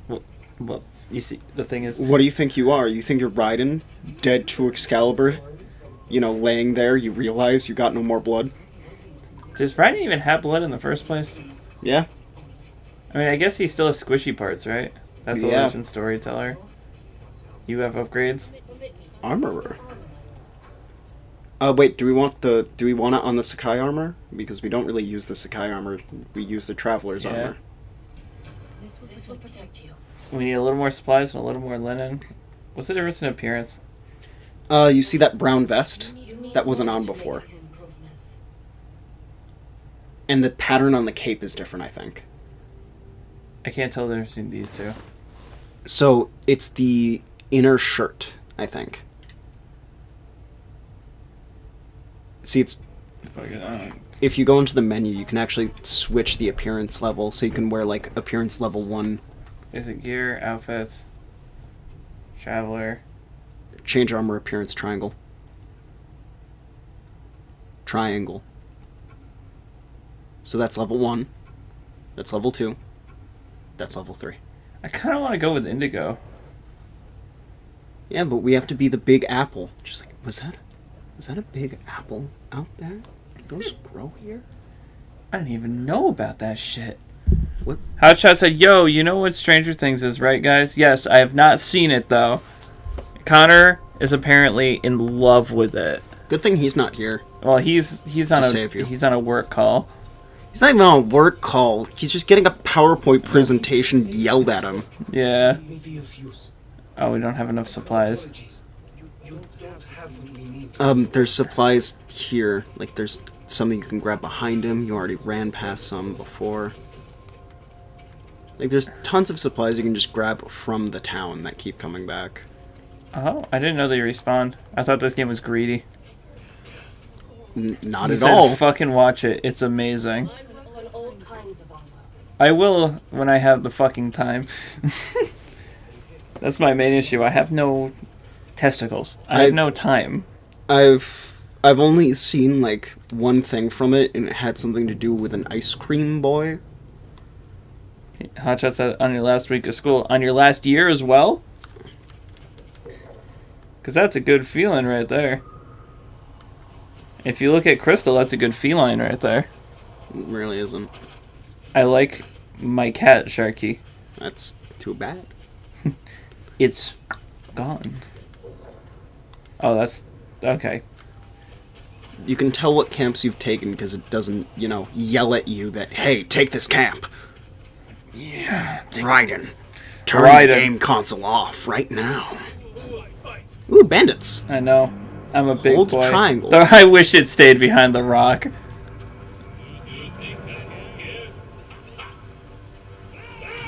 Well, you see, the thing is... What do you think you are? You think you're Raiden, dead to Excalibur? You know, laying there, you realize you got no more blood? Does Raiden even have blood in the first place? Yeah. I mean, I guess he still has squishy parts, right? That's the legend storyteller. You have upgrades? Armorer. Wait, do we want it on the Sakai armor? Because we don't really use the Sakai armor. We use the Traveler's armor. This will protect you. We need a little more supplies and a little more linen. What's the difference in appearance? You see that brown vest? That wasn't on before. And the pattern on the cape is different, I think. I can't tell the difference between these two. So, it's the inner shirt, I think. See, it's... If you go into the menu, you can actually switch the appearance level, so you can wear, like, appearance level 1. Is it gear, outfits, traveler? Change armor appearance triangle. Triangle. So that's level 1. That's level 2. That's level 3. I kind of want to go with indigo. Yeah, but we have to be the big apple. Just like, was that a big apple out there? Did those grow here? I didn't even know about that shit. What? Hotshot said, yo, you know what Stranger Things is, right, guys? Yes, I have not seen it, though. Connor is apparently in love with it. Good thing he's not here. Well, he's on a work call. He's not even on a work call. He's just getting a PowerPoint presentation yelled at him. Yeah. Oh, we don't have enough supplies. There's supplies here. Like, there's something you can grab behind him. You already ran past some before. Like, there's tons of supplies you can just grab from the town that keep coming back. Oh, I didn't know they respawned. I thought this game was greedy. Not he at said, all. Fucking watch it. It's amazing. I will when I have the fucking time. That's my main issue. I have no testicles. I have no time. I've only seen like one thing from it, and it had something to do with an ice cream boy. Hotshot said on your last week of school. On your last year as well? Because that's a good feeling right there. If you look at Crystal, that's a good feline right there. It really isn't. I like my cat, Sharky. That's too bad. It's gone. Oh, that's... Okay. You can tell what camps you've taken because it doesn't, yell at you that, hey, take this camp. Yeah. Raiden. Turn the game console off right now. Ooh, bandits. I know. I'm a big Hold boy. triangle. Though I wish it stayed behind the rock.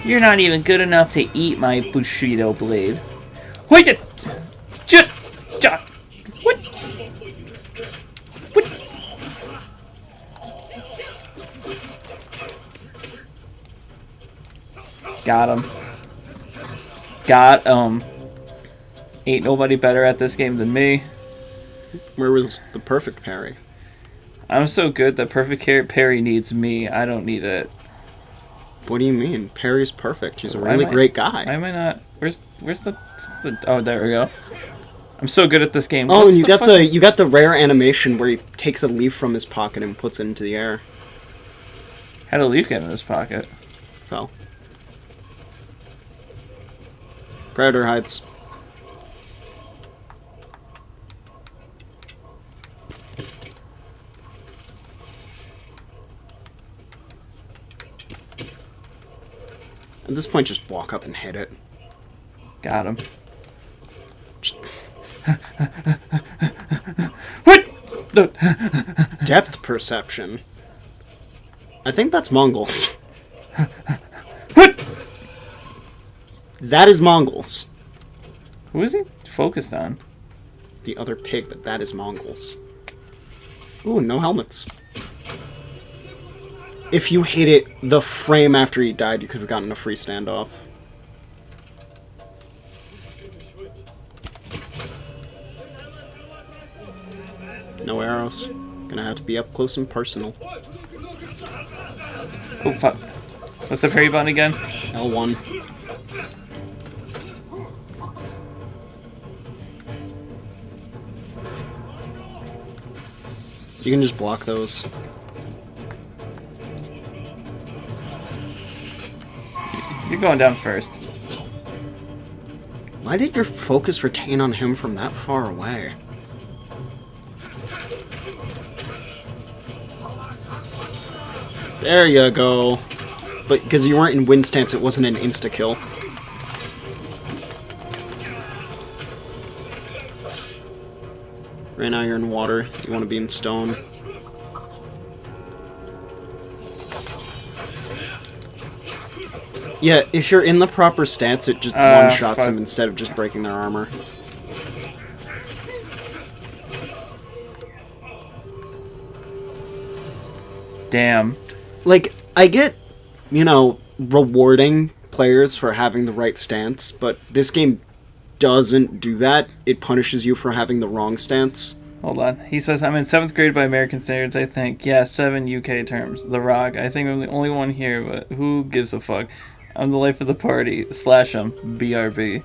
You're not even good enough to eat my Bushido blade. Wait it! What? What? Got him. Got him. Ain't nobody better at this game than me. Where was the perfect parry? I'm so good that perfect parry needs me. I don't need it. What do you mean? Parry's perfect. He's a really great guy. Why am I not? Where's the? Oh, there we go. I'm so good at this game. Oh, and you got the rare animation where he takes a leaf from his pocket and puts it into the air. How'd a leaf get in his pocket? Fell. Predator hides. At this point, just walk up and hit it. Got him. What? No. Depth perception. I think that's Mongols. What? That is Mongols. Who is he focused on? The other pig, but that is Mongols. Ooh, no helmets. If you hit it the frame after he died, you could have gotten a free standoff. No arrows. Gonna have to be up close and personal. Oh, fuck. What's the parry button again? L1. You can just block those. You're going down first. Why did your focus retain on him from that far away? There you go. But because you weren't in wind stance, it wasn't an insta-kill. Right now you're in water. You want to be in stone. Yeah, if you're in the proper stance, it just one-shots them instead of just breaking their armor. Damn. Like, I get, you know, rewarding players for having the right stance, but this game doesn't do that. It punishes you for having the wrong stance. Hold on. He says, I'm in 7th grade by American standards, I think. Yeah, 7 UK terms. The Rock. I think I'm the only one here, but who gives a fuck? I'm the life of the party. Slash 'em. BRB.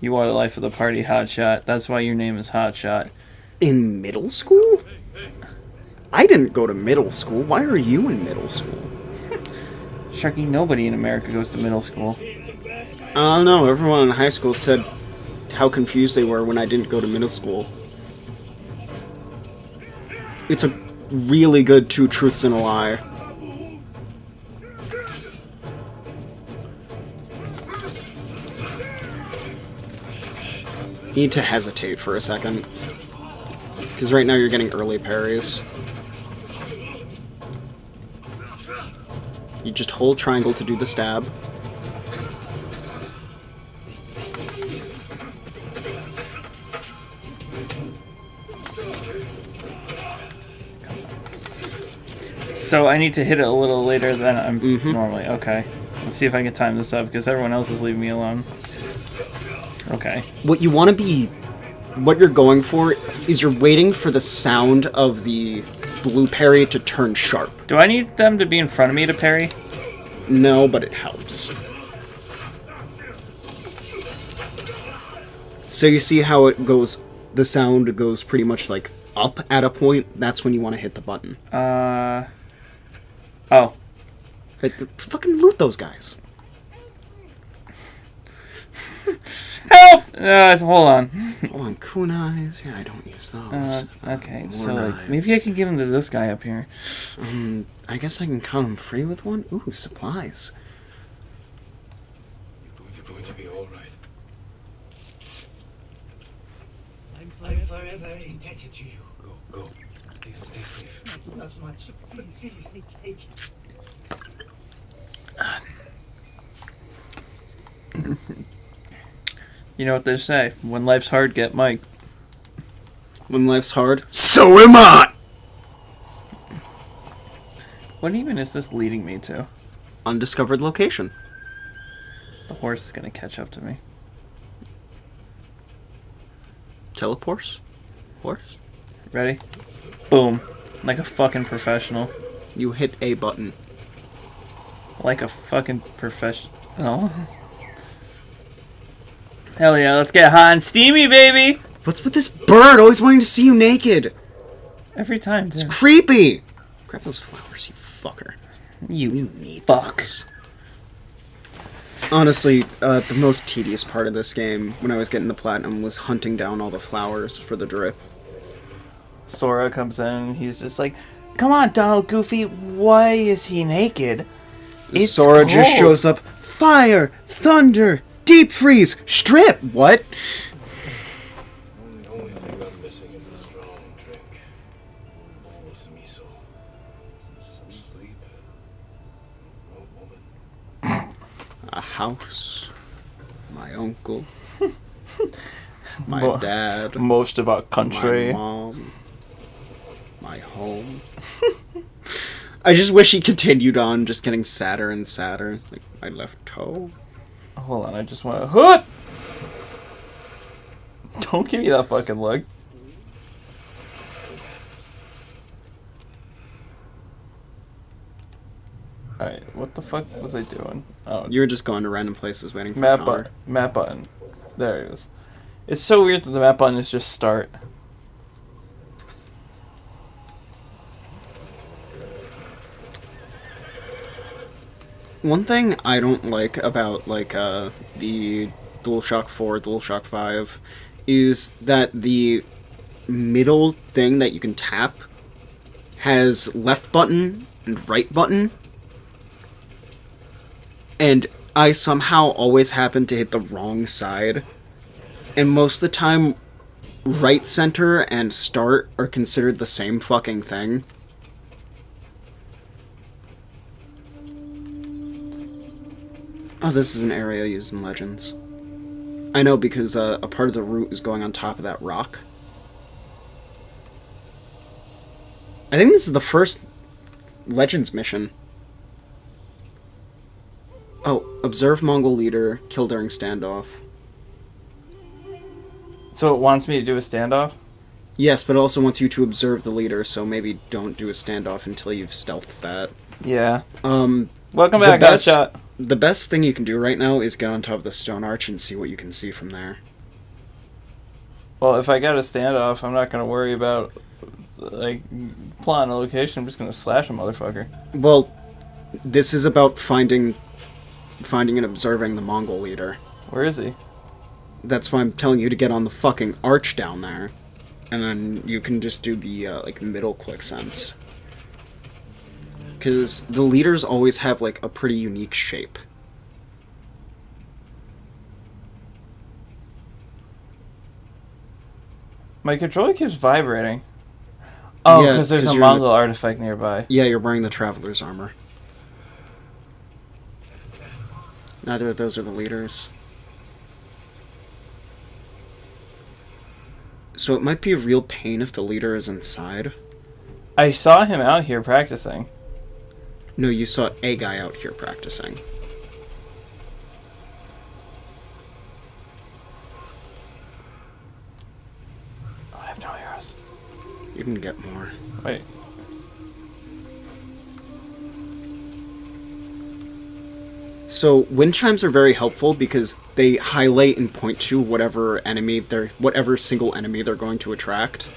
You are the life of the party, Hotshot. That's why your name is Hotshot. In middle school? I didn't go to middle school. Why are you in middle school? Sharky, nobody in America goes to middle school. I don't know. Everyone in high school said how confused they were when I didn't go to middle school. It's a really good 2 truths and a lie. You need to hesitate for a second. Because right now you're getting early parries. You just hold triangle to do the stab. So I need to hit it a little later than I'm normally. Okay. Let's see if I can time this up, because everyone else is leaving me alone. Okay. What you want to be... What you're going for is you're waiting for the sound of the blue parry to turn sharp. Do I need them to be in front of me to parry? No, but it helps. So you see how it goes... The sound goes pretty much like up at a point. That's when you want to hit the button. Oh. Right, fucking loot those guys. Help! Hold on. Hold on, kunais. Yeah, I don't use those. Okay, so more like, maybe I can give them to this guy up here. I guess I can count them free with one. Ooh, supplies. You're going to be all right. I'm forever indebted to you. Go. Stay safe. Not much, but seriously, take it. You know what they say, when life's hard, get Mike. When life's hard, so am I! What even is this leading me to? Undiscovered location. The horse is gonna catch up to me. Teleports? Horse? Ready? Boom. Like a fucking professional. You hit A button. Like a fucking professional. Hell yeah, let's get hot and steamy, baby! What's with this bird always wanting to see you naked? Every time, dude. It's creepy! Grab those flowers, you fucker. You need fucks. Honestly, the most tedious part of this game, when I was getting the platinum, was hunting down all the flowers for the drip. Sora comes in and he's just like, come on, Donald Goofy, why is he naked? It's Sora cold. just shows up. Fire! Thunder! Deep freeze! Strip! What? The only thing I'm missing is a strong drink. A bowl of miso. Some sleep. No woman. A house. My uncle. My Mo- dad. Most of our My country. mom. My home. I just wish he continued on, just getting sadder and sadder. Like, my left toe. Hold on, I just want to... Hoot! Don't give me that fucking look. Alright, what the fuck was I doing? Oh, You were just going to random places waiting for map power. button. Map button. There it is. It's so weird that the map button is just start. One thing I don't like about the DualShock 4, DualShock 5 is that the middle thing that you can tap has left button and right button. And I somehow always happen to hit the wrong side. And most of the time, right center and start are considered the same fucking thing. Oh, this is an area used in Legends. I know, because a part of the route is going on top of that rock. I think this is the first Legends mission. Oh, observe Mongol leader, kill during standoff. So it wants me to do a standoff? Yes, but it also wants you to observe the leader, so maybe don't do a standoff until you've stealthed that. Yeah. Um, Welcome the back, best- Hotshot. The best thing you can do right now is get on top of the stone arch and see what you can see from there. Well, if I got a standoff, I'm not going to worry about, like, plotting a location. I'm just going to slash a motherfucker. Well, this is about finding and observing the Mongol leader. Where is he? That's why I'm telling you to get on the fucking arch down there. And then you can just do the, middle quick sense. Because the leaders always have, a pretty unique shape. My controller keeps vibrating. Oh, Yeah, because it's there's 'cause a you're in the- Mongol artifact nearby. Yeah, you're wearing the Traveler's armor. Neither of those are the leaders. So it might be a real pain if the leader is inside. I saw him out here practicing. No, you saw a guy out here practicing. Oh, I have no arrows. You can get more. Wait. So wind chimes are very helpful because they highlight and point to whatever single enemy they're going to attract.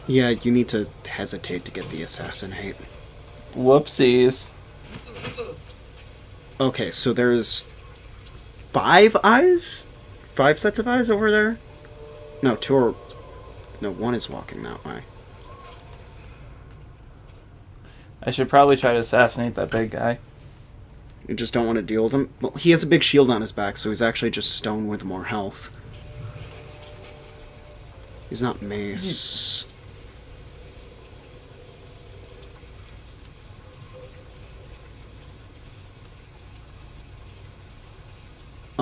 Yeah, you need to hesitate to get the assassinate. Whoopsies. Okay, so there's 5 eyes? 5 sets of eyes over there? No, 2 are... No, 1 is walking that way. I should probably try to assassinate that big guy. You just don't want to deal with him? Well, he has a big shield on his back, so he's actually just stone with more health. He's not mace.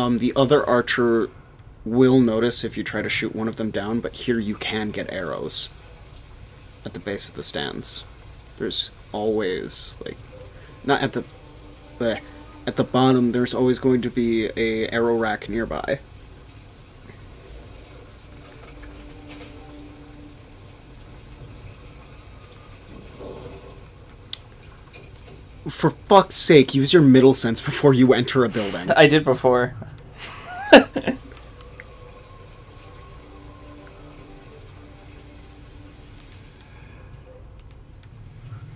The other archer will notice if you try to shoot one of them down, but here you can get arrows at the base of the stands. There's always, not at the bottom, there's always going to be a arrow rack nearby. For fuck's sake, use your middle sense before you enter a building. I did before.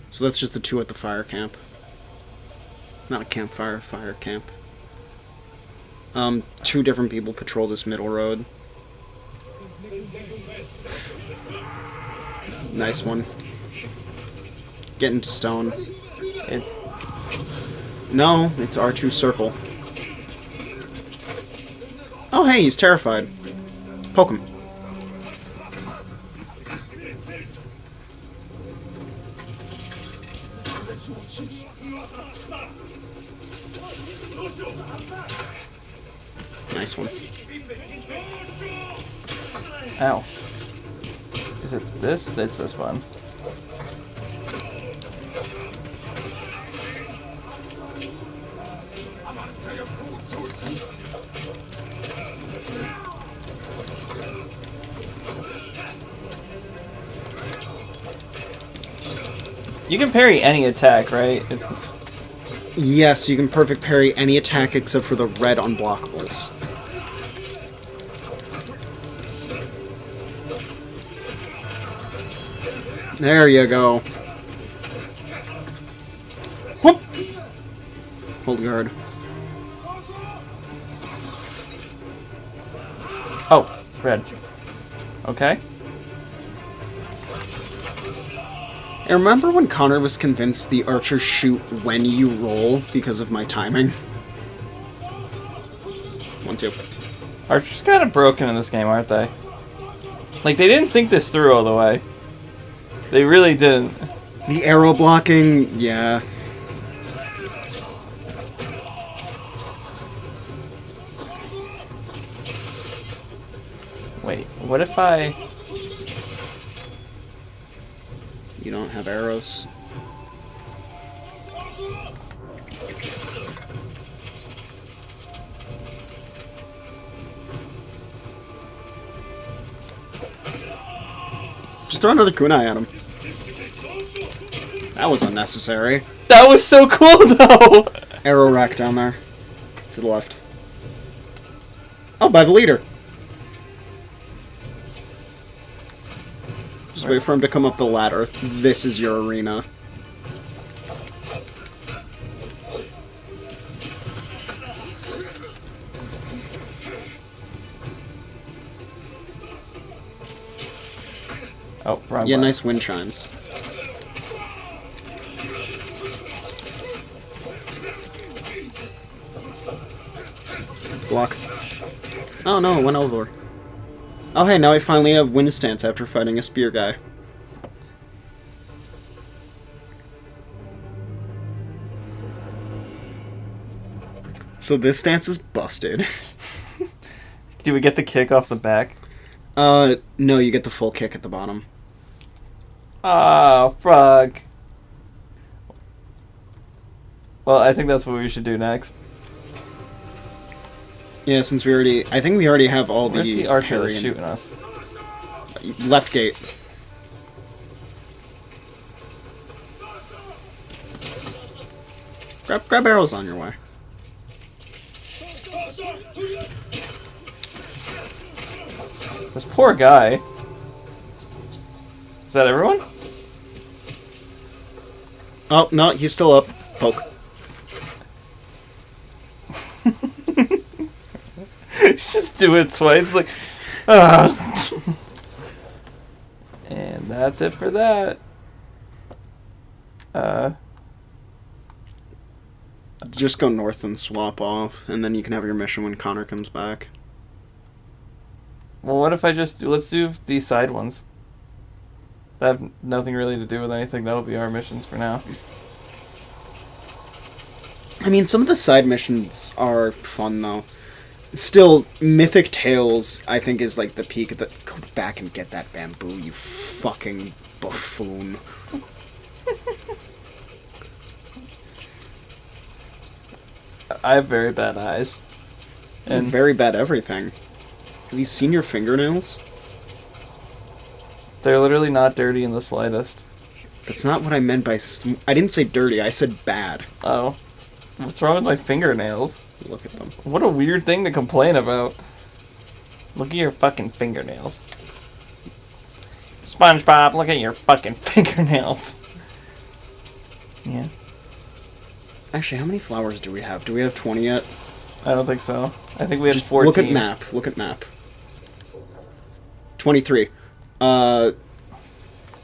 So that's just the 2 at the fire camp. Not a campfire, fire camp. 2 different people patrol this middle road. Nice one. Get into stone. It's No, it's R2 circle. Oh hey, he's terrified. Poke him. Nice one. ow. Is it this? It's this one. You can parry any attack, right? It's... Yes, you can perfect parry any attack except for the red unblockables. There you go. Whoop! Hold guard. Oh, red. Okay. And remember when Connor was convinced the archers shoot when you roll because of my timing? 1, 2. Archer's kind of broken in this game, aren't they? Like, they didn't think this through all the way. They really didn't. The arrow blocking, yeah. Wait, what if I... You don't have arrows. Just throw another kunai at him. That was unnecessary. That was so cool, though! Arrow rack down there. To the left. Oh, by the leader. Just wait for him to come up the ladder. This is your arena. Oh, wrong Yeah, button. nice wind chimes. Block. Oh no, it went over. Oh hey, now I finally have wind stance after fighting a spear guy. So this stance is busted. Do we get the kick off the back? No, you get the full kick at the bottom. Oh, fuck. Well, I think that's what we should do next. Yeah, since we already... I think we already have all Where's the... the archer parry that's and- shooting us? Left gate. Grab arrows on your way. This poor guy. Is that everyone? Oh, no, he's still up. Poke. Just do it twice. Like, ah. And that's it for that. Just go north and swap off, and then you can have your mission when Connor comes back. Well, what if I just let's do these side ones. That have nothing really to do with anything. That'll be our missions for now. I mean, some of the side missions are fun, though. Still, Mythic Tales, I think, is like the peak of the... Go back and get that bamboo, you fucking buffoon. I have very bad eyes. And And very bad everything. Have you seen your fingernails? they're literally not dirty in the slightest. That's not what I meant by... I didn't say dirty, I said bad. Oh. What's wrong with my fingernails? Look at them. What a weird thing to complain about. Look at your fucking fingernails. SpongeBob, look at your fucking fingernails. Yeah. Actually, how many flowers do we have? Do we have 20 yet? I don't think so. I think we had Just 14. look at map. Look at map. 23.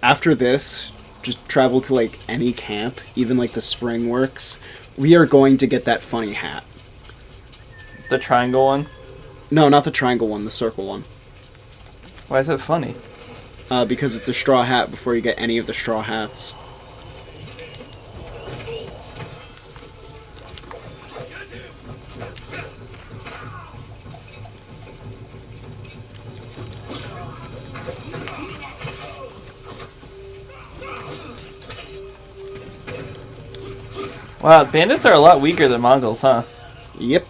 After this, just travel to, like, any camp, even, like, the spring works. We are going to get that funny hat. The triangle one? No, not the triangle one, the circle one. Why is it funny? Because it's a straw hat before you get any of the straw hats. Wow, bandits are a lot weaker than Mongols, huh? Yep.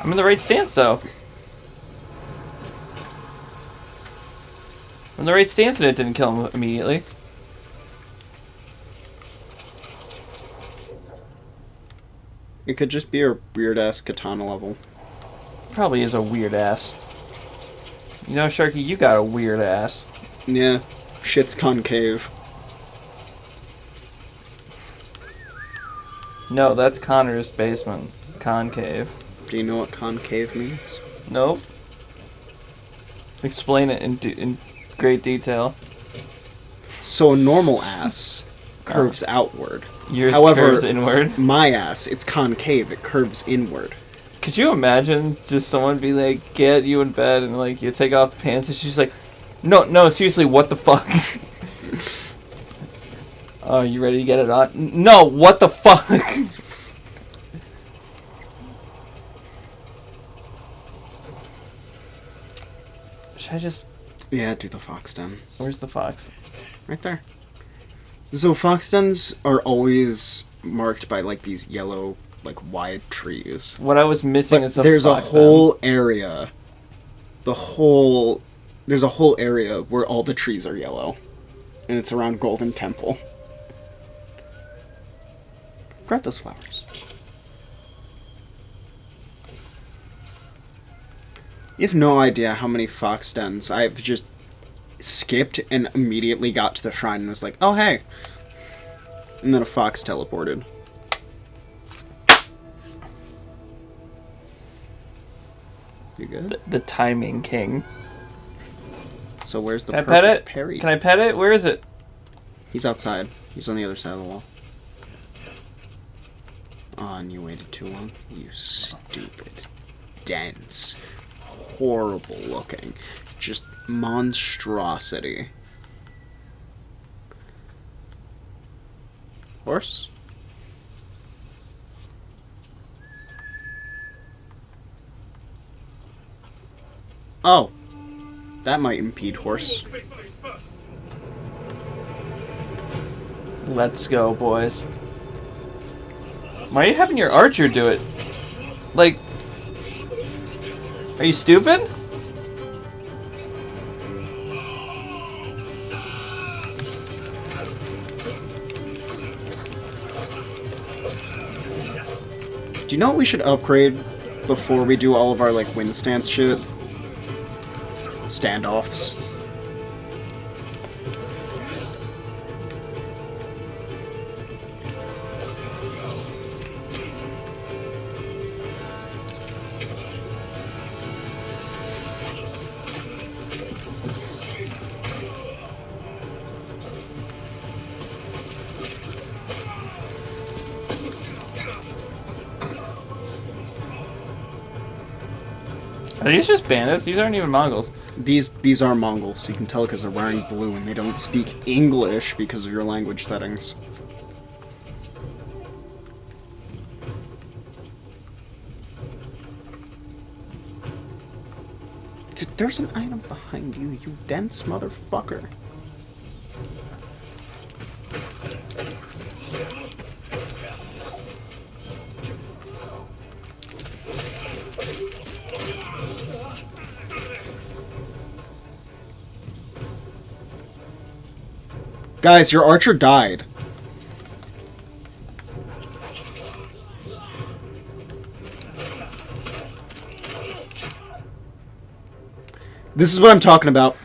I'm in the right stance, though. From the right stance, and it didn't kill him immediately. It could just be a weird-ass katana level. Probably is a weird ass. You know, Sharky, you got a weird ass. Yeah. Shit's concave. No, that's Connor's basement. Concave. Do you know what concave means? Nope. Explain it in great detail. So a normal ass curves outward. Yours However, curves inward. my ass, it's concave. It curves inward. Could you imagine just someone be like, get you in bed, and like you take off the pants, and she's like, no, seriously, what the fuck? Oh, you ready to get it on? No, what the fuck? Should I just... Yeah, do the fox den. Where's the fox? Right there. So fox dens are always marked by like these yellow, like wide trees. What I was missing But is a there's a fox whole area. There's a whole area where all the trees are yellow. And it's around Golden Temple. Grab those flowers. You have no idea how many fox dens I've just skipped and immediately got to the shrine and was like, oh hey. And then a fox teleported. You good? The timing king. So where's the Can I pet it? parry? Can I pet it? Where is it? He's outside. He's on the other side of the wall. Oh, and you waited too long? You stupid. Dense. Horrible looking. Just monstrosity. Horse? Oh. That might impede horse. Let's go, boys. Why are you having your archer do it? Like, are you stupid? Do you know what we should upgrade before we do all of our, like, wind stance shit? Standoffs. Are these just bandits? These aren't even Mongols. These are Mongols. You can tell because they're wearing blue and they don't speak English because of your language settings. Dude, there's an item behind you, you dense motherfucker. Guys, your archer died. This is what I'm talking about.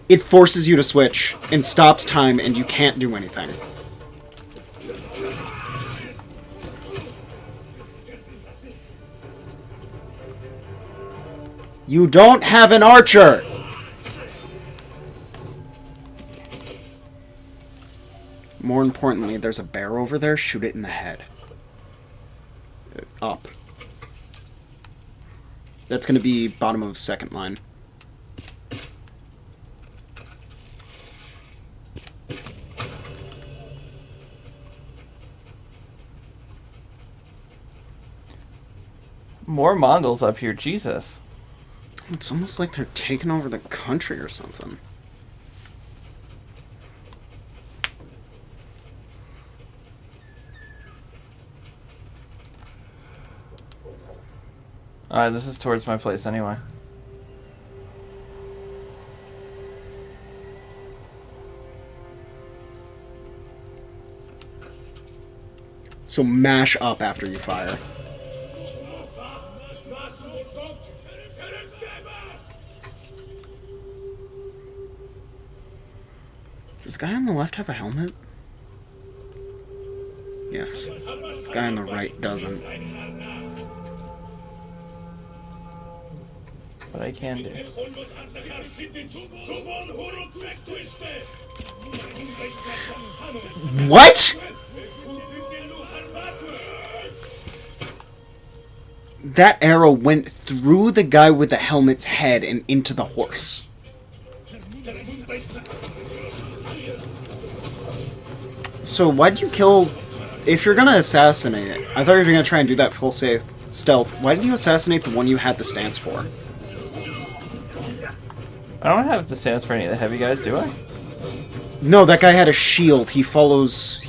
It forces you to switch and stops time and you can't do anything. You don't have an archer! More importantly, there's a bear over there. Shoot it in the head. Up. That's going to be bottom of second line. More Mongols up here, Jesus. It's almost like they're taking over the country or something. Alright, this is towards my place anyway. So mash up after you fire. Does the guy on the left have a helmet? Yes. The guy on the right doesn't. What I can do. What? That arrow went through the guy with the helmet's head and into the horse. So why'd you kill... If you're gonna assassinate it, I thought you were gonna try and do that full safe stealth. Why did you assassinate the one you had the stance for? I don't have the stance for any of the heavy guys, do I? No, that guy had a shield. He follows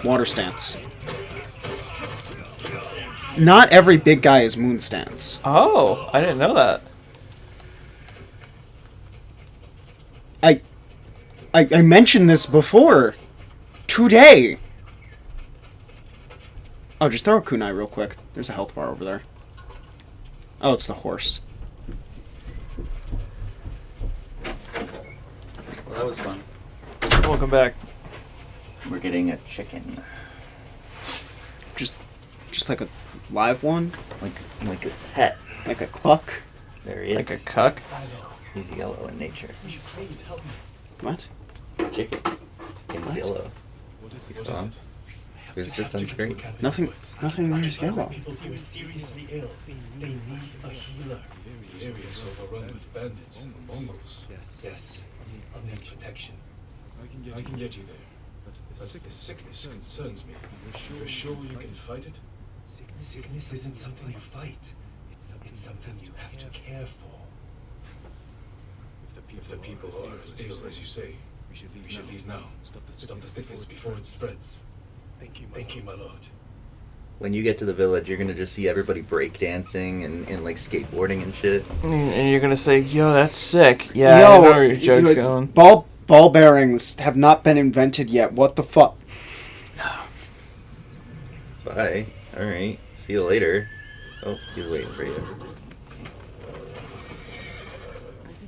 water stance. Not every big guy is moon stance. Oh, I didn't know that. I mentioned this before. Today. Oh, just throw a kunai real quick. There's a health bar over there. Oh, it's the horse. Well, that was fun. Welcome back. We're getting a chicken. Just like a live one? Like a pet. Like a cluck? There he is. Like a cuck. He's yellow in nature. What? Chicken. Chicken's yellow. Tom? He was just on screen. Nothing there is yellow. People who are seriously ill. They need a healer. The area is overrun with bandits and Mongols. Yes. I'll need protection. I can get you there. But the sickness concerns me. You're sure you can fight it? Sickness isn't something you fight. It's something you have to care for. If the people are as ill as you say, we should leave now. Stop the sickness before it spreads. Thank you, my lord. When you get to the village, you're gonna just see everybody breakdancing and like skateboarding and shit. And you're gonna say, yo, that's sick. Yeah, Yo, I know where your joke's dude, going. Ball bearings have not been invented yet. What the fuck? Bye. Alright. See you later. Oh, he's waiting for you.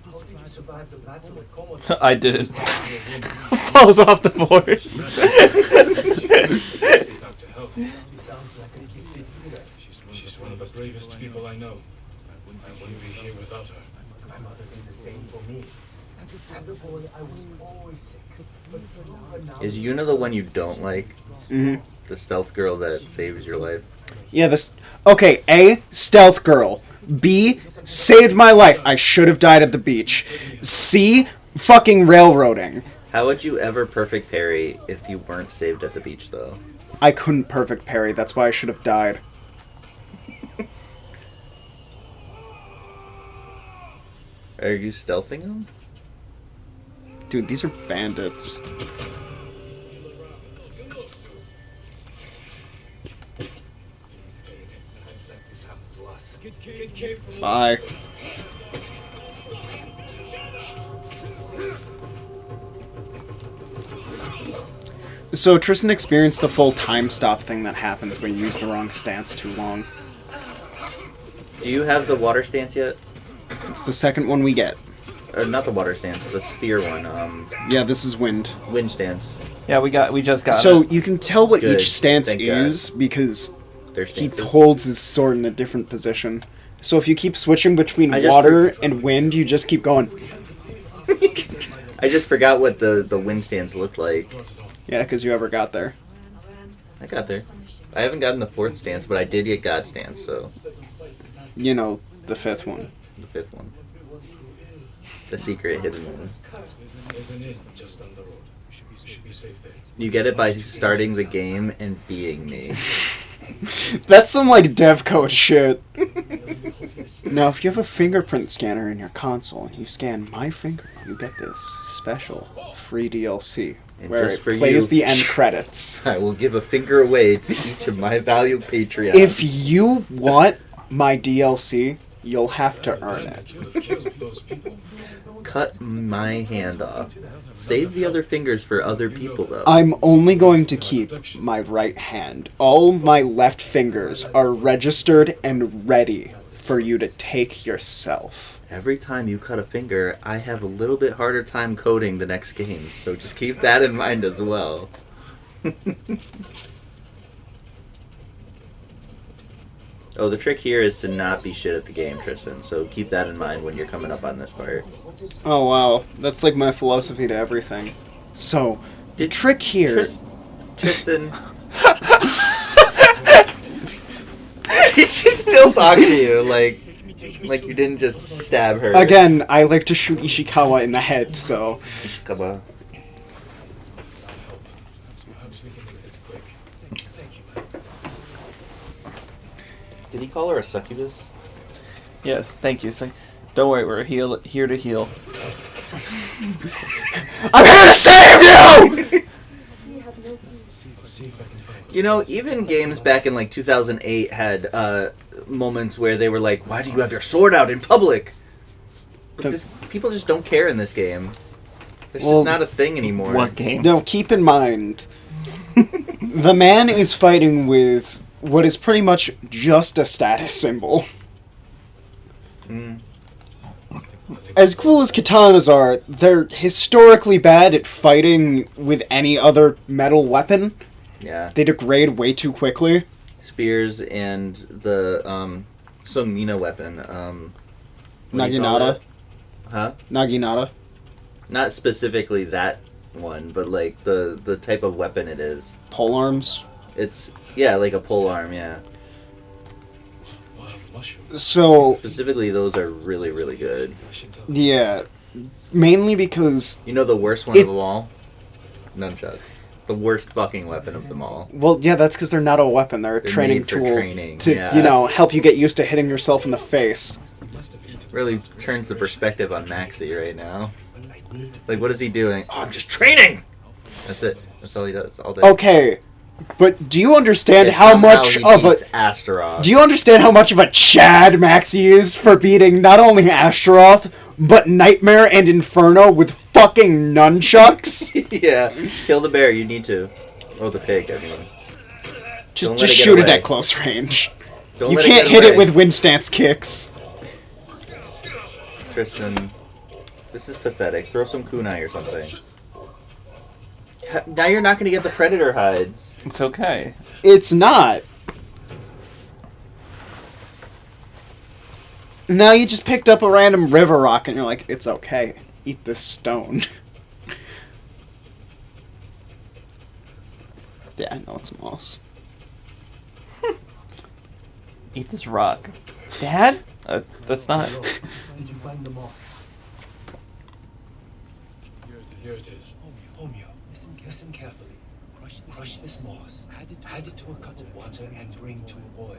How did you survive the battle at Como? I didn't. Falls off the horse. She's out to help. She sounds like a gifted healer. She's one of the bravest people I know. I wouldn't be here without her. My mother did the same for me. As a boy, I was always sick. But through her now, Is Yuna the one you don't like? Mm-hmm. The stealth girl that saves your life? Yeah, this... Okay, A, stealth girl. B, saved my life. I should have died at the beach. C, fucking railroading. How would you ever perfect parry if you weren't saved at the beach, though? I couldn't perfect parry. That's why I should have died. Are you stealthing them? Dude, these are bandits. Bye. So Tristan experienced the full time stop thing that happens when you use the wrong stance too long. Do you have the water stance yet? It's the second one we get. Not the water stance, the spear one. Yeah, this is wind. Wind stance. Yeah, we just got So it. you can tell what Good, each stance thank God. is because Their he stances. holds his sword in a different position. So if you keep switching between I just water and wind, you just keep going. I just forgot what the wind stance looked like. Yeah, because you ever got there. I got there. I haven't gotten the fourth stance, but I did get God stance, so You know, the fifth one. the fifth one. The secret hidden one. There's an inn just down the road. We should be safe there. You get it by starting the game and being me. That's some, like, dev code shit. Now, if you have a fingerprint scanner in your console and you scan my finger, you get this special free DLC And where just it for plays you- the end credits. I will give a finger away to each of my valued Patreons. If you want my DLC, You'll have to earn it. You would have killed those people. Cut my hand off. Save the other fingers for other people, though. I'm only going to keep my right hand. All my left fingers are registered and ready for you to take yourself. Every time you cut a finger, I have a little bit harder time coding the next game, so just keep that in mind as well. Oh, the trick here is to not be shit at the game, Tristan, so keep that in mind when you're coming up on this part. Oh wow, that's like my philosophy to everything. So, the trick here... Tristan... She's still talking to you, like you didn't just stab her. Again, I like to shoot Ishikawa in the head, so... Ishikawa. Perhaps we can make this quick. Thank you. Did he call her a succubus? Yes, thank you. So, don't worry, we're here to heal. I'm here to save you! See if I can find You know, even games back in like 2008 had moments where they were like, "Why do you have your sword out in public?" But people just don't care in this game. It's Well, just not a thing anymore. What game? Now, keep in mind, the man is fighting with what is pretty much just a status symbol. Mm. As cool as katanas are, they're historically bad at fighting with any other metal weapon. Yeah. They degrade way too quickly. Spears and the Sungmina weapon. What do you call Naginata. that? Huh? Naginata. Not specifically that one, but like the type of weapon it is. Polearms. It's like a pole arm, yeah. wild mushrooms. So, Specifically, those are really, really good. yeah. Mainly because... You know the worst one of them all? Nunchucks. The worst fucking weapon of them all. Well, yeah, that's because they're not a weapon. They're a They're training made for tool training, to, yeah. help you get used to hitting yourself in the face. Really turns the perspective on Maxie right now. Like, what is he doing? Oh, I'm just training! That's it. That's all he does all day. Okay, but do you understand Yet how somehow much he of a... beats Astaroth. Do you understand how much of a Chad Maxie is for beating not only Astaroth, but Nightmare and Inferno with fucking nunchucks? Yeah. Kill the bear, you need to. Oh, the pig, I mean. Just Don't let it get shoot it away. at close range. Don't You let can't get hit it away. with wind stance kicks. Tristan, this is pathetic. Throw some kunai or something. Now you're not going to get the predator hides. It's okay. It's not. Now you just picked up a random river rock and you're like, it's okay. Eat this stone. Yeah, I know it's moss. Eat this rock. Dad? That's not... Did you find the moss? Here it is. Homeo, listen carefully. Crush this moss. Add it to a cup of water and bring to a boil.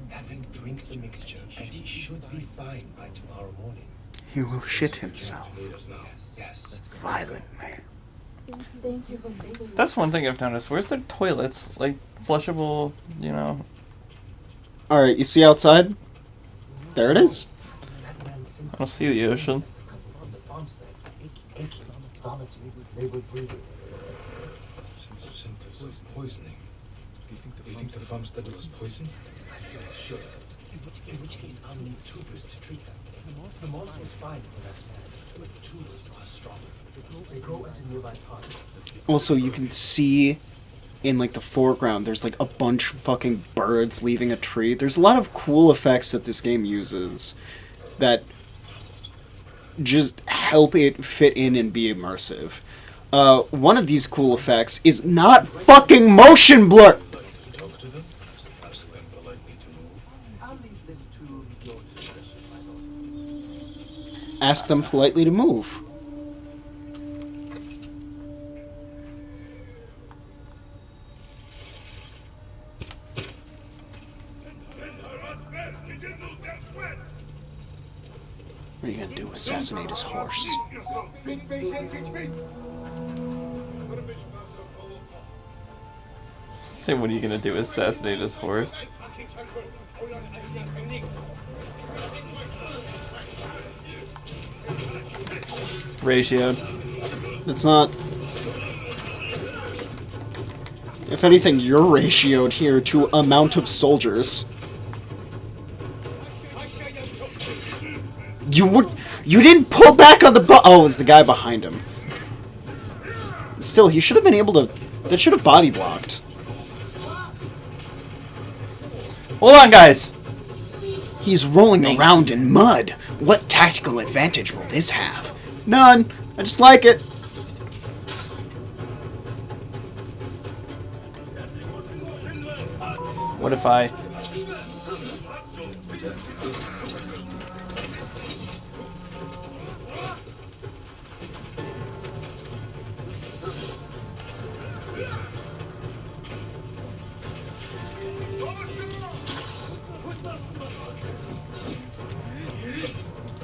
Have him drink the mixture, and he should be fine by tomorrow morning. He will shit himself Lead us now. Yes. violently. Thank you for saving me. That's one thing I've noticed. Where's their toilets? Like, flushable, Alright, you see outside? There it is. I don't see the ocean. Vomiting, they would breathe. Symptoms of poisoning. Do you think the farmstead was poisoned? Sure. In which case, I'll need tubers to treat them. The moss is fine for that man, but tubers are stronger. They grow at a nearby pond. Also, you can see in like the foreground, there's like a bunch of fucking birds leaving a tree. There's a lot of cool effects that this game uses that just help it fit in and be immersive. One of these cool effects is not fucking motion blur. Talk to them. Ask them politely to move. I'll leave this to your discretion, my lord. Ask them politely to move. What are you gonna do? Assassinate his horse? Say, what are you gonna do? Assassinate his horse? Ratioed. It's not... If anything, you're ratioed here to amount of soldiers. You didn't pull back on the oh, it was the guy behind him. Still, he should have been able to... That should have body blocked. Hold on, guys. He's rolling around in mud. What tactical advantage will this have? None. I just like it. What if I...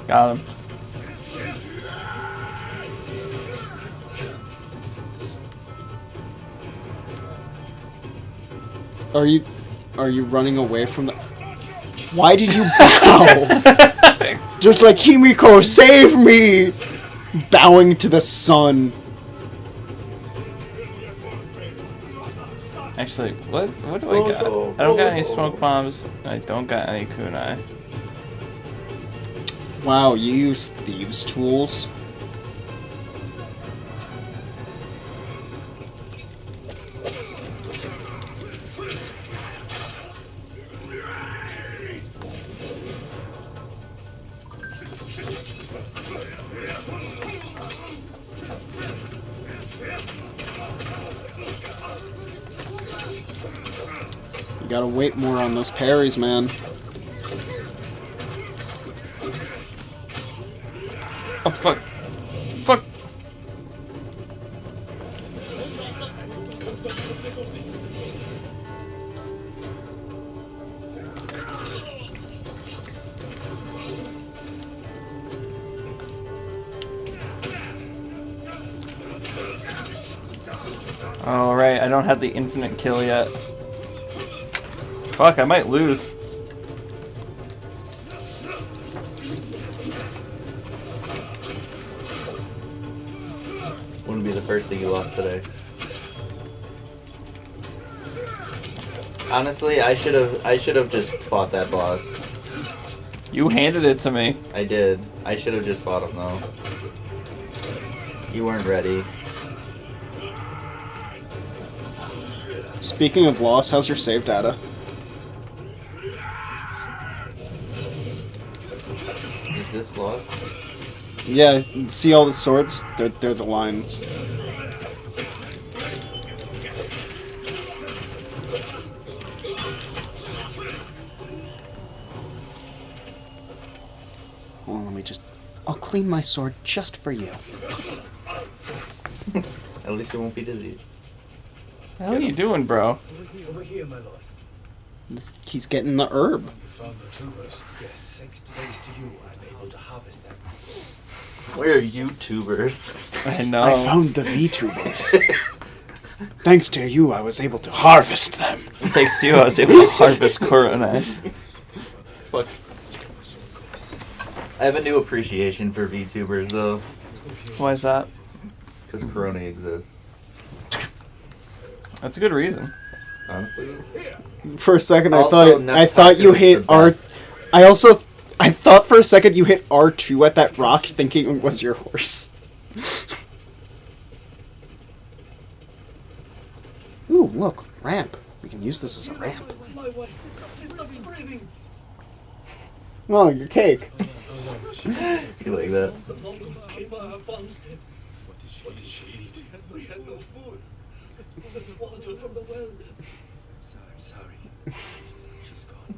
Got him. Are you running away from the... Why did you bow? Just like, Himiko, save me! Bowing to the sun. Actually, what do I got? I don't got any smoke bombs. I don't got any kunai. Wow, you use thieves' tools? You gotta wait more on those parries, man. Oh, fuck. Fuck. Oh, right. I don't have the infinite kill yet. Fuck, I might lose. Wouldn't be the first thing you lost today. Honestly, I should have just fought that boss. You handed it to me. I did. I should have just fought him though. You weren't ready. Speaking of loss, how's your save data? Is this lost? Yeah, see all the swords? They're the lines. Hold on, let me just... I'll clean my sword just for you. At least it won't be diseased. What the hell are you doing, bro? Over here, my lord. He's getting the herb. You found the tubers? Yes. Thanks to you, I'm able to harvest them. Where are YouTubers? I know. I found the VTubers. Thanks to you, I was able to harvest them. Thanks to you, I was able to harvest Korone. Fuck. I have a new appreciation for VTubers though. Why is that? Because Corona exists. That's a good reason. Honestly. For a second, Also, I thought you Nutsucker is hit the R. best. I thought for a second you hit R2 at that rock, thinking it was your horse. Ooh, look, ramp. We can use this as a ramp. My wife, she's not breathing. Oh, your cake. You like that? The locals came on our farmstead. What did she eat? We had no food. Just water from the well. Sorry. She's gone.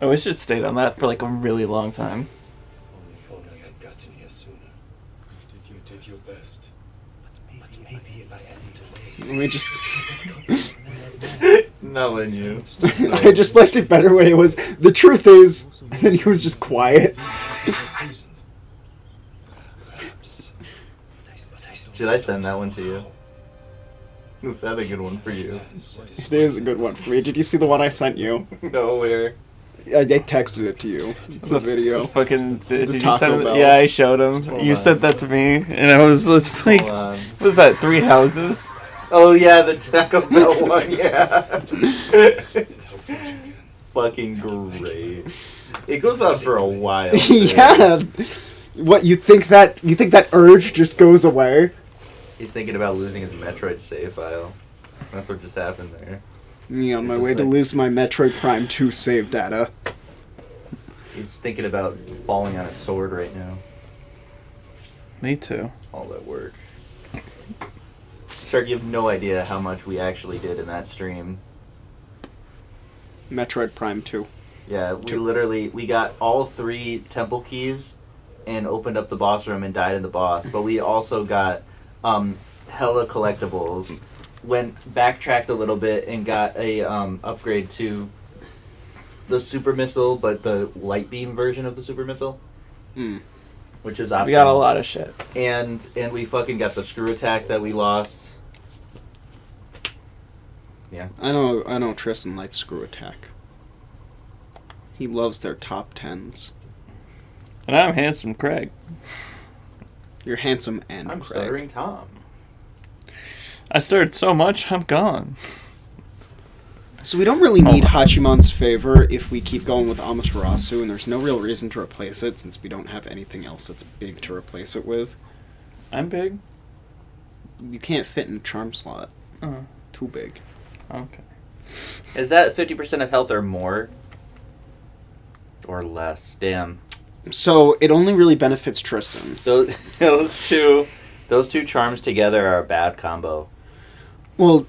I wish it stayed on that for like a really long time. Only if Honor had gotten here sooner. You did your best. But maybe if I hadn't delayed. Let me just... Not letting you. I just liked it better when it was, the truth is, and then he was just quiet. Perhaps. Should I send that one to you? Is that a good one for you? It is a good one for me. Did you see the one I sent you? No, where? I texted it to you. The video. It's fucking. Did you Taco send him? Bell. Yeah, I showed him. Hold You on. sent that to me, and I was just like, Hold on. "What was that? 3 houses?" Oh yeah, the Taco Bell one, yeah. Fucking great. It goes on for a while. too. Yeah. What you think that urge just goes away? He's thinking about losing his Metroid save file. That's what just happened there. Me on my It's way just to like- lose my Metroid Prime 2 save data. He's thinking about falling on a sword right now. Me too. All that work. Shark, you have no idea how much we actually did in that stream. Metroid Prime 2. Yeah, we got all 3 temple keys and opened up the boss room and died in the boss. But we also got hella collectibles. Backtracked a little bit and got a upgrade to the super missile, but the light beam version of the super missile, which is optional. We got a lot of shit. And we fucking got the screw attack that we lost. Yeah. I know Tristan likes Screw Attack. He loves their top 10s. And I'm handsome Craig. You're handsome and I'm Craig. stuttering Tom. I stirred so much, I'm gone. So we don't really need Hachimon's favor if we keep going with Amaterasu, and there's no real reason to replace it since we don't have anything else that's big to replace it with. I'm big. You can't fit in a charm slot. Oh, Too big. okay. Is that 50% of health or more? Or less? Damn. So it only really benefits Tristan. Those two charms together are a bad combo. Well,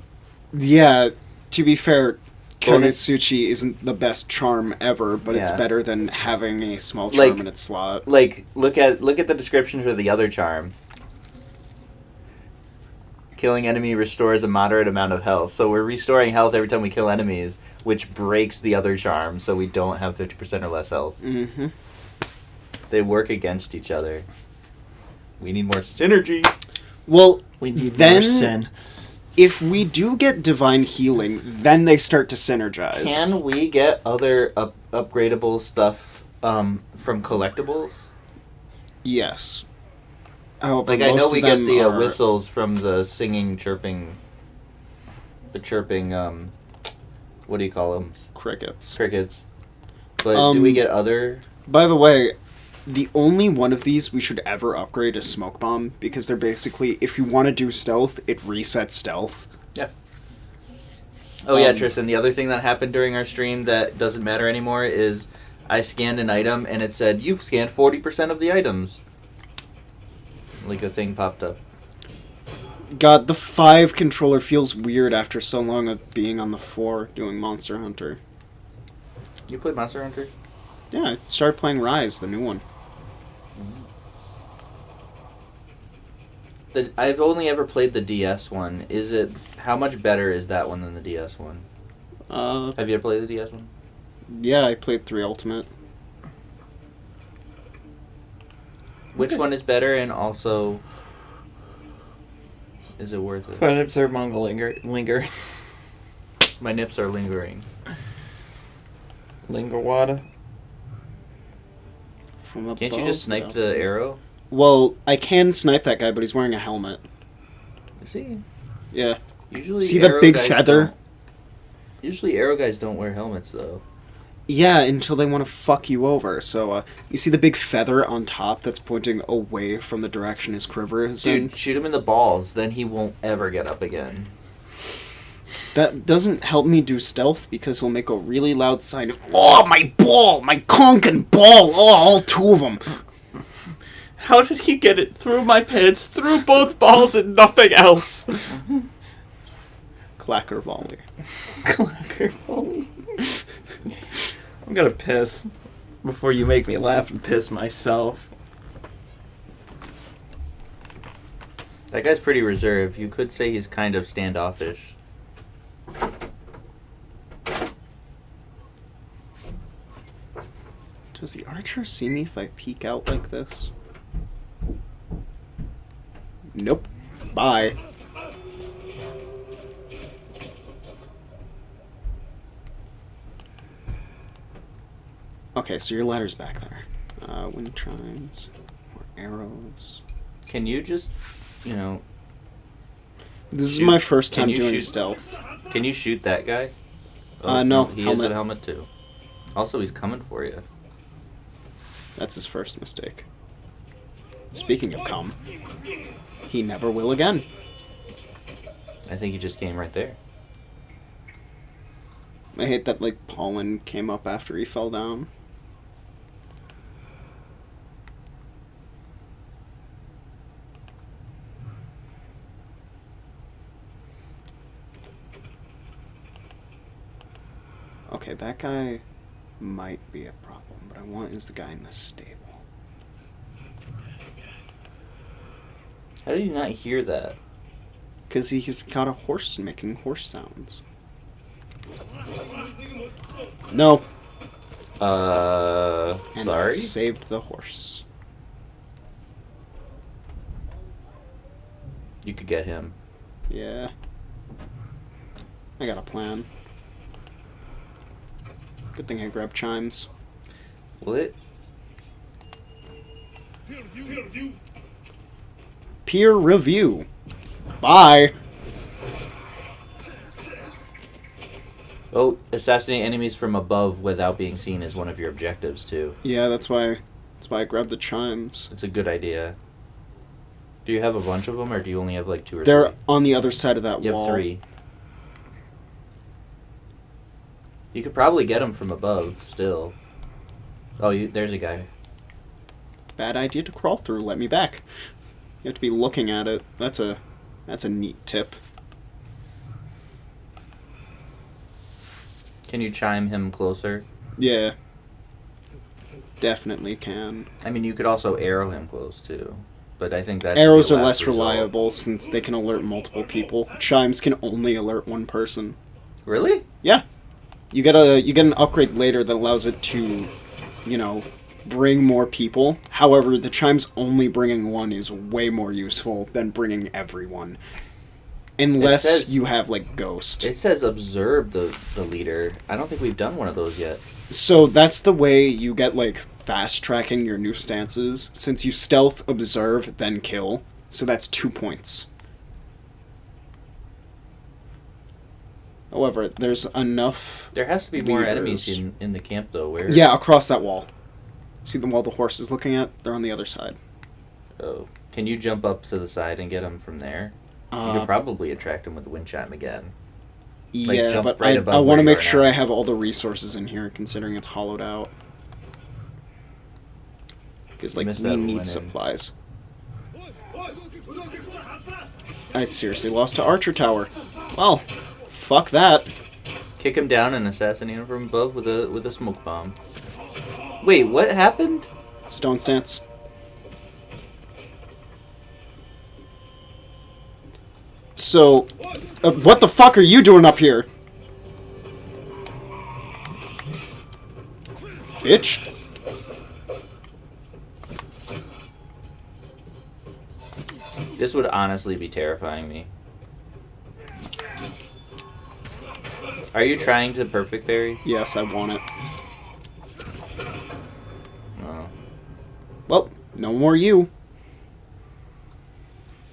yeah, to be fair, Bonus- Konitsuchi isn't the best charm ever, but it's Yeah. better than having a small charm Like- in its slot. Like, look at the description for the other charm. Killing enemy restores a moderate amount of health. So we're restoring health every time we kill enemies, which breaks the other charm, so we don't have 50% or less health. Mm-hmm. They work against each other. We need more synergy. Well, We need then, more sin. if we do get divine healing, then they start to synergize. Can we get other upgradable stuff from collectibles? Yes. However, Like, I know most we of get them the are- whistles from the singing, chirping... The chirping, what do you call them? crickets. Crickets. But do we get other... By the way, the only one of these we should ever upgrade is Smoke Bomb, because they're basically, if you want to do stealth, it resets stealth. Yeah. Oh, yeah, Um, Tristan, the other thing that happened during our stream that doesn't matter anymore is I scanned an item and it said, you've scanned 40% of the items. Like a thing popped up. God, the 5 controller feels weird after so long of being on the 4 doing Monster Hunter. You played Monster Hunter? Yeah, I started playing Rise, the new one. I've only ever played the DS one. How much better is that one than the DS one? Have you ever played the DS one? Yeah, I played 3 Ultimate. Which one is better, and also, is it worth it? My nips are Mongol linger. My nips are lingering. Lingerwada. From Can't you above, just snipe without the things. arrow? Well, I can snipe that guy, but he's wearing a helmet. See, Yeah. usually See the arrow big guys feather? don't- Usually arrow guys don't wear helmets though. Yeah, until they want to fuck you over. So, you see the big feather on top that's pointing away from the direction his quiver is in? Dude, shoot him in the balls, then he won't ever get up again. That doesn't help me do stealth because he'll make a really loud sign of, oh, my ball! My conkin ball! Oh, all 2 of them! How did he get it through my pants, through both balls and nothing else? Clacker volley. Clacker volley. I'm gonna piss before you make me laugh and piss myself. That guy's pretty reserved. You could say he's kind of standoffish. Does the archer see me if I peek out like this? Nope. Bye. Okay, so your ladder's back there. Wind chimes, more arrows. Can you just, you know, This is Shoot. my first Can time you doing shoot? stealth. can you shoot that guy? No, He helmet. has a helmet too. Also, he's coming for you. That's his first mistake. Speaking of come, he never will again. I think he just came right there. I hate that, like, pollen came up after he fell down. Okay, that guy might be a problem, but I want is the guy in the stable. How did you not hear that? Because he's got a horse making horse sounds. No. And I Sorry? saved the horse. You could get him. Yeah. I got a plan. Good thing I grabbed chimes. Will it? Peer review. Bye. Oh, assassinate enemies from above without being seen is one of your objectives too. Yeah, that's why I grabbed the chimes. It's a good idea. Do you have a bunch of them, or do you only have like 2 or They're 3? on the other side of that You wall. have 3. You could probably get them from above still. Oh, there's a guy. Bad idea to crawl through. Let me back. You have to be looking at it. That's a neat tip. Can you chime him closer? Yeah. Definitely can. I mean, you could also arrow him close too, but I think that Arrows are less reliable since they can alert multiple people. Chimes can only alert one person. Really? Yeah. You get an upgrade later that allows it to, bring more people. However, the chimes only bringing one is way more useful than bringing everyone. Unless says- you have, like, Ghost. It says observe the leader. I don't think we've done one of those yet. So that's the way you get, like, fast-tracking your new stances. Since you stealth, observe, then kill. So that's 2 points. However, there's enough... There has to be more levers. enemies in the camp though. Where? Yeah, across that wall. See the wall the horse is looking at? They're on the other side. Oh, can you jump up to the side and get him from there? You could probably attract him with the wind chime again. Yeah, jump but right I above want where to you make are sure now. I have all the resources in here, considering it's hollowed out. Because, like, missed we that need linen. supplies. I'd seriously lost to Archer Tower. Well, fuck that. Kick him down and assassinate him from above with a smoke bomb. Wait, what happened? Stone stance. So, what the fuck are you doing up here? Bitch. This would honestly be terrifying me. Are you trying to perfect parry? Yes, I want it. No. Well, no more you.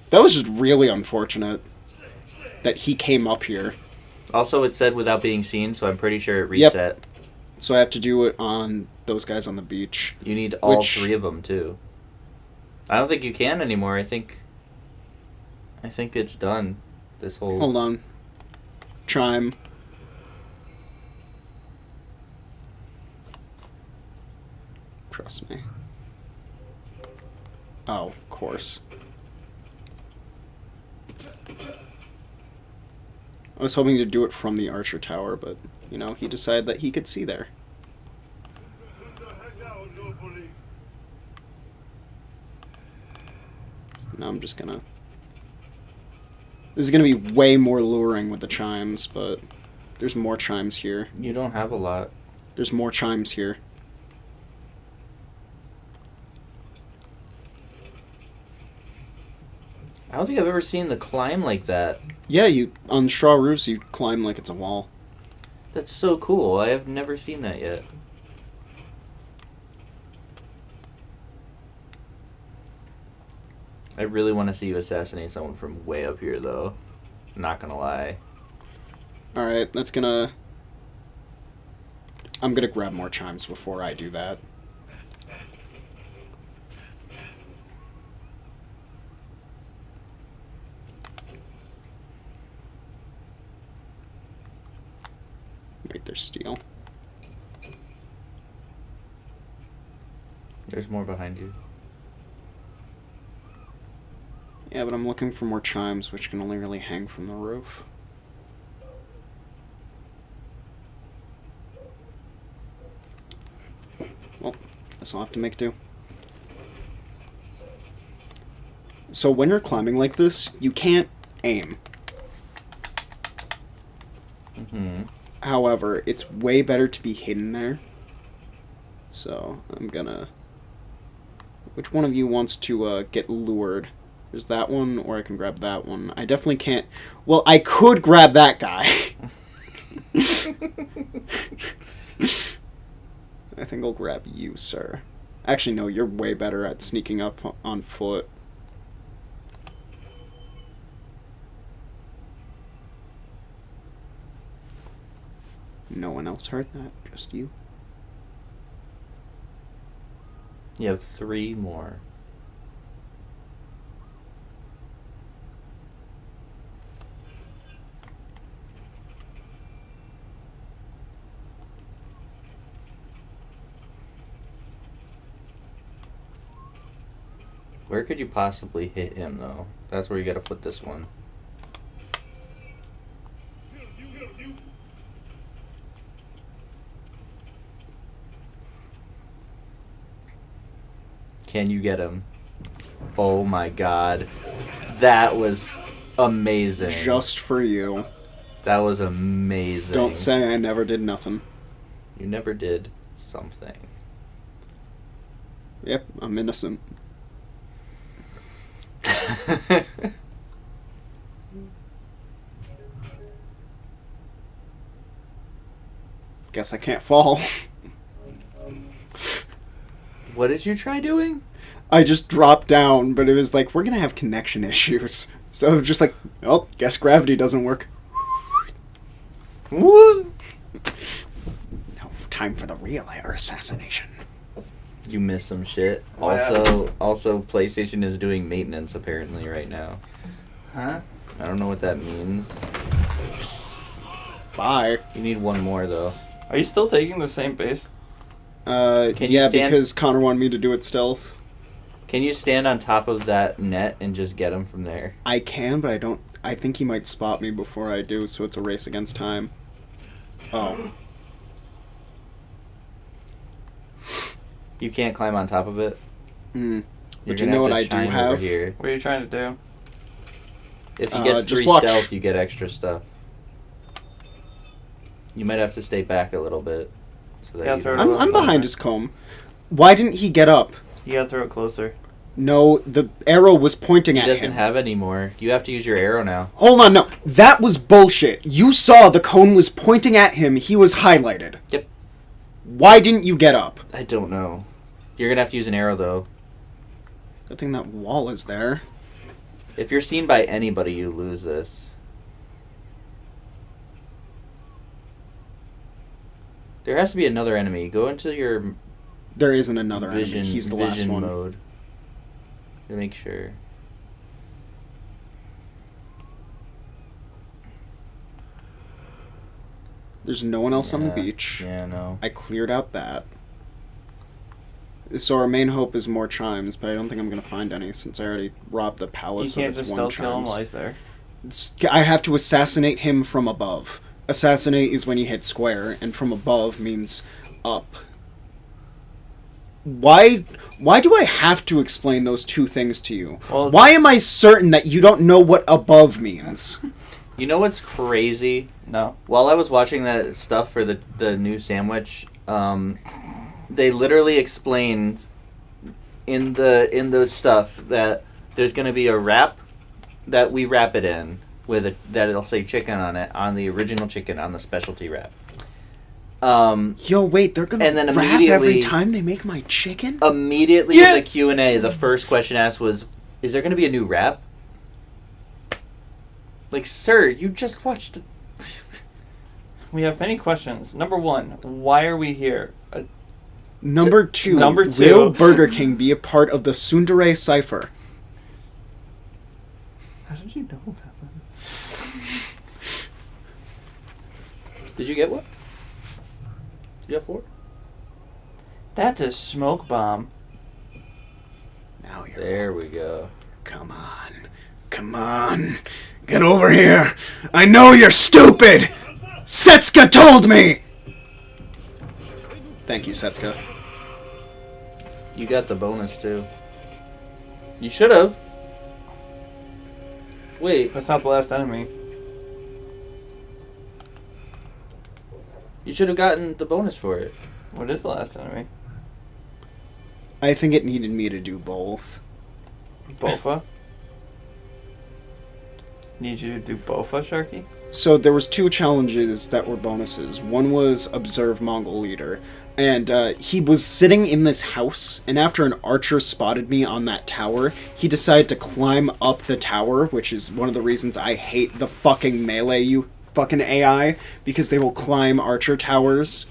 That was just really unfortunate that he came up here. Also, it said without being seen, so I'm pretty sure it Yep. reset. So I have to do it on those guys on the beach. You need all Which- 3 of them too. I don't think you can anymore. I think it's done. This whole. Hold on. Chime. Trust me. Oh, of course. I was hoping to do it from the Archer Tower, but, he decided that he could see there. Now I'm just gonna... This is gonna be way more luring with the chimes, but there's more chimes here. You don't have a lot. There's more chimes here. I don't think I've ever seen the climb like that. Yeah, you on straw roofs you climb like it's a wall. That's so cool. I have never seen that yet. I really want to see you assassinate someone from way up here, though. Not gonna lie. Alright, I'm gonna grab more chimes before I do that. Wait, there's steel. There's more behind you. Yeah, but I'm looking for more chimes, which can only really hang from the roof. Well, this will have to make do. So when you're climbing like this, you can't aim. Mm-hmm. However, it's way better to be hidden there. So, I'm gonna... Which one of you wants to get lured? There's that one, or I can grab that one. I definitely can't... Well, I could grab that guy. I think I'll grab you, sir. Actually, no, you're way better at sneaking up on foot. No one else heard that, just you. You have 3 more. Where could you possibly hit him, though? That's where you gotta put this one. Can you get him? Oh my god. That was amazing. Just for you. That was amazing. Don't say I never did nothing. You never did something. Yep, I'm innocent. Guess I can't fall. What did you try doing? I just dropped down, but it was like, we're gonna have connection issues. So just like, oh, guess gravity doesn't work. What? No, time for the real air assassination. You missed some shit. Wow. Also, PlayStation is doing maintenance apparently right now. Huh? I don't know what that means. Bye. You need one more though. Are you still taking the same base? Can you Yeah, stand- because Connor wanted me to do it stealth. Can you stand on top of that net and just get him from there? I can, but I don't. I think he might spot me before I do, so it's a race against time. Oh. You can't climb on top of it. Mm. You're But you gonna know what to I do chime over have? here. What are you trying to do? If he gets just 3 watch. stealth, you get extra stuff. You might have to stay back a little bit. So that Yeah, you throw it don't- a I'm little behind closer. his comb. Why didn't he get up? You gotta throw it closer. No, the arrow was pointing He at doesn't him. have any more. You have to use your arrow now. Hold on, no. That was bullshit. You saw the cone was pointing at him. He was highlighted. Yep. Why didn't you get up? I don't know. You're gonna have to use an arrow though. Good thing that wall is there. If you're seen by anybody, you lose this. There has to be another enemy. Go into your There isn't another vision. enemy. He's the last vision one. mode. To make sure. There's no one else on the Yeah, beach. Yeah, no. I cleared out that. So our main hope is more chimes, but I don't think I'm going to find any since I already robbed the You palace can't of its just one stealth kill him chimes. while he's there. I have to assassinate him from above. Assassinate is when you hit square, and from above means up. Why do I have to explain those two things to you? Well, Why am I certain that you don't know what above means? You know what's crazy? No. While I was watching that stuff for the new sandwich, they literally explained in the stuff that there's gonna be a wrap that we wrap it in with that it'll say chicken on it, on the original chicken, on the specialty wrap. Yo, wait, they're gonna and then wrap immediately- every time they make my chicken? Immediately Yeah. in the Q&A, the first question asked was, is there going to be a new wrap? Like, sir, you just watched... We have many questions. Number 1, why are we here? Number 2, Number 2. will Burger King be a part of the Tsundere Cipher? How did you know about that? Did you get one? You got 4? That's a smoke bomb. Now you're... There we go. Come on. Come on. Get over here. I know you're stupid. Setsuka told me. Thank you, Setsuka. You got the bonus, too. You should have. Wait, That's not the last enemy. you should have gotten the bonus for it. What is the last enemy? I think it needed me to do both. Bofa? Need you to do Bofa, Sharky? So there was 2 challenges that were bonuses. One was observe Mongol leader, and he was sitting in this house, and after an archer spotted me on that tower, he decided to climb up the tower, which is one of the reasons I hate the fucking melee, you fucking AI, because they will climb archer towers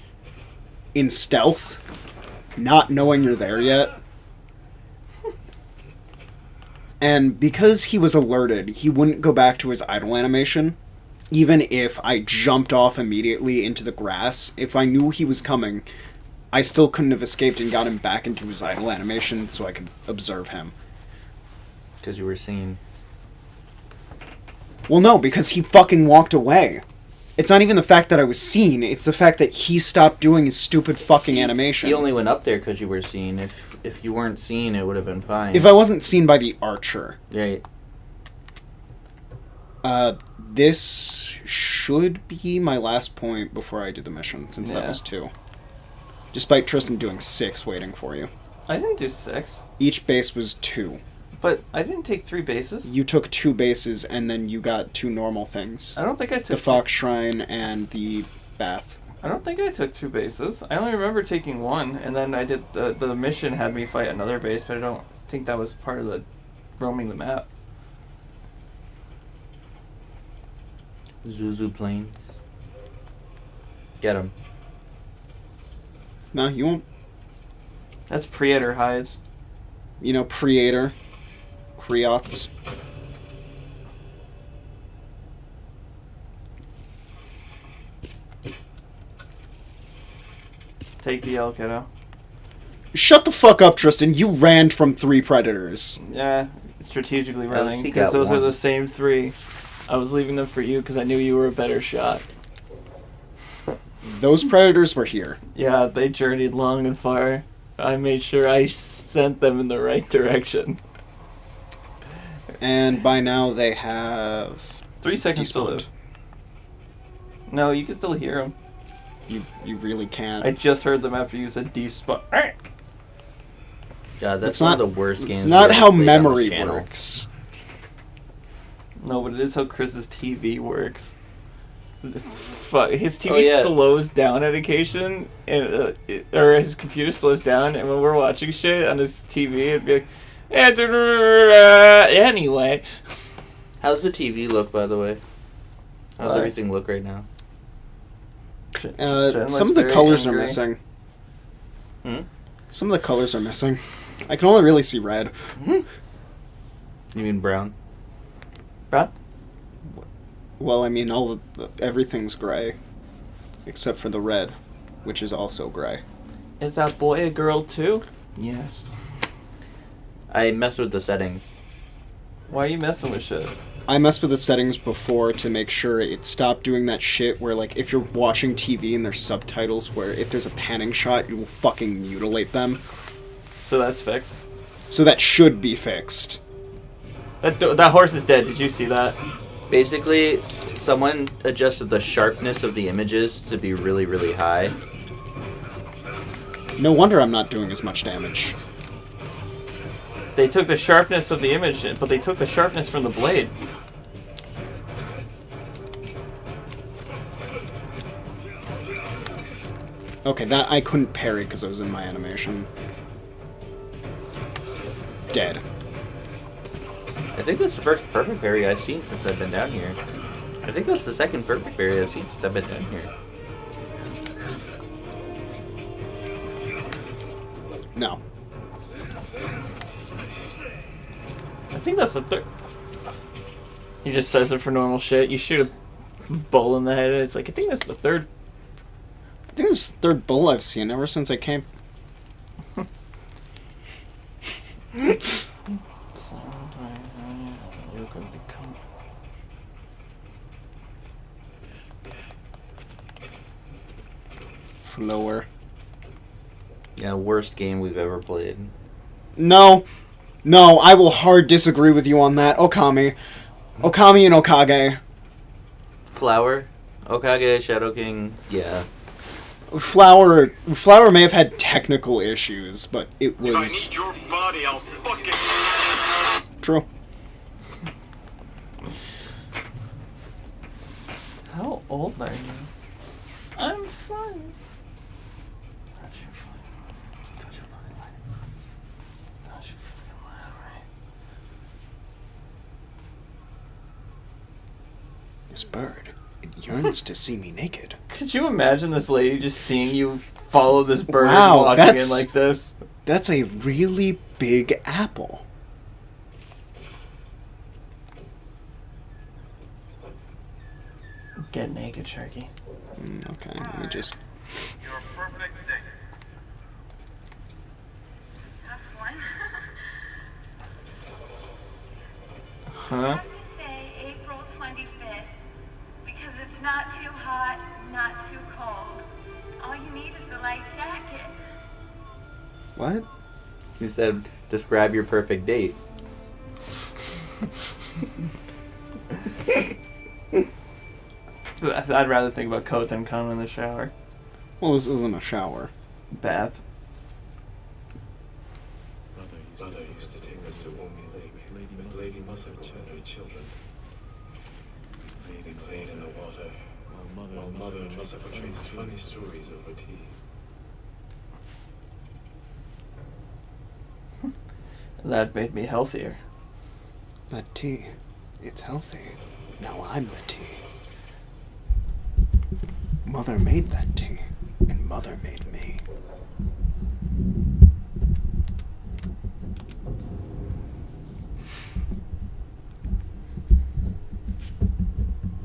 in stealth, not knowing you're there yet. And because he was alerted, he wouldn't go back to his idle animation. Even if I jumped off immediately into the grass, if I knew he was coming, I still couldn't have escaped and got him back into his idle animation so I could observe him. Because you were seen. Well, no, because he fucking walked away. It's not even the fact that I was seen, it's the fact that he stopped doing his stupid fucking animation. He only went up there because you were seen. If you weren't seen, it would have been fine. If I wasn't seen by the archer. Right. This should be my last point before I do the mission, since that Yeah. was 2. Despite Tristan doing 6 waiting for you. I didn't do 6. Each base was 2. But I didn't take 3 bases. You took 2 bases, and then you got 2 normal things. I don't think I took The Fox Shrine and the Bath. I don't think I took 2 bases. I only remember taking 1, and then I did the mission had me fight another base, but I don't think that was part of the roaming the map. Zuzu Plains. Get him. No, you won't. That's Predator hides. You know, Creator. Creots. Take the L, kiddo. Shut the fuck up, Tristan. You ran from 3 predators. Yeah, strategically At running, least he because got those are one. the same 3. I was leaving them for you because I knew you were a better shot. Those predators were here. Yeah, they journeyed long and far. I made sure I sent them in the right direction. And by now they have... 3 seconds to Despawned. live. No, you can still hear them. You really can't. I just heard them after you said despawn. God, that's It's one not- of the worst games. It's we've not ever how played on this memory channel. works. No, but it is how Chris's TV works. Fuck, his TV Oh, yeah. slows down at occasion, and or his computer slows down, and when we're watching shit on his TV, it'd be like, anyway. How's the TV look, by the way? How's What? everything look right now? Jen Some of looks the very colors angry. are missing. Hmm? Some of the colors are missing. I can only really see red. You mean brown? Brad? Well, I mean, everything's gray. Except for the red, which is also gray. Is that boy a girl too? Yes. I messed with the settings. Why are you messing with shit? I messed with the settings before to make sure it stopped doing that shit where, like, if you're watching TV and there's subtitles where if there's a panning shot, you will fucking mutilate them. So that's fixed. So that should be fixed. That horse is dead. Did you see that? Basically, someone adjusted the sharpness of the images to be really, really high. No wonder I'm not doing as much damage. They took the sharpness of the image, but they took the sharpness from the blade. Okay, that I couldn't parry because I was in my animation. Dead. I think that's the first perfect parry I've seen since I've been down here. I think that's the second perfect parry I've seen since I've been down here. No. I think that's the third. He just says it for normal shit. You shoot a bull in the head, it's like, I think that's the third. I think it's the third bull I've seen ever since I came. Lower. Yeah, worst game we've ever played. No, I will hard disagree with you on that. Okami and Okage. Flower? Okage, Shadow King, yeah. Flower may have had technical issues, but it was... If I need your body, I'll fucking... True. How old are you? I'm fine. This bird, it yearns to see me naked. Could you imagine this lady just seeing you follow this bird Wow, walking in that's- like this? That's a really big apple. Get naked, Sharky. Okay, let me just... Your perfect date. Tough one. I Huh? have to say April 25th. Because it's not too hot, not too cold. All you need is a light jacket. What? He said, describe your perfect date. I'd rather think about Koten Khan in the shower. Well, this isn't a shower. Bath. Mother used to take us to Wumi Lake. Lady Masako and her children. They played in the water. While Mother and Masako traded funny stories over tea. That made me healthier. That tea, it's healthy. Now I'm the tea. Mother made that tea, and Mother made me.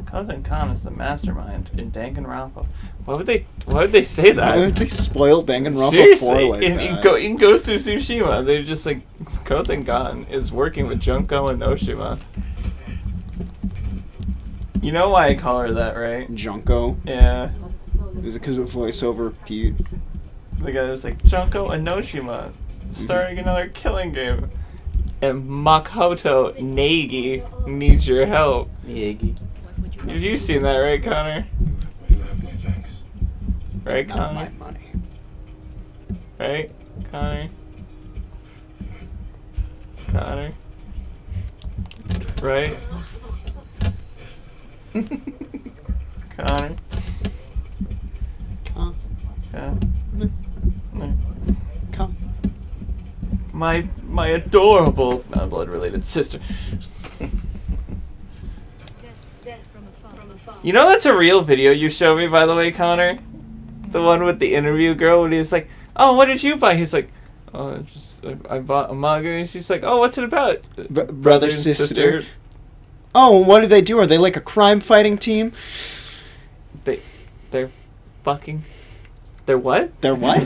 Koten Khan is the mastermind in Danganronpa. Why would they say that? Why would they spoil Danganronpa 4 Seriously, like in that? Ghost of Tsushima, they're just like, Koten Khan is working with Junko and Oshima. You know why I call her that, right? Junko? Yeah. Is it because of voiceover Pete? The guy was like, Junko and Oshima, starting another killing game. And Makoto Nagi needs your help. Miyagi. Have you seen that, right, Connor? You have my thanks. Right, Not my Connor? money. Right, Connor? Connor? Right? Connor? Come, Yeah. come. My adorable non-blood related sister. You know that's a real video you showed me, by the way, Connor? The one with the interview girl when he's like, oh, what did you buy? He's like, oh, I bought a manga. And she's like, oh, what's it about? Brother, and sister. Oh, what do they do? Are they like a crime fighting team? They're fucking. They're what? They're what?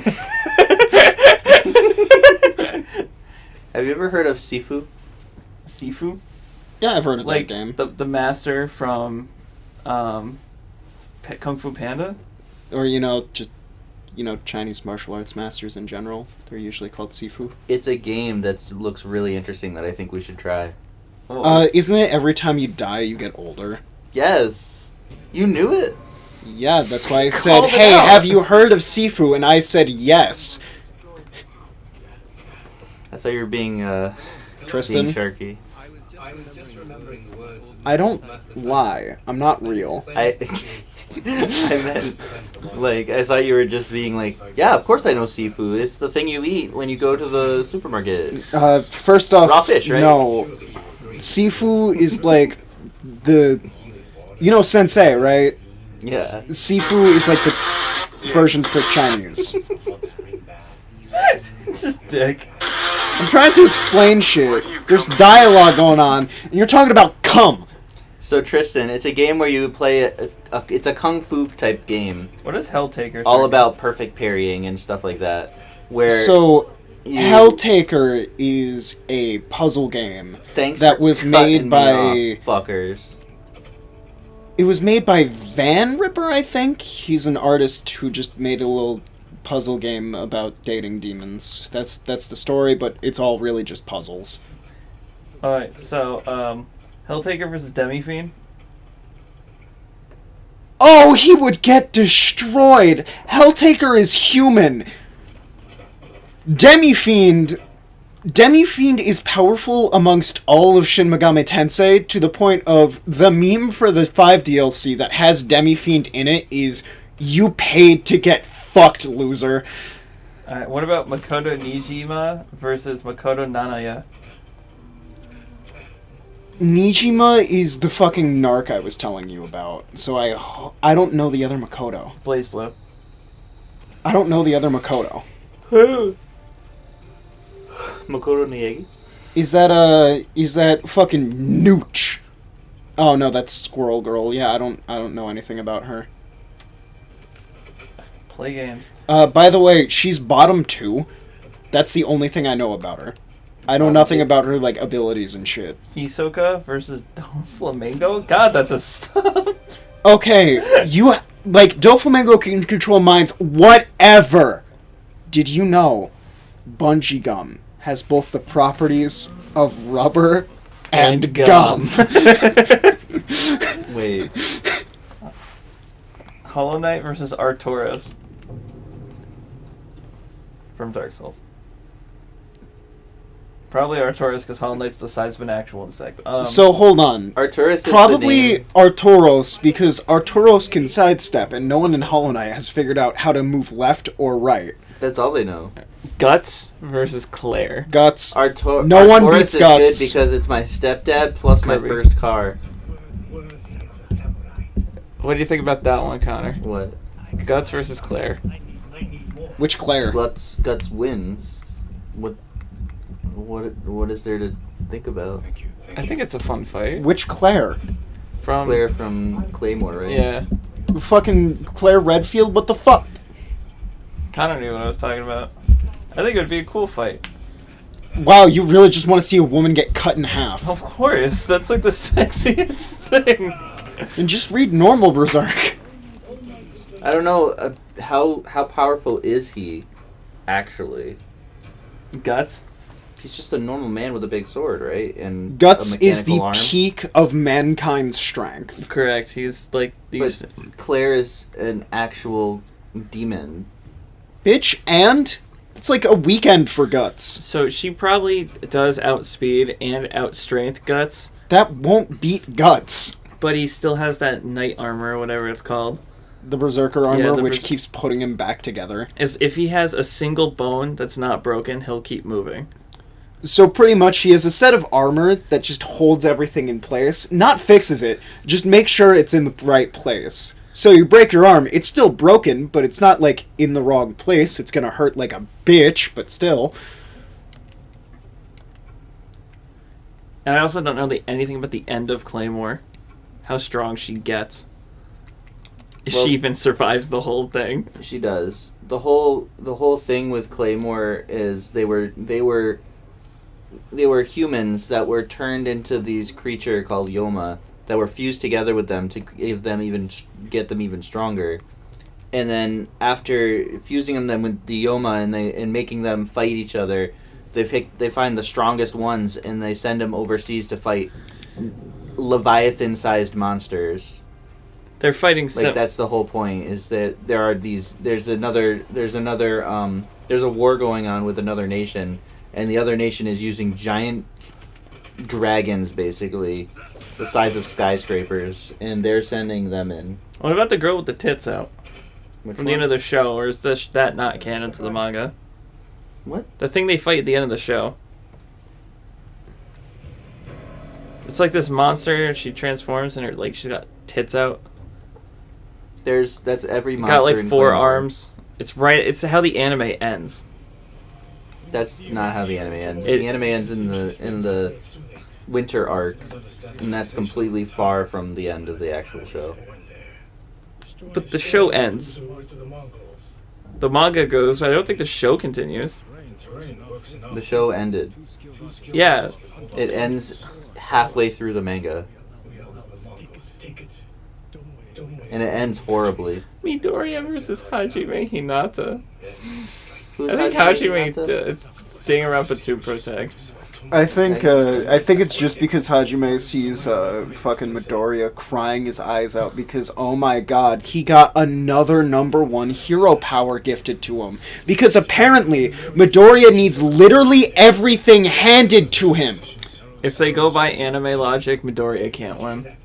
Have you ever heard of Sifu? Sifu? Yeah, I've heard of Like that game. the master from Kung Fu Panda? Or, just, Chinese martial arts masters in general. They're usually called Sifu. It's a game that looks really interesting that I think we should try. Isn't it every time you die, you get older? Yes. You knew it? Yeah, that's why I said, Called it hey, out. have you heard of Sifu? And I said yes. That's thought you were being Tristan, sharky. I was just remembering the words. I don't lie. I'm not real. I meant, like, I thought you were just being like, yeah, of course I know seafood. It's the thing you eat when you go to the supermarket. First off, Raw fish, right? No. Sifu is like the... You know sensei, right? Yeah. Sifu is like the version for Chinese. Just dick. I'm trying to explain shit. There's dialogue going on, and you're talking about cum. So Tristan, it's a game where you play it's a kung fu type game, What is Helltaker? all about perfect parrying and stuff like that. Where So, you, Helltaker is a puzzle game thanks that for was cutting made me by... off, fuckers. It was made by Van Ripper, I think. He's an artist who just made a little puzzle game about dating demons. That's the story, but it's all really just puzzles. Alright, so, Helltaker versus Demi-Fiend. Oh, he would get destroyed! Helltaker is human! Demi-Fiend is powerful amongst all of Shin Megami Tensei to the point of the meme for the 5 DLC that has Demi-Fiend in it is, you paid to get fucked, loser. Alright, what about Makoto Nijima versus Makoto Nanaya? Nijima is the fucking narc I was telling you about, so I don't know the other Makoto. Blaze Blue. I don't know the other Makoto. Makoto Niegi? Is that fucking Nooch? Oh no, that's Squirrel Girl. Yeah, I don't know anything about her. Play games. By the way, she's bottom 2. That's the only thing I know about her. I know nothing about her, like, abilities and shit. Hisoka versus Doflamingo? God, that's a stop. Okay, Doflamingo can control minds, whatever! Did you know Bungee Gum has both the properties of rubber and gum? Wait. Hollow Knight versus Arturos. From Dark Souls. Probably Arturos because Hollow Knight's the size of an actual insect. So hold on. Arturus is Probably the name. Arturos, because Arturos can sidestep, and no one in Hollow Knight has figured out how to move left or right. That's all they know. Guts versus Claire. Guts. Arturus No one beats is Guts. good because it's my stepdad plus my Kirby. first car. What do you think about that one, Connor? What? Guts versus Claire. Which Claire? Guts wins. What is there to think about? I think it's a fun fight. Which Claire? From Claire from Claymore, right? Yeah. Fucking Claire Redfield? What the fuck? Connor knew what I was talking about. I think it would be a cool fight. Wow, you really just want to see a woman get cut in half. Of course, that's like the sexiest thing. And just read normal Berserk. I don't know how powerful is he, actually. Guts. He's just a normal man with a big sword, right? And Guts a is the mechanical arm. peak of mankind's strength. Correct. He's like these. But Claire is an actual demon. Bitch, and it's like a weekend for Guts. So she probably does outspeed and outstrength Guts, That won't beat Guts. but he still has that knight armor or whatever it's called. The Berserker armor, the which keeps putting him back together. As if he has a single bone that's not broken, he'll keep moving. So pretty much he has a set of armor that just holds everything in place. Not fixes it, just make sure it's in the right place. So you break your arm, it's still broken, but it's not like in the wrong place. It's gonna hurt like a bitch, but still. And I also don't know anything about the end of Claymore. How strong she gets. If Well- she even survives the whole thing. She does. The whole thing with Claymore is they were humans that were turned into these creature called Yoma that were fused together with them to get them even stronger. And then after fusing them with the Yoma and making them fight each other, they find the strongest ones and they send them overseas to fight Leviathan-sized monsters. They're fighting Like that's the whole point, is that there's a war going on with another nation, and the other nation is using giant dragons, basically, the size of skyscrapers, and they're sending them in. What about the girl with the tits out Which from the one? end of the show, or is that not canon to the manga? What? The thing they fight at the end of the show. It's like this monster, and she transforms, and she's got tits out. That's every monster. Got like in 4 Clone Wars. arms. It's how the anime ends. That's not how the anime ends. The anime ends in the winter arc, and that's completely far from the end of the actual show. But the show ends. The manga goes, but I don't think the show continues. The show ended. Yeah. It ends halfway through the manga, and it ends horribly. Midoriya versus Hajime Hinata. Who's I think Hajime Hajime Danganronpa protect. I think it's just because Hajime sees fucking Midoriya crying his eyes out because, oh my god, he got another #1 hero power gifted to him. Because apparently, Midoriya needs literally everything handed to him. If they go by anime logic, Midoriya can't win.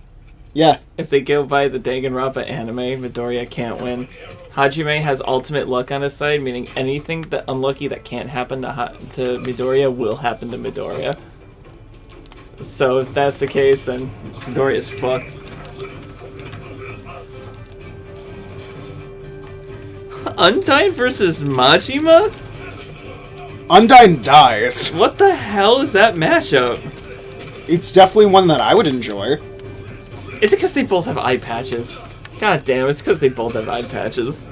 Yeah. If they go by the Danganronpa anime, Midoriya can't win. Hajime has ultimate luck on his side, meaning anything that unlucky that can't happen to Midoriya will happen to Midoriya. So if that's the case, then Midoriya's fucked. Undyne versus Majima? Undyne dies. What the hell is that matchup? It's definitely one that I would enjoy. Is it because they both have eye patches? God damn, it's because they both have eye patches.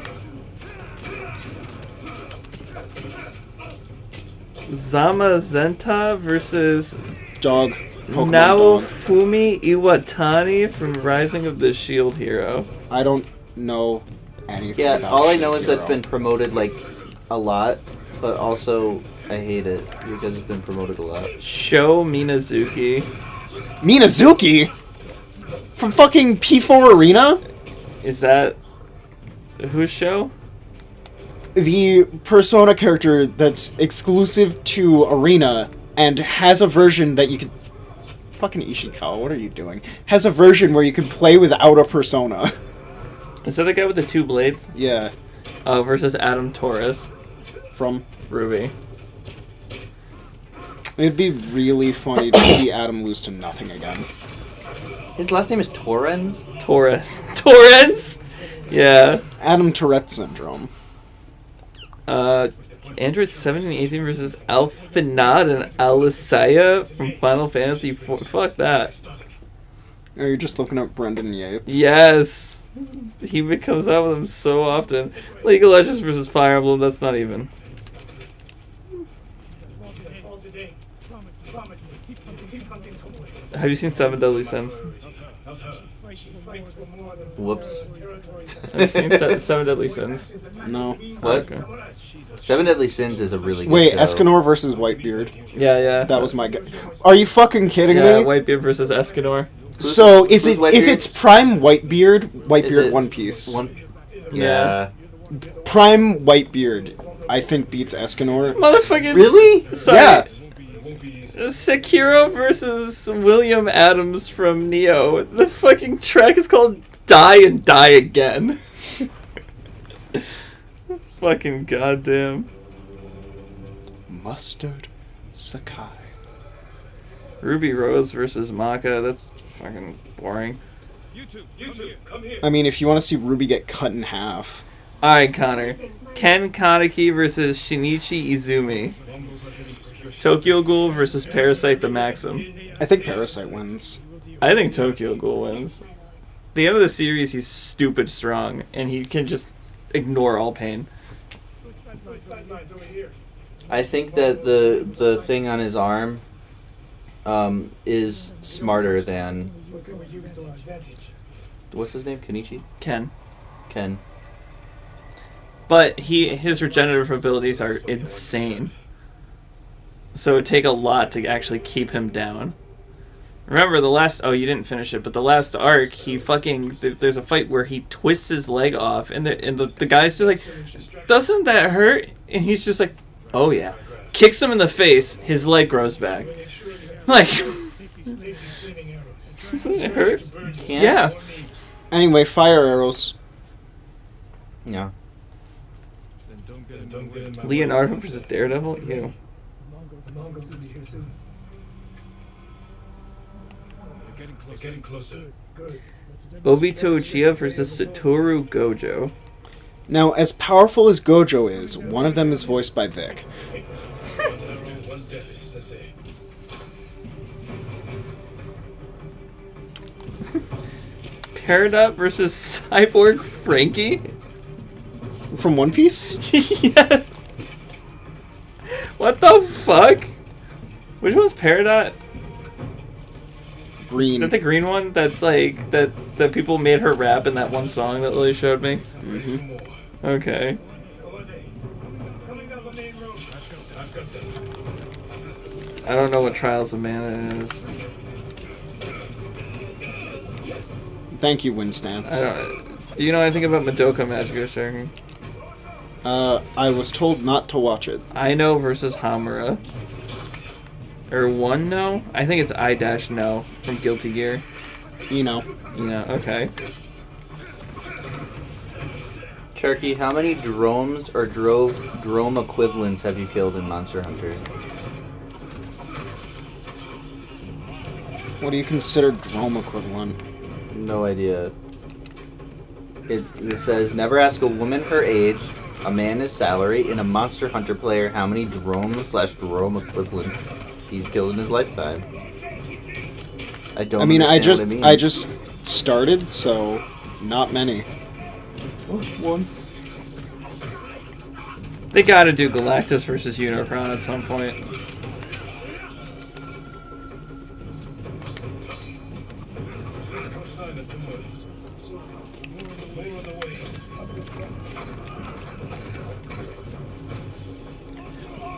Zamazenta versus Dog. Pokemon dog. Naofumi Iwatani from Rising of the Shield Hero. I don't know anything Yeah, about all I Shield know is that's Hero. been promoted like a lot, but also I hate it because it's been promoted a lot. Sho Minazuki. Minazuki? From fucking P4 Arena? Is that whose show? The Persona character that's exclusive to Arena and has a version that you can... Fucking Ishikawa, what are you doing? Has a version where you can play without a Persona. Is that the guy with the 2 blades? Yeah. Versus Adam Torres. From... Ruby. It'd be really funny to see Adam lose to nothing again. His last name is Torrens? Torres. Torrens? Yeah. Adam Tourette syndrome. Android 17 and 18 versus Alfinad and Alisaya from Final Fantasy IV. Fuck that. Oh, you're just looking up Brendan Yates. Yes. He comes out with them so often. League of Legends versus Fire Emblem, that's not even. Have you seen Seven Deadly Sins? Whoops. Have you seen Seven Deadly Sins? No. What? Okay. Seven Deadly Sins is a really good Wait, show. Escanor versus Whitebeard. Yeah. That was my guess. Are you fucking kidding Yeah, me? Whitebeard versus Escanor. So, is who's it Whitebeard? if it's Prime Whitebeard, Is Whitebeard it One Piece. Yeah. Prime Whitebeard, I think beats Escanor. Motherfucking... Really? Sorry. Yeah. Sekiro versus William Adams from Neo. The fucking track is called Die and Die Again. Fucking goddamn. Mustard Sakai. Ruby Rose versus Maka. That's fucking boring. I mean, if you want to see Ruby get cut in half. Alright, Connor. Ken Kaneki versus Shinichi Izumi. Tokyo Ghoul versus Parasite the Maxim. I think Parasite wins. I think Tokyo Ghoul wins. The end of the series, he's stupid strong, and he can just ignore all pain. I think that the thing on his arm is smarter than... What's his name? Kenichi? Ken. Ken. But his regenerative abilities are insane. So it would take a lot to actually keep him down. Remember the last... Oh, you didn't finish it, but the last arc, he fucking... There's a fight where he twists his leg off, and the guy's just like, doesn't that hurt? And he's just like, oh yeah. kicks him in the face, his leg grows back. Like, doesn't it hurt? Yeah. Anyway, fire arrows. Yeah. Leonardo versus Daredevil? Ew. We're getting closer. Obito Uchiha versus Satoru Gojo. Now, as powerful as Gojo is, one of them is voiced by Vic. One's death, Sensei. Peridot versus Cyborg Frankie? From One Piece? Yes. What the fuck? Which one's Peridot? Green. Is that the green one? That's like that people made her rap in that one song that Lily showed me. Mm-hmm. Okay. Coming down the main road. I've got them. I don't know what Trials of Mana is. Thank you, Winstance. Do you know anything about Madoka Magica Sharingan? I was told not to watch it. Ino versus Hamura. Or one no? I think it's I-No from Guilty Gear. Eno. Okay. Cherokee, how many dromes or drome equivalents have you killed in Monster Hunter? What do you consider drome equivalent? No idea. It says, never ask a woman her age, a man his salary, and a Monster Hunter player how many drome equivalents he's killed in his lifetime. I don't. I mean, I understand what it I means. just started, so not many. One. They gotta do Galactus versus Unicron at some point.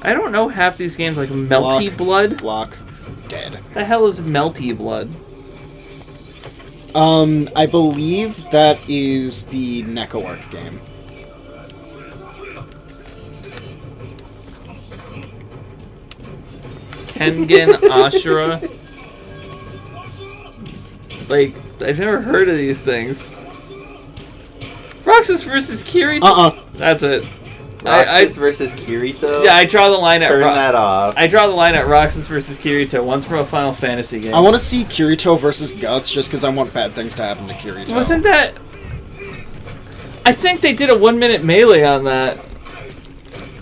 I don't know half these games, like Melty Blood. Block. Dead. The hell is Melty Blood? I believe that is the Neko Arc game. Kengan Ashura. Like, I've never heard of these things. Roxas versus Kirito. That's it. Roxas versus Kirito? Yeah, I draw the line at Turn that off. I draw the line at Roxas versus Kirito. One's from a Final Fantasy game. I want to see Kirito versus Guts just because I want bad things to happen to Kirito. Wasn't that... I think they did a 1 minute melee on that.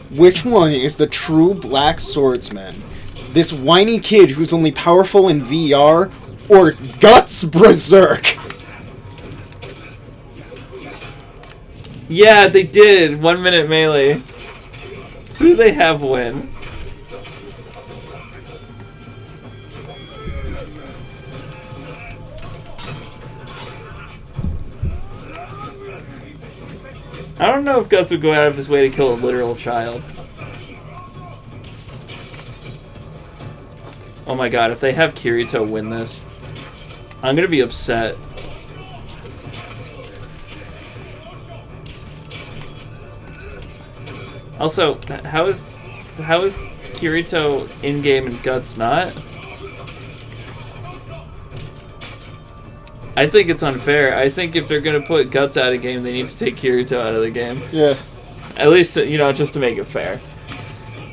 Which one is the true black swordsman? This whiny kid who's only powerful in VR, or Guts Berserk? Yeah, they did. 1 minute melee. Who do they have win? I don't know if Guts would go out of his way to kill a literal child. Oh my god, if they have Kirito win this, I'm gonna be upset. Also, how is Kirito in-game and Guts not? I think it's unfair. I think if they're gonna put Guts out of game, they need to take Kirito out of the game. Yeah. At least, just to make it fair.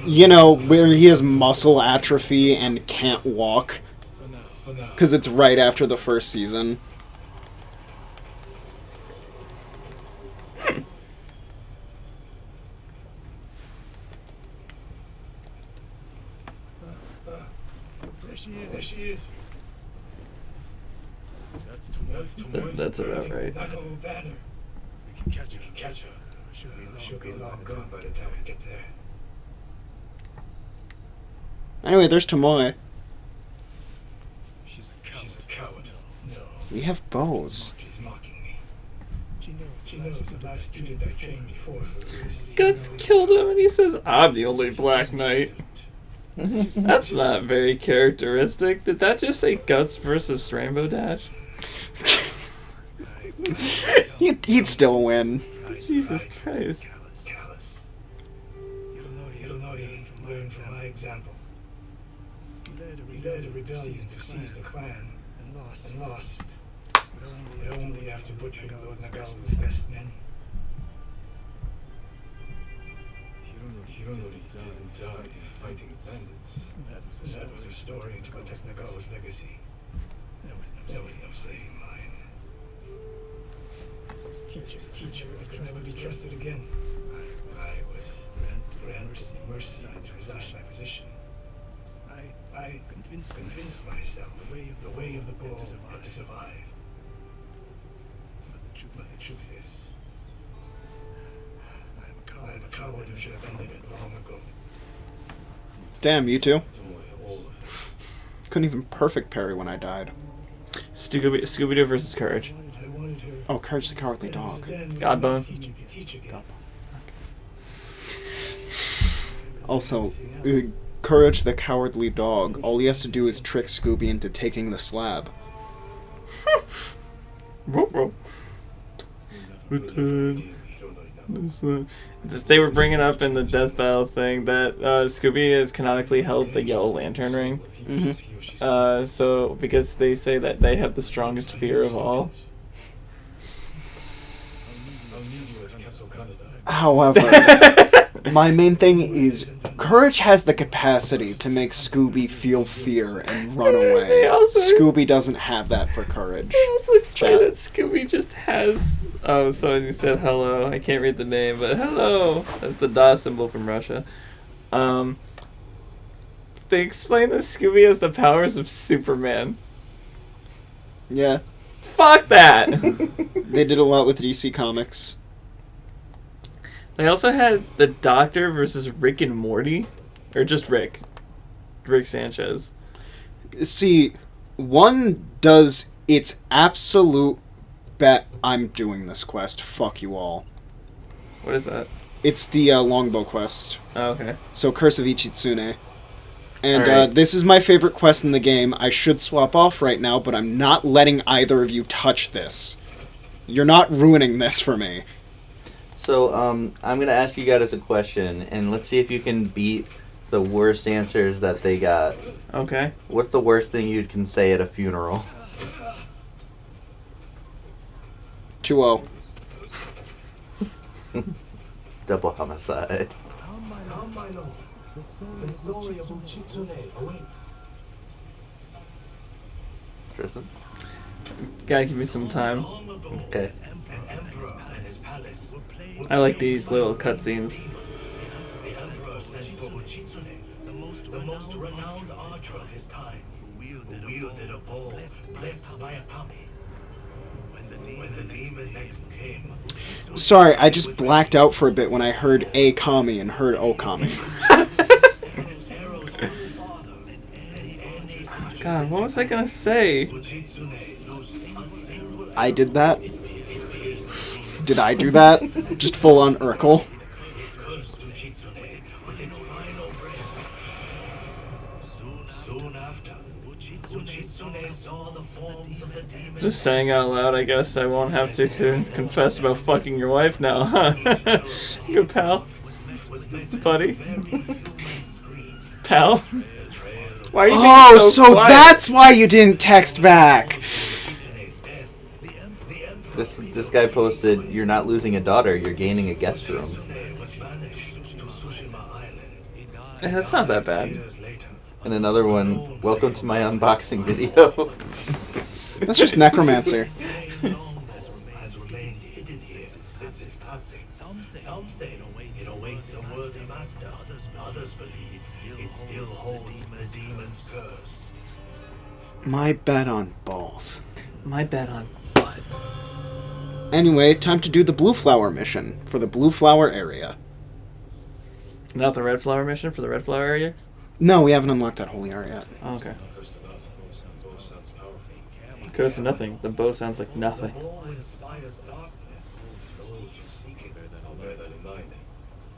You know, where he has muscle atrophy and can't walk. Because it's right after the first season. There she is. That's Tomoe. That's about right. Not no banner. We can catch her. She'll be long gone by the time we get there. Anyway, there's Tomoe. She's a coward. No. We have bows. She's mocking me. She knows the last student I trained before. Guts killed him and he says, I'm the only Black Knight. That's not very characteristic. Did that just say Guts versus Rainbow Dash? He'd still win. Jesus Christ. You don't know you learn from led a rebellion to seize the clan and lost. But only after butchering Lord Nagao's best men. Hironori didn't die fighting bandits. That was a story to protect Nagao's legacy. There was no saving mine. Teacher, I could never be trusted again. I was granted mercy to resign my position. I convinced myself the way of the bull had to survive. But the truth is, I'm a coward who should have ended it long ago. Damn, you two. Don't worry, all of them. Couldn't even perfect parry when I died. Scooby-Doo versus Courage. I wanted her. Oh, Courage the Cowardly Dog. Godbone. Teach again. Also, Courage the Cowardly Dog. All he has to do is trick Scooby into taking the slab. They were bringing up in the Death Battle thing that Scooby has canonically held the Yellow Lantern ring. Mm-hmm. So because they say that they have the strongest fear of all. However, my main thing is Courage has the capacity to make Scooby feel fear and run away. Scooby doesn't have that for Courage. They also explain Chat. that Scooby just has. Oh, someone who said hello. I can't read the name, but hello. That's the DOS symbol from Russia. They explain that Scooby has the powers of Superman. Yeah, Fuck that! they did a lot with DC Comics. They also had the Doctor versus Rick and Morty. Or just Rick. Rick Sanchez. See, one does its absolute bet. I'm doing this quest. Fuck you all. What is that? It's the Longbow quest. Oh, okay. So Curse of Ichitsune. And Alright. this is my favorite quest in the game. I should swap off right now, but I'm not letting either of you touch this. You're not ruining this for me. So, I'm going to ask you guys a question, and let's see if you can beat the worst answers that they got. Okay. What's the worst thing you can say at a funeral? 2-0. Double homicide. The story of Uchitsune awaits. Tristan? Gotta give me some time. Okay. An emperor and his palace. I like these little cutscenes. The emperor sent for Uchitsune, the most renowned archer of his time, who wielded a bow blessed by a kami. When the demon next came, Sorry, I just blacked out for a bit when I heard a kami and heard okami. his arrows were farther than any God, what was I gonna say? Uchitsune loosed a single I did that? Did I do that? Just full on Urkel? cursed Uchitsune with its final breath. Soon after, Uchitsune saw the forms of the demons. Just saying out loud, I guess I won't have to confess about fucking your wife now, huh? Good pal. Buddy. Pal? Why are you being So quiet? that's why you didn't text back! This guy posted, "You're not losing a daughter, you're gaining a guest room." Was banished to Tsushima Island. Eh, that's not that bad. Years later, And another one, "Welcome to my unboxing video." That's just Necromancer. has remained hidden here since his passing. Some say it awaits a worthy master. Others believe it still holds the demon's curse. My bet on both. My bet on butt. Anyway, time to do the Blue Flower mission for the Blue Flower area. Not the Red Flower mission for the Red Flower area? No, we haven't unlocked that holy area yet. Oh, okay. Bow sounds powerful. Goes to nothing. The bow sounds like nothing. All inspires darkness. Those who seek it. I'll bear that in mind.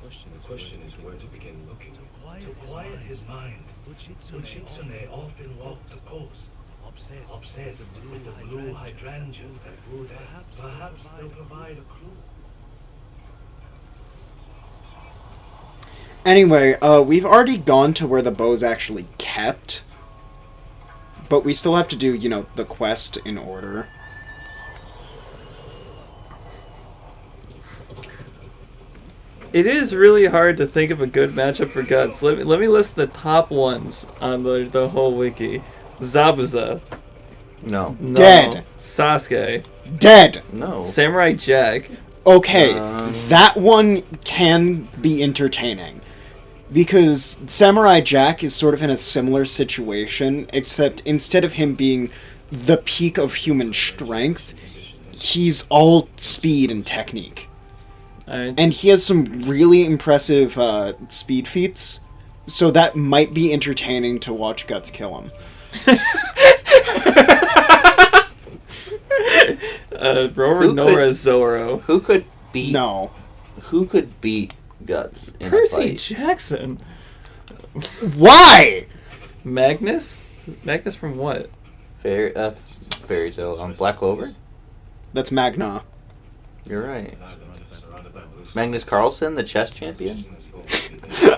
The question is where to begin looking. To quiet his mind, Uchitsune often walked the coast, obsessed with the blue hydrangeas that grew there. Perhaps they'll provide a clue. Anyway, we've already gone to where the bow's actually kept. But we still have to do, the quest in order. It is really hard to think of a good matchup for Guts. Let me list the top ones on the whole wiki. Zabuza. No. No. Dead. Sasuke. Dead! No. Samurai Jack. Okay, that one can be entertaining. Because Samurai Jack is sort of in a similar situation, except instead of him being the peak of human strength, he's all speed and technique. And he has some really impressive speed feats, so that might be entertaining to watch Guts kill him. Nora Zoro. Who could beat? No. Who could beat Guts in a Percy fight? Jackson. Why? Magnus? Magnus from what? Fairy Tale. Black Clover? That's Magna. You're right. Magnus Carlsen, the chess champion?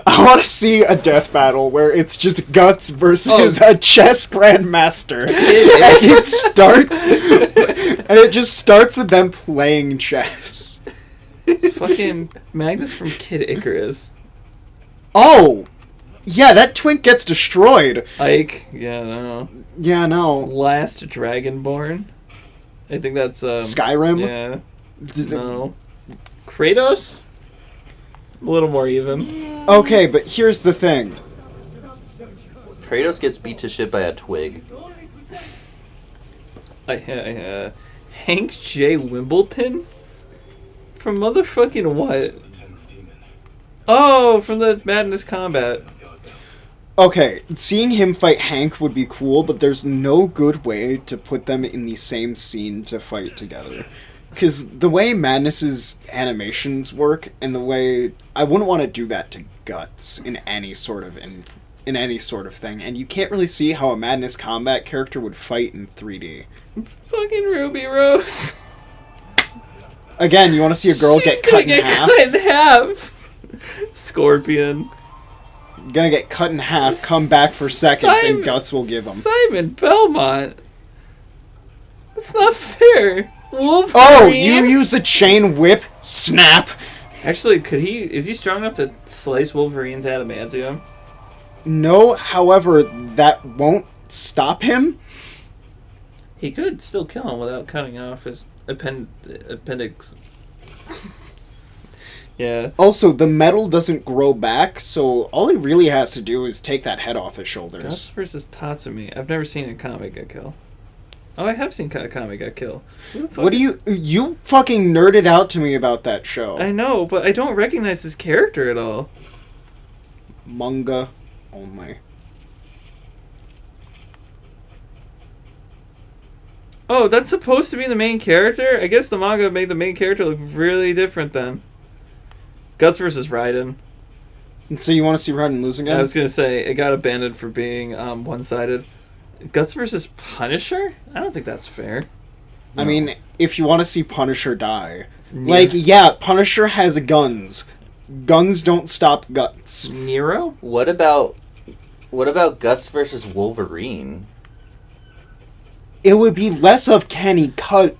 I want to see a death battle where it's just Guts versus a chess grandmaster. And it just starts with them playing chess. Fucking Magnus from Kid Icarus. Oh! Yeah, that twink gets destroyed. Ike. Yeah, no. Yeah, no. Last Dragonborn. I think that's Skyrim? Yeah. No. Kratos? A little more even. Okay, but here's the thing. Kratos gets beat to shit by a twig. Hank J. Wimbledon? From motherfucking what? Oh, from the Madness Combat. Okay, seeing him fight Hank would be cool, but there's no good way to put them in the same scene to fight together. Because the way Madness's animations work, and the way... I wouldn't want to do that to Guts in any sort of thing, and you can't really see how a Madness Combat character would fight in 3D. Fucking Ruby Rose. Again, you want to see a girl get cut in half? Cut in half. Scorpion. Gonna get cut in half, come back for seconds, and Guts will give him. Simon Belmont. That's not fair. Wolverine. Oh, you use a chain whip? Snap! Actually, is he strong enough to slice Wolverine's adamantium? No, however, that won't stop him. He could still kill him without cutting off his appendix. Yeah. Also, the metal doesn't grow back, so all he really has to do is take that head off his shoulders. Guts versus Tatsumi. I've never seen a comic get kill. Oh, I have seen a comic get kill. What do you fucking nerded out to me about that show? I know, but I don't recognize his character at all. Manga only. Oh, that's supposed to be the main character? I guess the manga made the main character look really different then. Guts versus Raiden. And so you want to see Raiden lose again? I was gonna say it got abandoned for being one-sided. Guts versus Punisher? I don't think that's fair. I mean, if you want to see Punisher die, yeah, Punisher has guns. Guns don't stop Guts. Nero? What about Guts versus Wolverine? It would be less of can he cut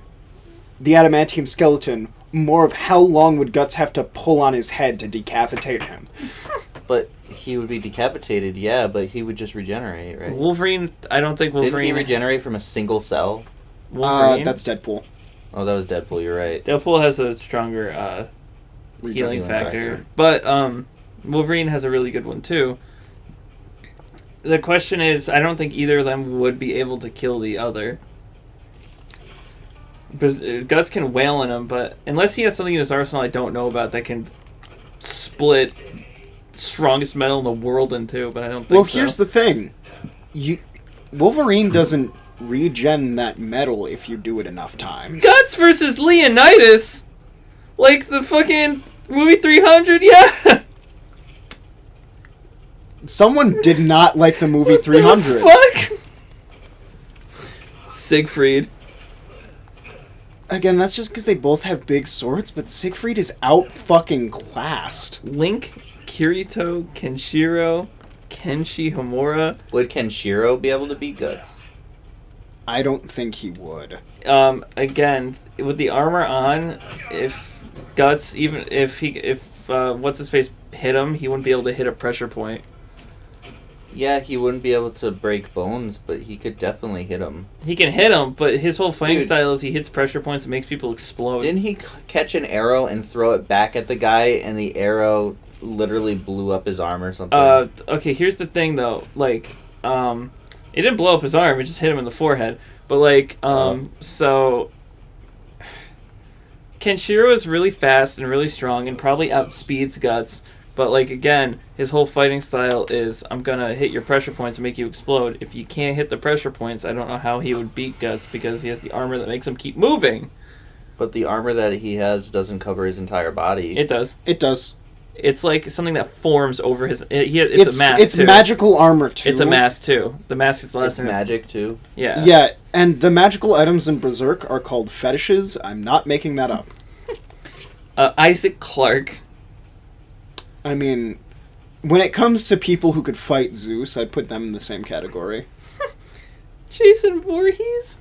the adamantium skeleton, more of how long would Guts have to pull on his head to decapitate him. But he would be decapitated, yeah, but he would just regenerate, right? Wolverine, I don't think Wolverine... Didn't he regenerate from a single cell? Wolverine? That's Deadpool. Oh, that was Deadpool, you're right. Deadpool has a stronger healing factor. But Wolverine has a really good one, too. The question is, I don't think either of them would be able to kill the other. Because Guts can wail on him, but unless he has something in his arsenal I don't know about that can split strongest metal in the world in two, but I don't think so. Well, here's the thing. Wolverine doesn't regen that metal if you do it enough times. Guts versus Leonidas? Like the fucking movie 300? Yeah! Someone did not like the movie 300. What the fuck? Siegfried. Again, that's just because they both have big swords, but Siegfried is out-fucking-classed. Link, Kirito, Kenshiro, Kenshi Homura. Would Kenshiro be able to beat Guts? I don't think he would. Again, with the armor on, if Guts, even if what's his face hit him, he wouldn't be able to hit a pressure point. Yeah, he wouldn't be able to break bones, but he could definitely hit him. He can hit him, but his whole fighting Dude. style is he hits pressure points and makes people explode. Didn't he catch an arrow and throw it back at the guy, and the arrow literally blew up his arm or something? Okay, here's the thing though, like, it didn't blow up his arm, it just hit him in the forehead. But like, so Kenshiro is really fast and really strong and probably outspeeds Guts. But like again, his whole fighting style is I'm gonna hit your pressure points and make you explode. If you can't hit the pressure points, I don't know how he would beat Guts because he has the armor that makes him keep moving. But the armor that he has doesn't cover his entire body. It does. It does. It's like something that forms over his. It's a mask. It's too. magical armor too. It's a mask too. The mask is the last It's thing. magic too. Yeah. Yeah, and the magical items in Berserk are called fetishes. I'm not making that up. Isaac Clarke. I mean, when it comes to people who could fight Zeus, I'd put them in the same category. Jason Voorhees.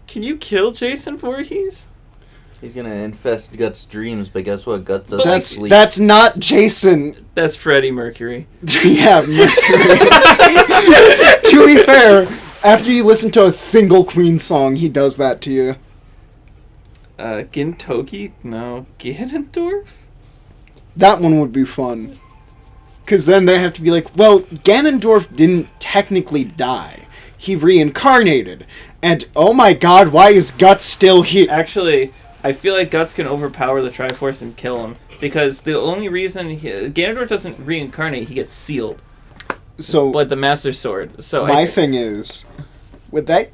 Can you kill Jason Voorhees? He's gonna infest Guts' dreams, but guess what? Guts doesn't That's sleep. that's not Jason. That's Freddie Mercury. Yeah, Mercury. To be fair, after you listen to a single Queen song, he does that to you. Gintoki? No. Ganondorf? That one would be fun. Because then they have to be like, well, Ganondorf didn't technically die. He reincarnated. And, oh my god, why is Guts still here? Actually, I feel like Guts can overpower the Triforce and kill him. Because the only reason Ganondorf doesn't reincarnate, he gets sealed. So, Like the Master Sword. So my thing is, would that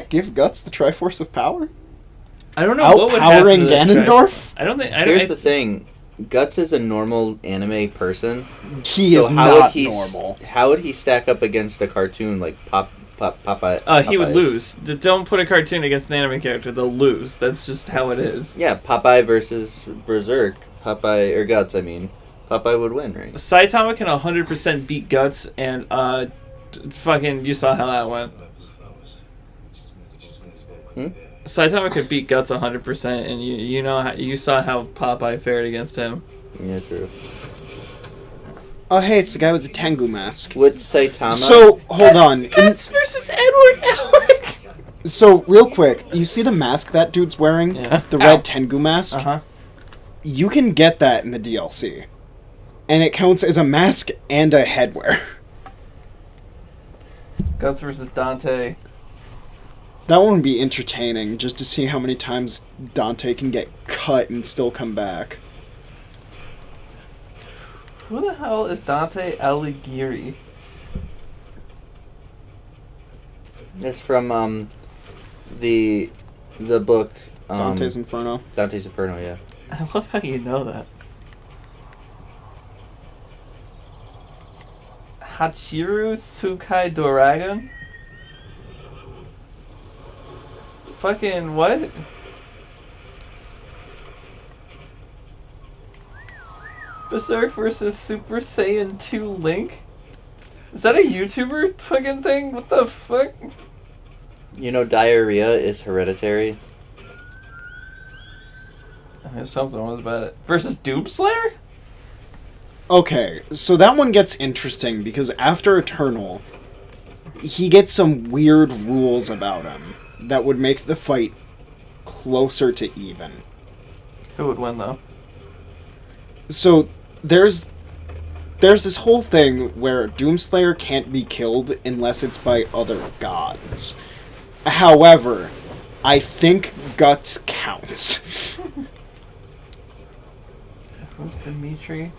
give Guts the Triforce of Power? I don't know what would happen Outpowering to the Ganondorf? I don't think. Here's the thing: Guts is a normal anime person. He is how not would he normal. How would he stack up against a cartoon like Popeye? He would Popeye? lose. Don't put a cartoon against an anime character; they'll lose. That's just how it is. Yeah, Popeye versus Berserk. Popeye or Guts, I mean. Popeye would win, right? Saitama can 100% beat Guts, and fucking you saw how that went. Saitama could beat Guts 100%, and you saw how Popeye fared against him. Yeah, true. Oh, hey, it's the guy with the Tengu mask. Would Saitama? So, hold on. Guts versus Edward Elric. So, real quick, you see the mask that dude's wearing? Yeah. The red Tengu mask? Uh-huh. You can get that in the DLC. And it counts as a mask and a headwear. Guts versus Dante. That one would be entertaining, just to see how many times Dante can get cut and still come back. Who the hell is Dante Alighieri? It's from the book Dante's Inferno. Dante's Inferno, yeah. I love how you know that. Hachiru Tsukai Doragon? Fucking what? Berserk versus Super Saiyan 2 Link? Is that a YouTuber fucking thing? What the fuck? You know, diarrhea is hereditary. There's something was about it. Versus Doomslayer? Okay, so that one gets interesting, because after Eternal, he gets some weird rules about him that would make the fight closer to even. Who would win though? So, there's this whole thing where Doomslayer can't be killed unless it's by other gods. However, I think Guts counts. Who's Dimitri?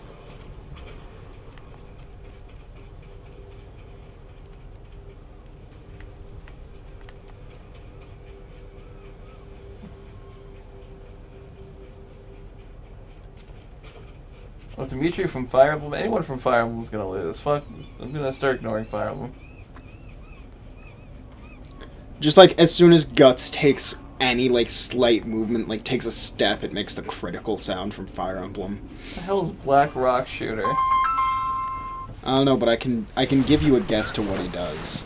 Well, Dimitri from Fire Emblem, anyone from Fire Emblem is gonna lose. Fuck, I'm gonna start ignoring Fire Emblem. Just like as soon as Guts takes any like slight movement, like takes a step, it makes the critical sound from Fire Emblem. What the hell is Black Rock Shooter? I don't know, but I can give you a guess to what he does.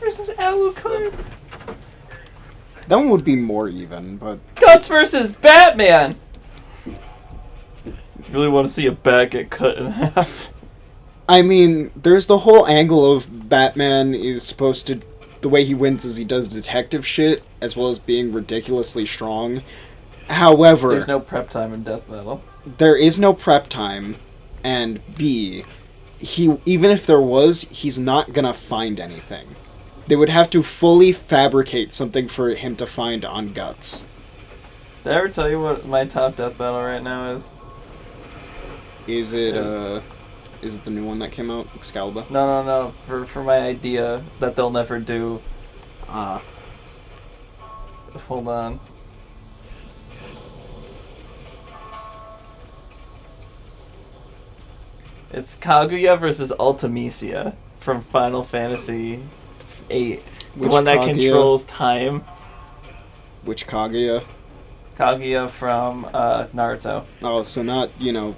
versus Alucard. That one would be more even, but Guts versus Batman. Really want to see a bat get cut in half. I mean, there's the whole angle of Batman is supposed to... The way he wins is he does detective shit, as well as being ridiculously strong. However... There's no prep time in Death Battle. There is no prep time, and B, even if there was, he's not gonna find anything. They would have to fully fabricate something for him to find on Guts. Did I ever tell you what my top Death Battle right now is? Is it the new one that came out, Excalibur? No. For my idea that they'll never do. Hold on. It's Kaguya versus Ultimecia from Final Fantasy VIII. The Which one that Kaguya? controls time. Which Kaguya? Kaguya from Naruto. Oh, so not, the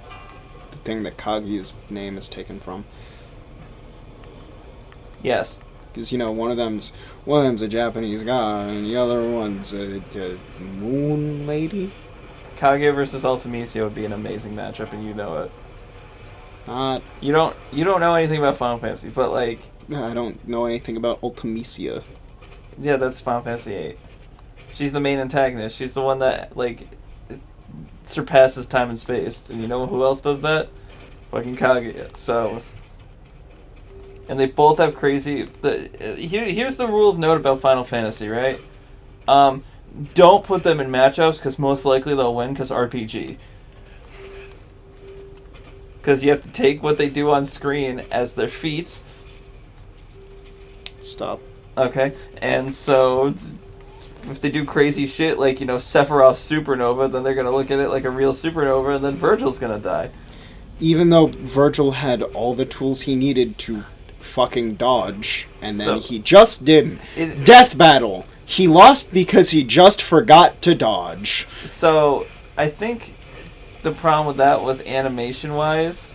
thing that Kaguya's name is taken from. Yes. Because, one of them's a Japanese guy, and the other one's a moon lady? Kaguya versus Ultimecia would be an amazing matchup, and you know it. Not... You don't know anything about Final Fantasy, but like... I don't know anything about Ultimecia. Yeah, that's Final Fantasy VIII. She's the main antagonist. She's the one that, like, surpasses time and space. And you know who else does that? Fucking Kaguya. So... And they both have crazy... Here's the rule of note about Final Fantasy, right? Don't put them in matchups, because most likely they'll win, because RPG. Because you have to take what they do on screen as their feats. Stop. Okay. And so, if they do crazy shit like, Sephiroth's supernova, then they're going to look at it like a real supernova, and then Virgil's going to die. Even though Virgil had all the tools he needed to fucking dodge, and then he just didn't. Death Battle. He lost because he just forgot to dodge. So, I think... The problem with that was animation-wise,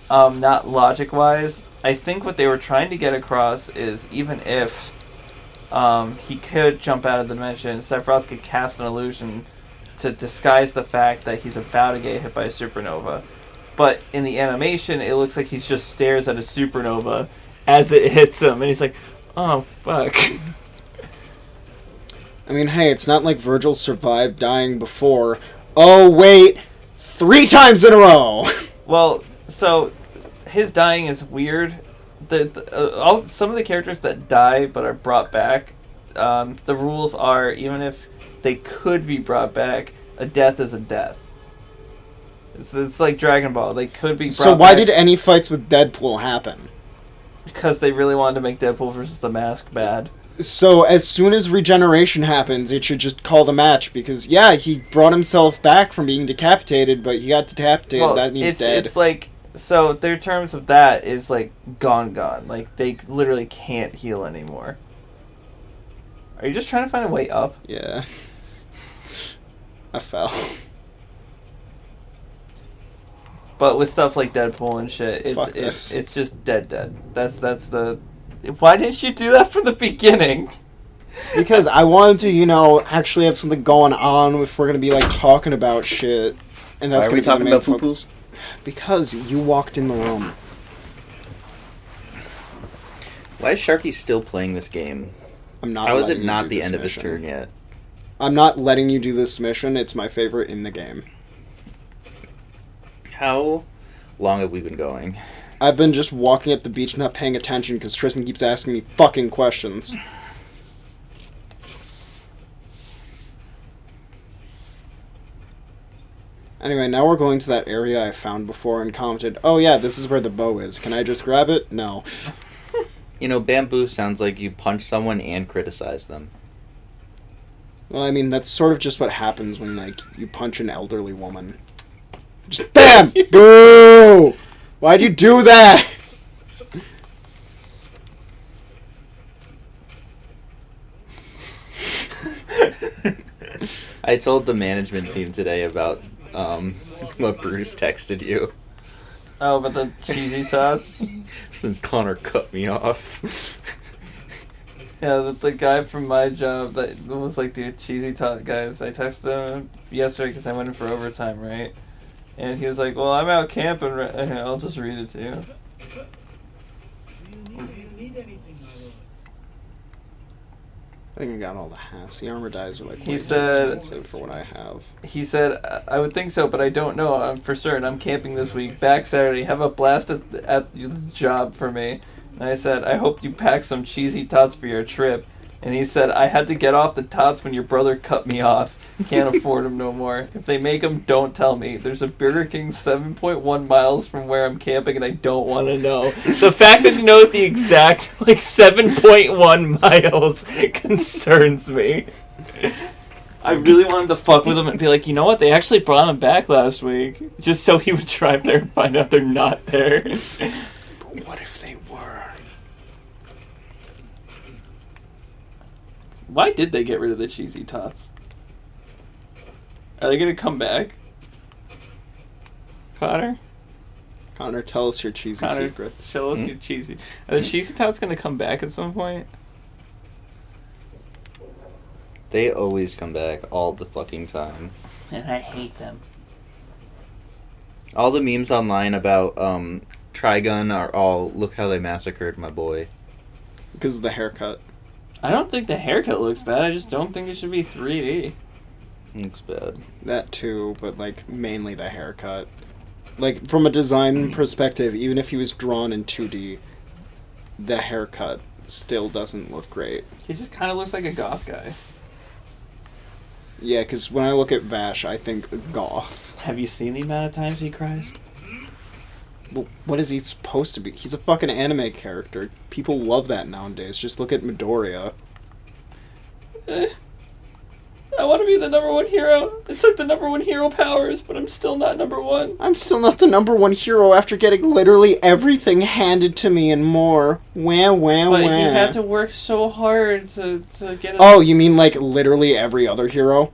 not logic-wise. I think what they were trying to get across is even if he could jump out of the dimension, Sephiroth could cast an illusion to disguise the fact that he's about to get hit by a supernova. But in the animation, it looks like he just stares at a supernova as it hits him, and he's like, oh, fuck. I mean, hey, it's not like Virgil survived dying before. Oh, wait! 3 times in a row! Well, so his dying is weird. Some of the characters that die but are brought back, the rules are even if they could be brought back, a death is a death. It's like Dragon Ball. They could be brought So why back did any fights with Deadpool happen? because they really wanted to make Deadpool versus the Mask bad. So as soon as regeneration happens, it should just call the match, because, yeah, he brought himself back from being decapitated, but he got decapitated, Well, that means dead. It's like, so their terms of that is like gone. Like they literally can't heal anymore. Are you just trying to find a way up? Yeah. I fell. But with stuff like Deadpool and shit, Fuck it's just dead. That's the... Why didn't you do that from the beginning? Because I wanted to, actually have something going on if we're going to be, talking about shit. And that's Why are we going to be the talking main about poo-poo? focus. Because you walked in the room. Why is Sharky still playing this game? I'm not How is letting it you not do the this end of his mission. turn yet? I'm not letting you do this mission. It's my favorite in the game. How long have we been going? I've been just walking up the beach not paying attention because Tristan keeps asking me fucking questions. Anyway, now we're going to that area I found before and commented, oh yeah, this is where the bow is. Can I just grab it? No. Bamboo sounds like you punch someone and criticize them. Well, I mean, that's sort of just what happens when, you punch an elderly woman. Just BAM! Boo! Why'd you do that? I told the management team today about what Bruce texted you. Oh, but the cheesy toss? Since Connor cut me off. Yeah, the guy from my job that was like the cheesy tot guys. I texted him yesterday because I went in for overtime, right? And he was like, "Well, I'm out camping. I'll just read it to you." Do you need anything, my lord? I think I got all the hats. The armor dies are like He way too said- expensive for what I have. He said, "I would think so, but I don't know. I'm for certain. I'm camping this week. Back Saturday. Have a blast at the job for me." And I said, "I hope you pack some cheesy tots for your trip." And he said, "I had to get off the tots when your brother cut me off. Can't afford them no more. If they make them, don't tell me. There's a Burger King 7.1 miles from where I'm camping, and I don't want to know." The fact that he knows the exact, 7.1 miles concerns me. I really wanted to fuck with him and be like, you know what? They actually brought him back last week. Just so he would drive there and find out they're not there. But what if they were? Why did they get rid of the cheesy tots? Are they gonna come back? Connor, Tell us your cheesy Connor, secrets. tell us your cheesy. Are the cheesy tots gonna come back at some point? They always come back all the fucking time. And I hate them. All the memes online about Trigun are all, look how they massacred my boy. Because of the haircut. I don't think the haircut looks bad. I just don't think it should be 3D. Looks bad. That too, but mainly the haircut. From a design perspective, even if he was drawn in 2D, the haircut still doesn't look great. He just kind of looks like a goth guy. Yeah, because when I look at Vash, I think goth. Have you seen the amount of times he cries? Well, what is he supposed to be? He's a fucking anime character. People love that nowadays. Just look at Midoriya. I want to be the number one hero. I took the number one hero powers, but I'm still not number one. I'm still not the number one hero after getting literally everything handed to me and more. Wah, wah, But wah. he had to work so hard to get it. Oh, you mean literally every other hero?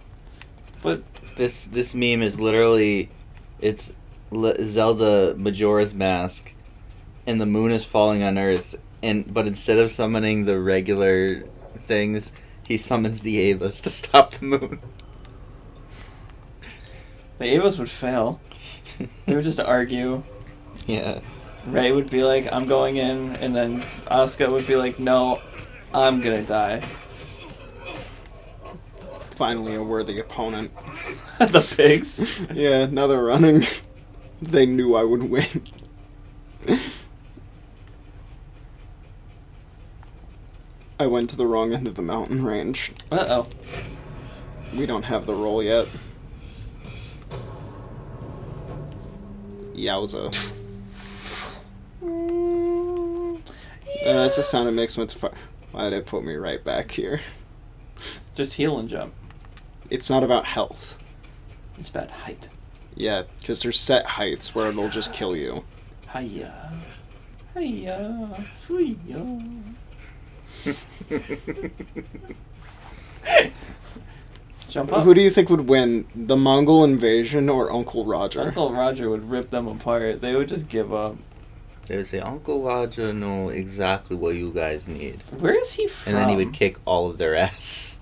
But This meme is literally, it's Zelda Majora's Mask, and the moon is falling on Earth, but instead of summoning the regular things, he summons the Avas to stop the moon. the Avas would fail. They would just argue. Yeah. Ray would be like, "I'm going in," and then Asuka would be like, "No, I'm gonna die." Finally a worthy opponent. The pigs. Yeah, now they're running. They knew I would win. I went to the wrong end of the mountain range. Uh-oh. We don't have the roll yet. Yowza. That's the sound it makes when it's fire. Why did it put me right back here? Just heal and jump. It's not about health. It's about height. Yeah, because there's set heights where it'll just kill you. Hiya. Hiya. Hiya. Jump up. Who do you think would win, the Mongol invasion or Uncle Roger? Uncle Roger would rip them apart. They would just give up. They would say, Uncle Roger know exactly what you guys need. Where is he from? And then he would kick all of their ass.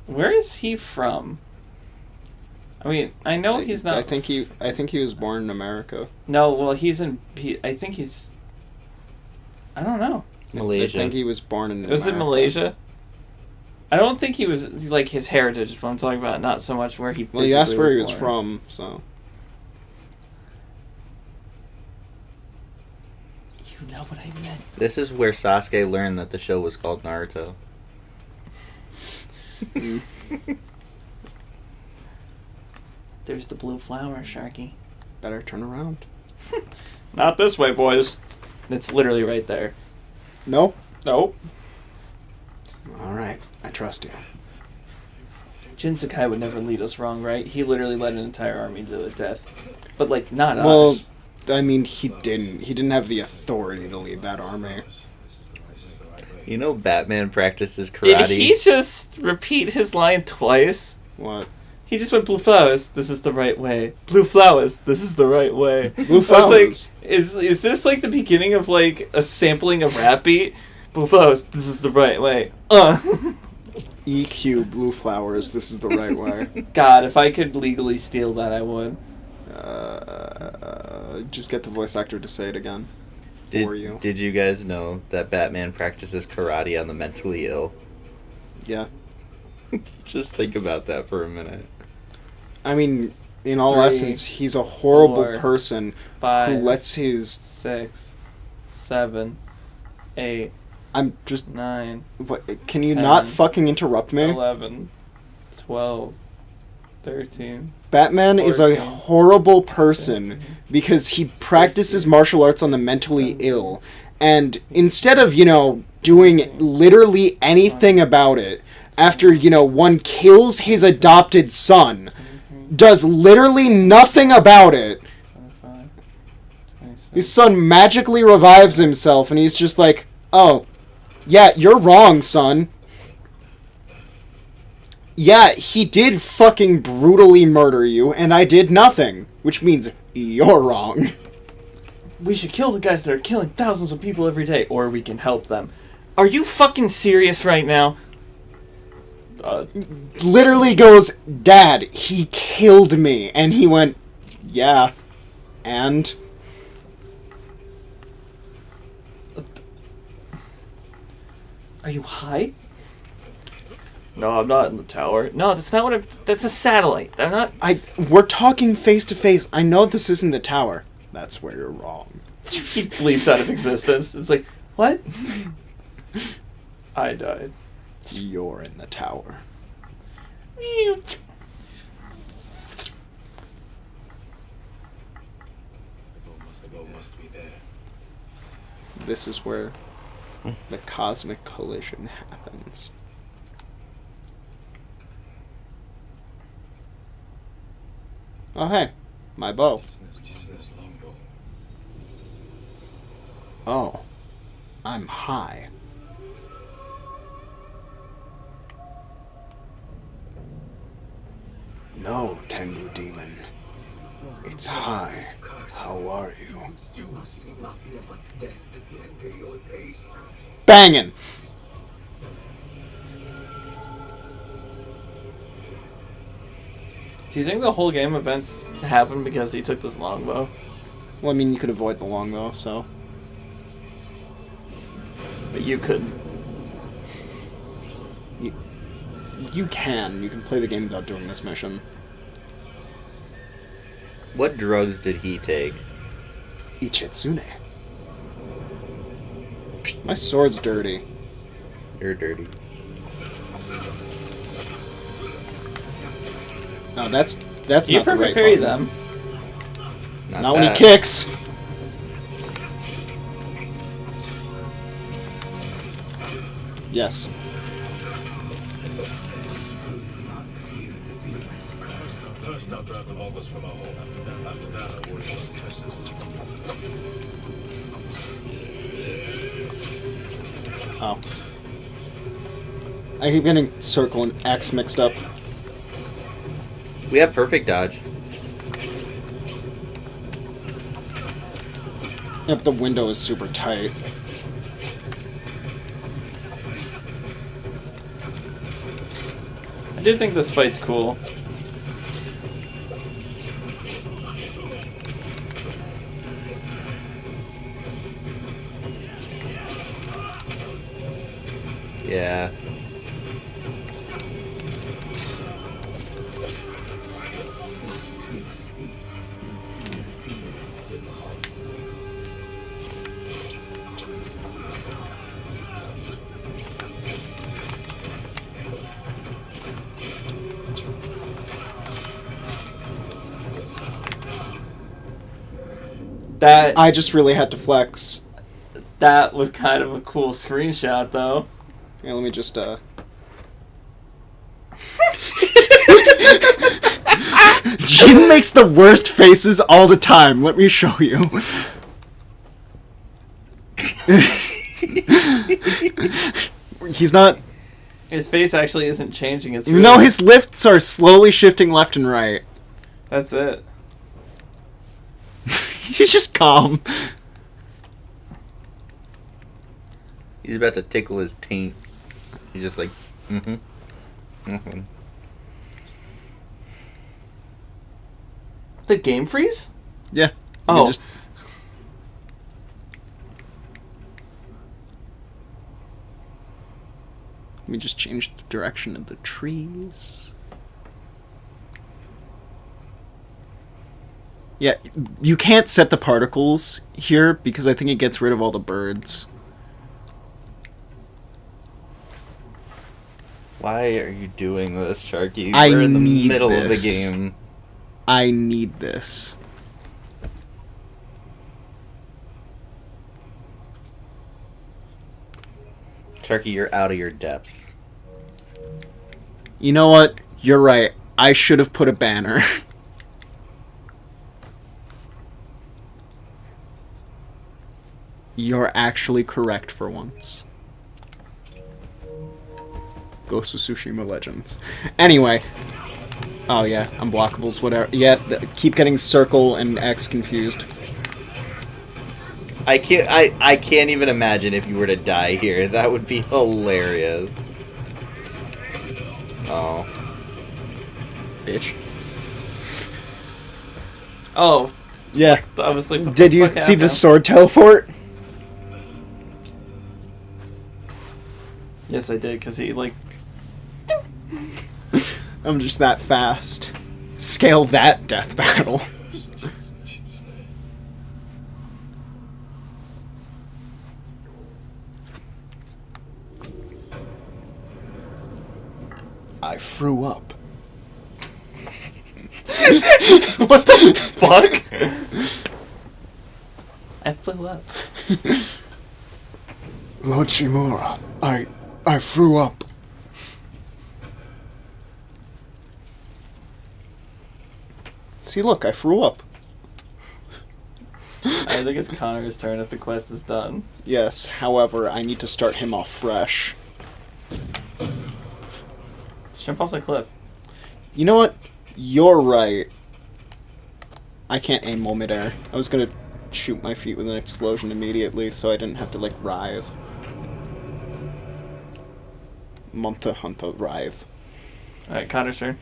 Where is he from? I mean, I know he's not. I think he was born in America. No, well, I think he's. I don't know. Malaysia. I think he was born in Was it Malaysia? I don't think he was his heritage. Is what I'm talking about. Not so much where he. Well, you asked where he was born. from, so. You know what I meant. This is where Sasuke learned that the show was called Naruto. There's the blue flower, Sharky. Better turn around. Not this way, boys. It's literally right there. No? Nope. Alright, I trust you. Jin Sakai would never lead us wrong, right? He literally led an entire army to the death. But, not Well, us. I mean, he didn't. He didn't have the authority to lead that army. You know Batman practices karate? Did he just repeat his line twice? What? He just went, "Blue flowers, this is the right way. Blue flowers, this is the right way." Blue I was flowers. like, is this the beginning of a sampling of rap beat? Buffos, this is the right way. EQ blue flowers. This is the right way. God, if I could legally steal that, I would. Just get the voice actor to say it again for you. Did you guys know that Batman practices karate on the mentally ill? Yeah. Just think about that for a minute. I mean, in all 3, essence, he's a horrible 4, person 5, who lets his... 6, 7, 8, I'm just... 9, What, can you 10, not fucking interrupt me? 11, 12, 13. Batman is a 14, horrible person because he practices martial arts on the mentally ill. And instead of, doing literally anything about it, after, one kills his adopted son, does literally nothing about it, 25, 26. his son magically revives himself and he's just like, oh, yeah, you're wrong, son. Yeah, he did fucking brutally murder you, and I did nothing. Which means you're wrong. We should kill the guys that are killing thousands of people every day, or we can help them. Are you fucking serious right now? Literally goes, Dad, he killed me. And he went, yeah, and... Are you high? No, I'm not in the tower. No, that's not what I'm... That's a satellite. I'm not... We're talking face to face. I know this isn't the tower. That's where you're wrong. He bleeps out of existence. It's like, what? I died. You're in the tower. The boat must be there. This is where the cosmic collision happens. Oh, hey. My bow. This longbow. Oh. I'm high. No, Tengu Demon. It's high. How are you? Bangin'! Do you think the whole game events happened because he took this longbow? Well, I mean, you could avoid the longbow, so... But you couldn't. You can. You can play the game without doing this mission. What drugs did he take? Ichitsune. Psst, my sword's dirty. You're dirty. No, that's You not the perfect right parry button. them. Not when he that. kicks. Yes. First, I'll drive the Mongols from our home. After that, I'll worry about the curses. Oh. I keep getting circle and X mixed up. We have perfect dodge. Yep, the window is super tight. I do think this fight's cool. Yeah. That I just really had to flex. that was kind of a cool screenshot, though. Yeah, let me just, Jin makes the worst faces all the time. Let me show you. He's not... His face actually isn't changing. It's No, his lifts are slowly shifting left and right. That's it. He's just calm. He's about to tickle his taint. He's just like, mm-hmm. Mm-hmm. Did game freeze? Yeah. You Oh. can just... Let me just change the direction of the trees. Yeah, you can't set the particles here because I think it gets rid of all the birds. Why are you doing this, Sharky? I We're in the need middle of the this. game. I need this. Sharky, you're out of your depths. You know what? You're right. I should have put a banner. You're actually correct for once. Ghost of Tsushima Legends. Anyway. Oh yeah, unblockables, whatever. Yeah, keep getting circle and X confused. I can't even imagine if you were to die here. That would be hilarious. Oh. Bitch. Oh, Yeah. I was like, what Did the you fuck see the happened? sword teleport? Yes, I did, because he, like... I'm just that fast. Scale that death battle. I threw up. What the fuck? I flew up. Lord Shimura, I threw up. See, look, I threw up. I think it's Connor's turn if the quest is done. Yes, however, I need to start him off fresh. Jump off the cliff. You know what? You're right. I can't aim while midair. I was gonna shoot my feet with an explosion immediately so I didn't have to, like, writhe. Monta Hunta writhe. Alright, Connor's turn.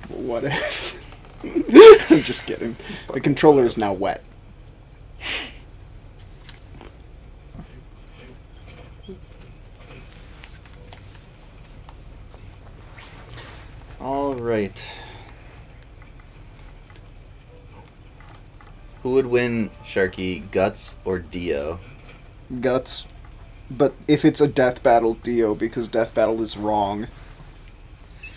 What if? I'm just kidding. The controller is now wet. Alright. Who would win, Sharky? Guts or Dio? Guts. But if it's a death battle, Dio, because death battle is wrong.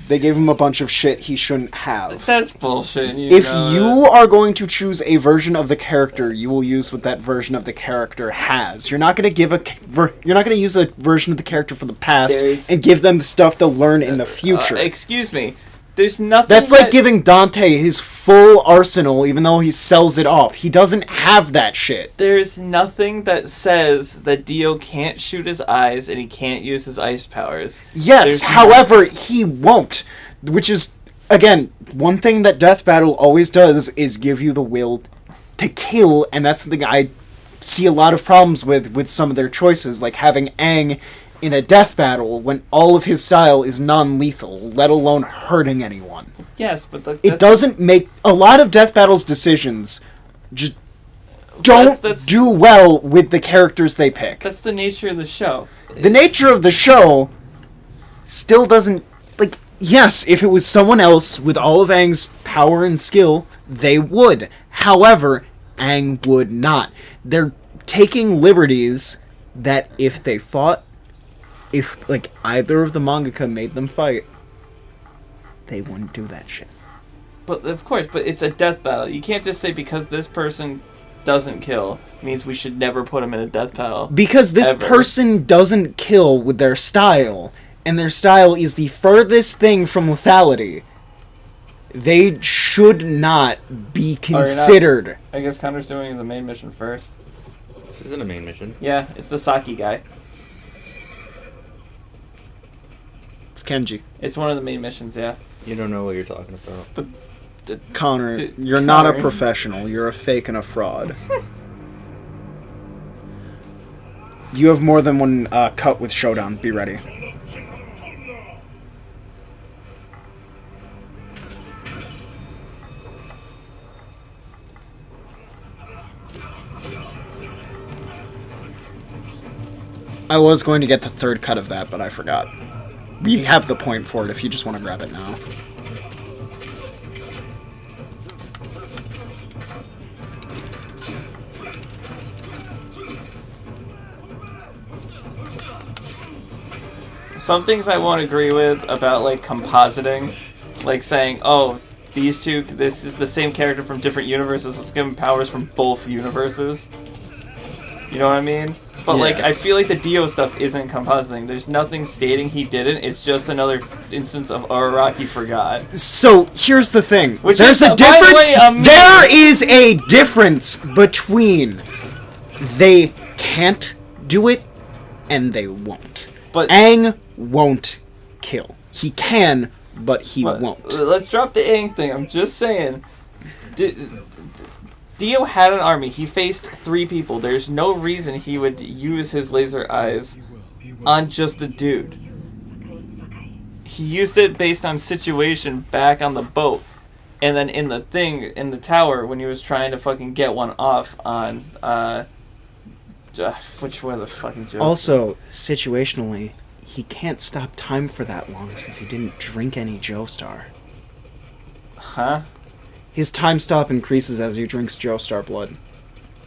They gave him a bunch of shit he shouldn't have. That's bullshit. If you are going to choose a version of the character, you will use what that version of the character has. You're not going to give you're not going to use a version of the character from the past and give them the stuff they'll learn in the future. Excuse me. There's nothing. That's like giving Dante his full arsenal, even though he sells it off. He doesn't have that shit. There's nothing that says that Dio can't shoot his eyes and he can't use his ice powers. Yes, however, he won't. Which is, again, one thing that Death Battle always does is give you the will to kill, and that's something I see a lot of problems with some of their choices, like having Aang in a death battle when all of his style is non-lethal, let alone hurting anyone. Yes, but it doesn't make a lot of Death Battle's decisions just don't do well with the characters they pick. That's the nature of the show. The nature of the show still doesn't, like, yes, if it was someone else with all of Aang's power and skill, they would. However, Aang would not. They're taking liberties that if they fought, if, like, either of the mangaka made them fight, they wouldn't do that shit. But, of course, but it's a death battle. You can't just say because this person doesn't kill means we should never put him in a death battle. Because this person doesn't kill with their style, and their style is the furthest thing from lethality. They should not be considered. I guess Connor's doing the main mission first. This isn't a main mission. Yeah, it's the Saki guy. It's Kenji. It's one of the main missions, yeah. You don't know what you're talking about. Connor, you're not a professional. You're a fake and a fraud. You have more than one cut with Showdown. Be ready. I was going to get the third cut of that, but I forgot. We have the point for it if you just want to grab it now. Some things I won't agree with about, like, compositing. Like saying, oh, these two, this is the same character from different universes. Let's give him powers from both universes. You know what I mean? But, Yeah. like, I feel like the Dio stuff isn't compositing. There's nothing stating he didn't. It's just another instance of Araraki forgot. So here's the thing. Which There's is, a by the difference. way, amazing. There is a difference between they can't do it and they won't. But Aang won't kill. He can, but he won't. Let's drop the Aang thing. I'm just saying. Dio had an army. He faced 3 people. There's no reason he would use his laser eyes on just a dude. He used it based on situation back on the boat. And then in the thing, in the tower, when he was trying to fucking get one off on, which one of the fucking jokes? Also, situationally, he can't stop time for that long since he didn't drink any Joestar. Huh? His time stop increases as he drinks Joestar blood.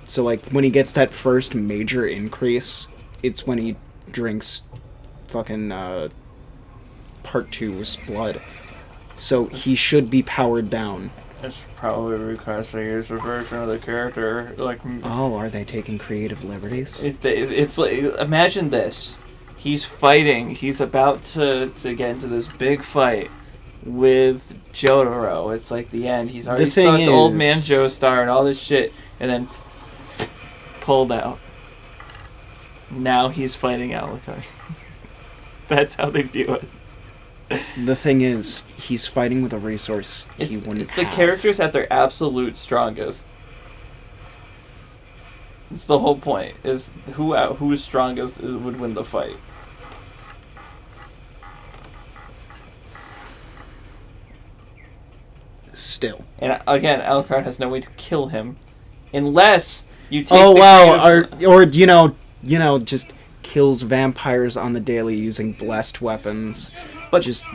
So, like, when he gets that first major increase, it's when he drinks fucking, Part 2's blood. So, he should be powered down. It's probably because they use a version of the character, like... Oh, are they taking creative liberties? It's like, imagine this. He's fighting, he's about to get into this big fight with Jotaro. It's like the end. He's already sucked Old Man Joestar and all this shit, and then pulled out. Now he's fighting Alucard. That's how they view it. The thing is, he's fighting with a resource he wouldn't It's the have. characters at their absolute strongest. It's the whole point, is who's strongest would win the fight. Still. And again, Alucard has no way to kill him, unless you take. Oh the wow! creative- Or just kills vampires on the daily using blessed weapons. But Just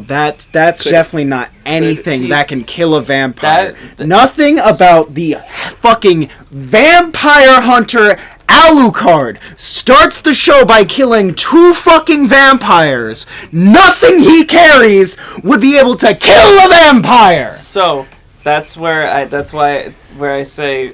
that's definitely not anything see, that can kill a vampire. that- Nothing about the fucking vampire hunter Alucard starts the show by killing 2 fucking vampires. Nothing he carries would be able to kill a vampire. So that's where I say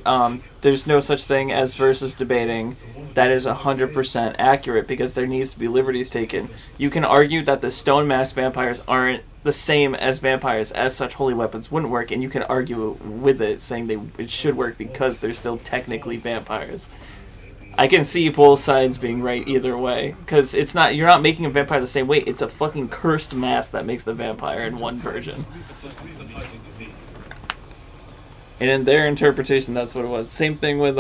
there's no such thing as versus debating. That is 100% accurate because there needs to be liberties taken. You can argue that the stone mask vampires aren't the same as vampires, as such holy weapons wouldn't work, and you can argue with it, saying it should work because they're still technically vampires. I can see both sides being right either way, because you're not making a vampire the same way. It's a fucking cursed mask that makes the vampire in one version. And in their interpretation, that's what it was. Same thing with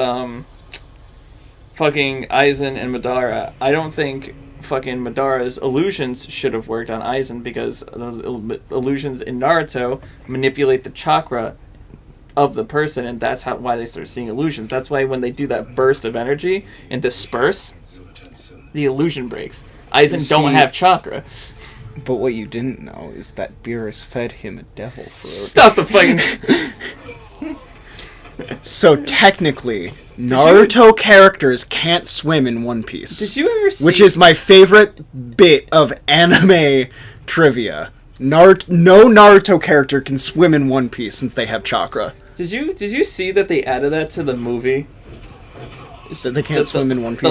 fucking Aizen and Madara. I don't think fucking Madara's illusions should have worked on Aizen because those illusions in Naruto manipulate the chakra of the person, and that's why they start seeing illusions. That's why when they do that burst of energy and disperse, the illusion breaks. Aizen don't have chakra. But what you didn't know is that Beerus fed him a devil fruit. Stop the fucking... So technically, Naruto characters can't swim in One Piece. Did you ever see... Which is my favorite bit of anime trivia. No Naruto character can swim in One Piece since they have chakra. Did you see that they added that to the movie? That they can't swim in One Piece.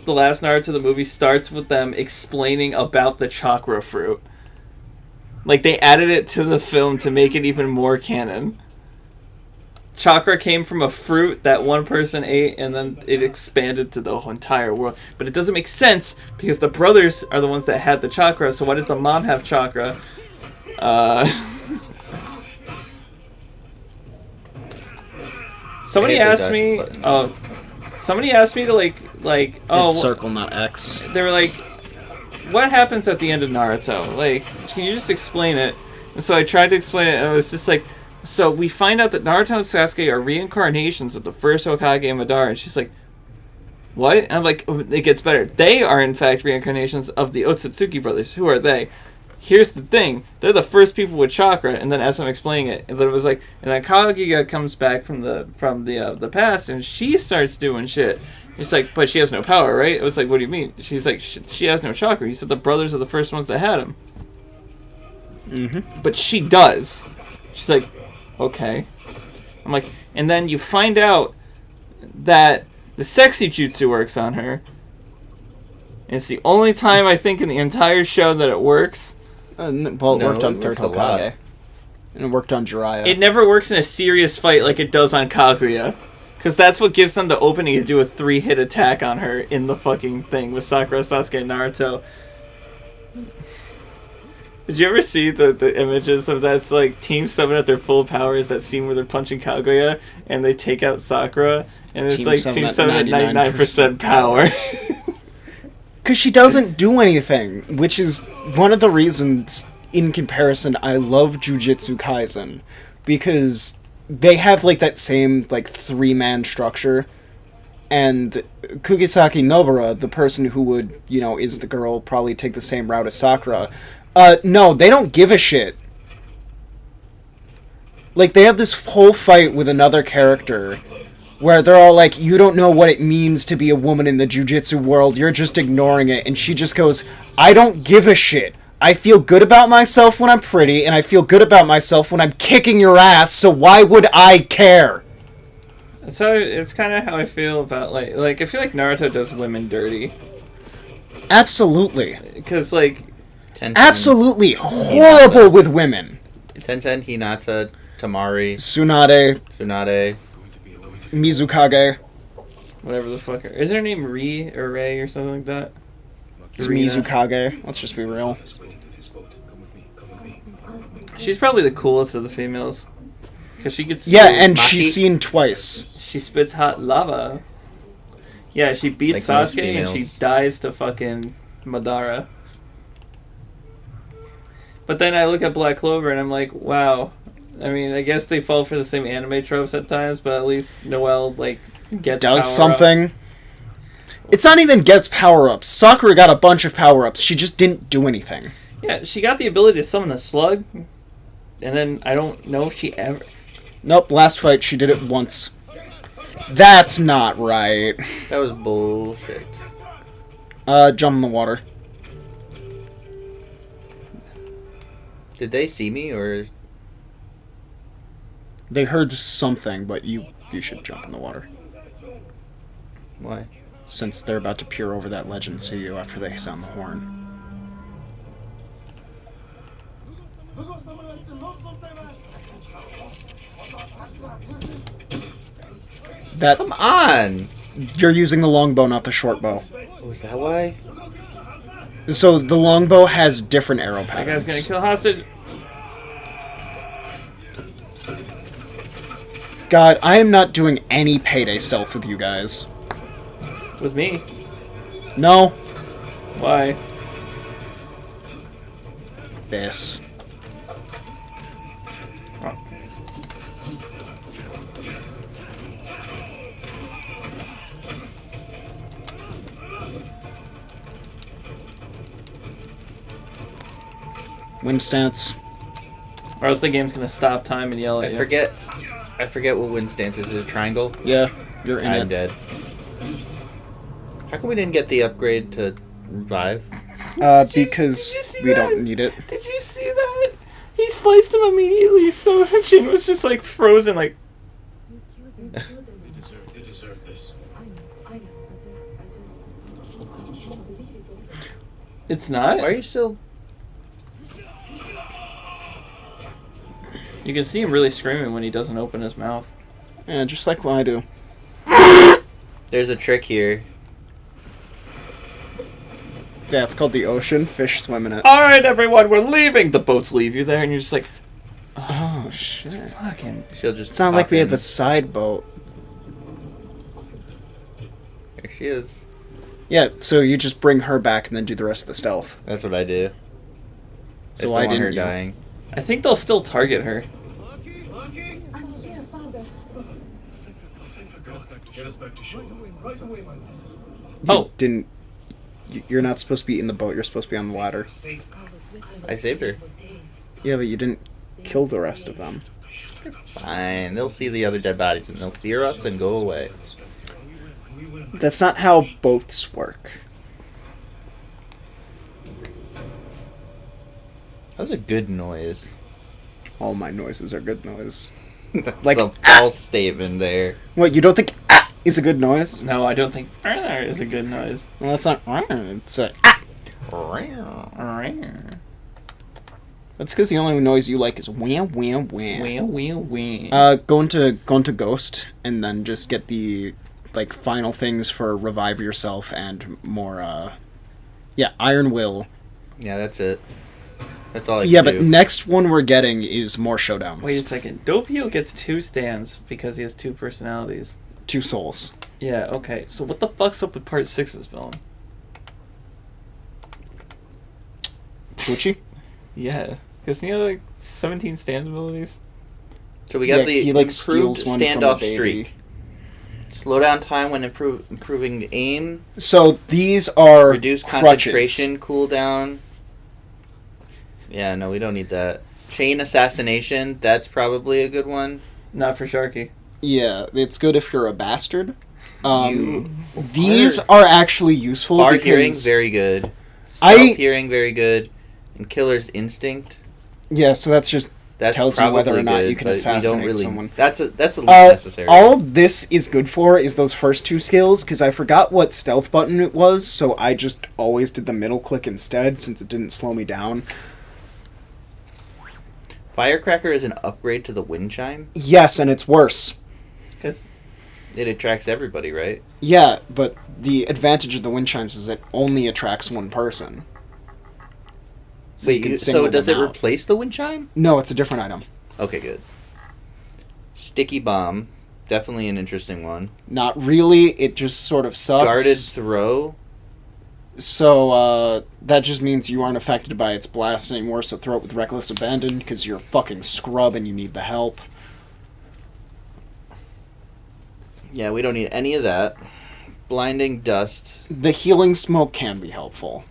The last Naruto the movie starts with them explaining about the chakra fruit. Like, they added it to the film to make it even more canon. chakra came from a fruit that one person ate, and then it expanded to the whole entire world. But it doesn't make sense because the brothers are the ones that had the chakra. So why does the mom have chakra? Somebody asked me. Somebody asked me to like. It's circle, not X. They were like, "What happens at the end of Naruto? Like, can you just explain it?" And so I tried to explain it, and it was just like, so we find out that Naruto and Sasuke are reincarnations of the first Hokage Madara, and she's like, what? And I'm like, oh, it gets better. They are, in fact, reincarnations of the Otsutsuki brothers. Who are they? Here's the thing. They're the first people with chakra, and then as I'm explaining it, and then it was like, and then Kaguya comes back from the past, and she starts doing shit. It's like, but she has no power, right? It was like, what do you mean? She's like, she has no chakra. He said the brothers are the first ones that had him. Mm-hmm. But she does. She's like, okay. I'm like, and then you find out that the sexy jutsu works on her. And it's the only time I think in the entire show that it works. Well, it worked on third Hokage. And it worked on Jiraiya. It never works in a serious fight like it does on Kaguya. Because that's what gives them the opening to do a 3-hit attack on her in the fucking thing with Sakura, Sasuke, and Naruto. Did you ever see the images of that? It's like Team 7 at their full powers, that scene where they're punching Kaguya and they take out Sakura, and it's Team like 7 Team at 7 at 99% power. Because she doesn't do anything, which is one of the reasons, in comparison, I love Jujutsu Kaisen. Because they have like that same like 3-man structure, and Kugisaki Nobara, the person who would, is the girl, probably take the same route as Sakura. No, they don't give a shit. Like, they have this whole fight with another character where they're all like, you don't know what it means to be a woman in the jujitsu world, you're just ignoring it. And she just goes, I don't give a shit. I feel good about myself when I'm pretty, and I feel good about myself when I'm kicking your ass, so why would I care? So it's kind of how I feel about, like I feel like Naruto does women dirty. Absolutely. Because, like... Absolutely horrible with women. Tenzin, Hinata, Tamari, Tsunade, Mizukage. Whatever the fuck. Is her name Ri or Ray or something like that? It's Mizukage. Let's just be real. She's probably the coolest of the females. Because she gets... Yeah, and she's seen twice. She spits hot lava. Yeah, she beats like Sasuke and she dies to fucking Madara. But then I look at Black Clover and I'm like, wow. I mean, I guess they fall for the same anime tropes at times, but at least Noelle, like, gets does something. It's not even gets power-ups. Sakura got a bunch of power-ups. She just didn't do anything. Yeah, she got the ability to summon a slug, and then I don't know if she ever... Nope, last fight she did it once. That's not right. That was bullshit. Jump in the water. Did they see me, or... They heard something, but you should jump in the water. Why? Since they're about to peer over that ledge and see you after they sound the horn. Come on! You're using the longbow, not the short bow. Was that why? So the longbow has different arrow That patterns. guy's gonna kill hostage. God, I am not doing any payday stealth with you guys. With me? No. Why? This. Wind stance. Or else the game's gonna stop time and yell at you. I forget what wind stance is. Is it a triangle? Yeah, you're in I'm it. dead. How come we didn't get the upgrade to revive? Because we don't need it. Did you see that? He sliced him immediately, so Jin was just like frozen, like... They deserve this. It's not? Why are you still... You can see him really screaming when he doesn't open his mouth. Yeah, just like what I do. There's a trick here. Yeah, it's called the ocean. Fish swim in it. All right, everyone, we're leaving. The boats leave you there, and you're just like, Oh, shit. fucking. She'll just. It's not like pop we have in. a side boat. There she is. Yeah, so you just bring her back and then do the rest of the stealth. That's what I do. So I why don't want her didn't you? dying. I think they'll still target her. I'm here, Father. Get us back to shore. Right away, my lord. Oh. Didn't... You're not supposed to be in the boat, you're supposed to be on the ladder. I saved her. Yeah, but you didn't kill the rest of them. Fine. They'll see the other dead bodies and they'll fear us and go away. That's not how boats work. That was a good noise. All my noises are good noise. That's Like, a false statement there. What, you don't think ah is a good noise? No, I don't think "Arr" is a good noise. Well, it's not it's a... That's because the only noise you like is wham, wham, wham. Wheel. Go into Ghost, and then just get the, like, final things for Revive Yourself and more, yeah, Iron Will. Yeah, that's it. That's all I Yeah, can but do. next one we're getting is more showdowns. Wait a second. Doppio gets 2 stands because he has 2 personalities. 2 souls. Yeah, okay. So what the fuck's up with part 6's villain? Gucci? Yeah. Isn't he have like 17 stands abilities? So we got Yeah, the he, like, improved steals one from a standoff baby. streak. Slow down time when improving aim. So these are Reduce crutches. concentration cooldown. Yeah, no, we don't need that. Chain assassination. That's probably a good one. Not for Sharky. Yeah, it's good if you're a bastard. You These are actually useful Far because hearing, very good. Stealth I- hearing, very good. And killer's instinct. yeah, so that's just That's tells you whether probably or not good, you can but we assassinate don't really, someone. That's a least necessary. All this is good for is those first 2 skills, because I forgot what stealth button it was, so I just always did the middle click instead, since it didn't slow me down. Firecracker is an upgrade to the wind chime. Yes, and it's worse. Because It attracts everybody, right? Yeah, but the advantage of the wind chimes is it only attracts one person. So you can single so does them it out. replace the wind chime? No, it's a different item. Okay, good. Sticky bomb, definitely an interesting one. Not really, it just sort of sucks. Guarded throw. So, that just means you aren't affected by its blast anymore, so throw it with Reckless Abandon, because you're a fucking scrub and you need the help. Yeah, we don't need any of that. Blinding dust. The healing smoke can be helpful.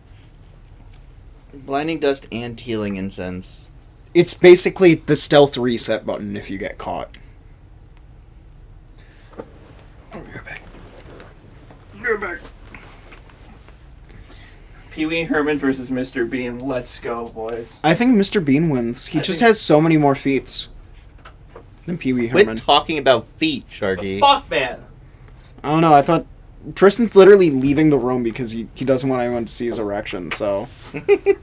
Blinding dust and healing incense. It's basically the stealth reset button if you get caught. You're back. Pee-wee Herman versus Mr. Bean. Let's go, boys. I think Mr. Bean wins. He just has so many more feats than Pee-wee Quit Herman. talking about feet, Sharky. Fuck, man. I don't know, I thought... Tristan's literally leaving the room because he doesn't want anyone to see his erection, so... He's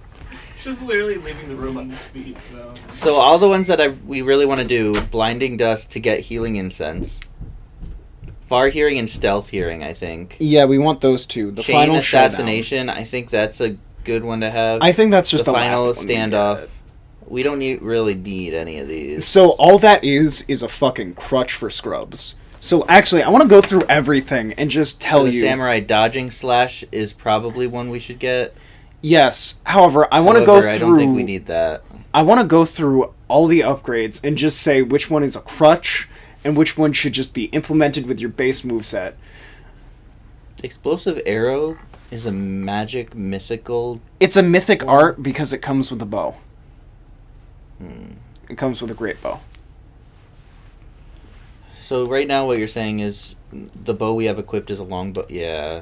just literally leaving the room on his feet, so... So all the ones that we really want to do, blinding dust to get healing incense. Far hearing and stealth hearing, I think. Yeah, we want those two. The Chain final assassination, I think that's a good one to have. showdown. I think that's just the final last one we standoff. get. We don't really need any of these. So all that is a fucking crutch for scrubs. So actually, I want to go through everything and just tell the you... samurai dodging slash is probably one we should get. Yes, however, I want to go However, through... I don't think we need that. I want to go through all the upgrades and just say which one is a crutch and which one should just be implemented with your base moveset. Explosive arrow is a magic mythical. It's a mythic art because it comes with a bow. It comes with a great bow. So right now what you're saying is the bow we have equipped is a long bow. Yeah.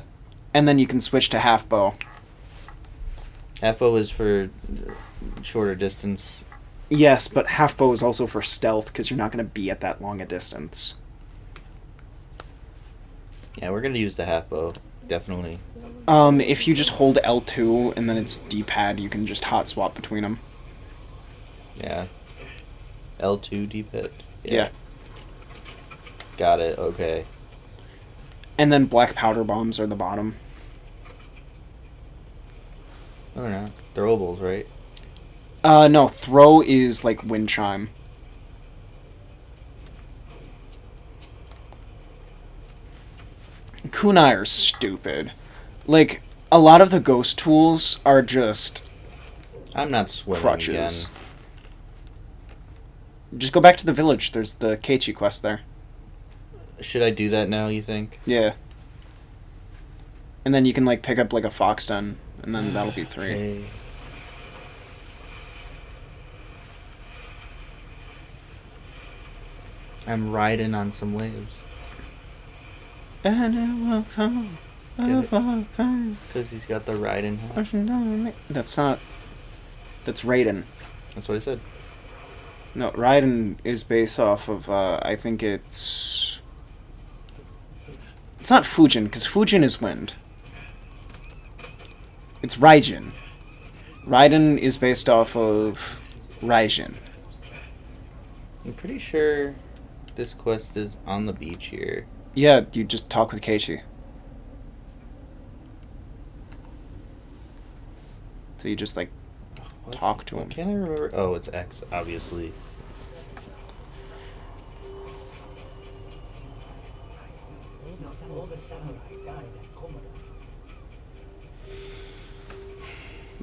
And then you can switch to half bow. Half bow is for shorter distance. Yes, but half bow is also for stealth because you're not going to be at that long a distance. Yeah, we're going to use the half bow. Definitely. If you just hold L2 and then it's D-pad, you can just hot swap between them. Yeah. L2 D-pad. Yeah. Got it. Okay. And then black powder bombs are the bottom. No, they're not. They're ovals, right? No, throw is like wind chime. Kunai are stupid. Like, a lot of the ghost tools are just I'm not swimming crutches. again. Just go back to the village. There's the Keiichi quest there. Should I do that now, you think? Yeah. And then you can, like, pick up, like, a fox den, and then that'll be 3. Okay. I'm riding on some waves. And it will come. Because he's got the riding hat. That's not... That's Raiden. That's what I said. No, Raiden is based off of, I think it's... It's not Fujin, because Fujin is wind. It's Raijin. Raiden is based off of Raijin. I'm pretty sure this quest is on the beach here. Yeah, you just talk with Keiichi. So you just, like, talk to him. Can't I remember? Oh, it's X, obviously. All the samurai died at Komodo.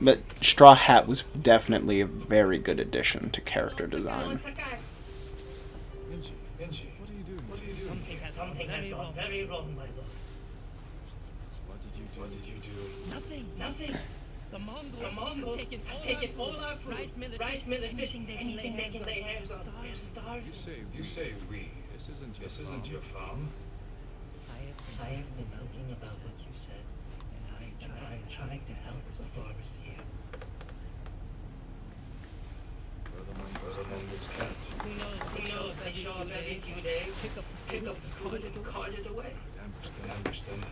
But Straw Hat was definitely a very good addition to character design. Benji, what are you doing? Something has gone very wrong, my lord. What did you do? Nothing. The Mongols have taken all our food, rice millet, fish, anything they can lay hands on. We're starving. You say we. This isn't your farm. I have been thinking about what you said, and I'm trying to help the farmers here. Where the Mongols camped. Who knows? They show up every few days, pick up the food and cart it away. Understand.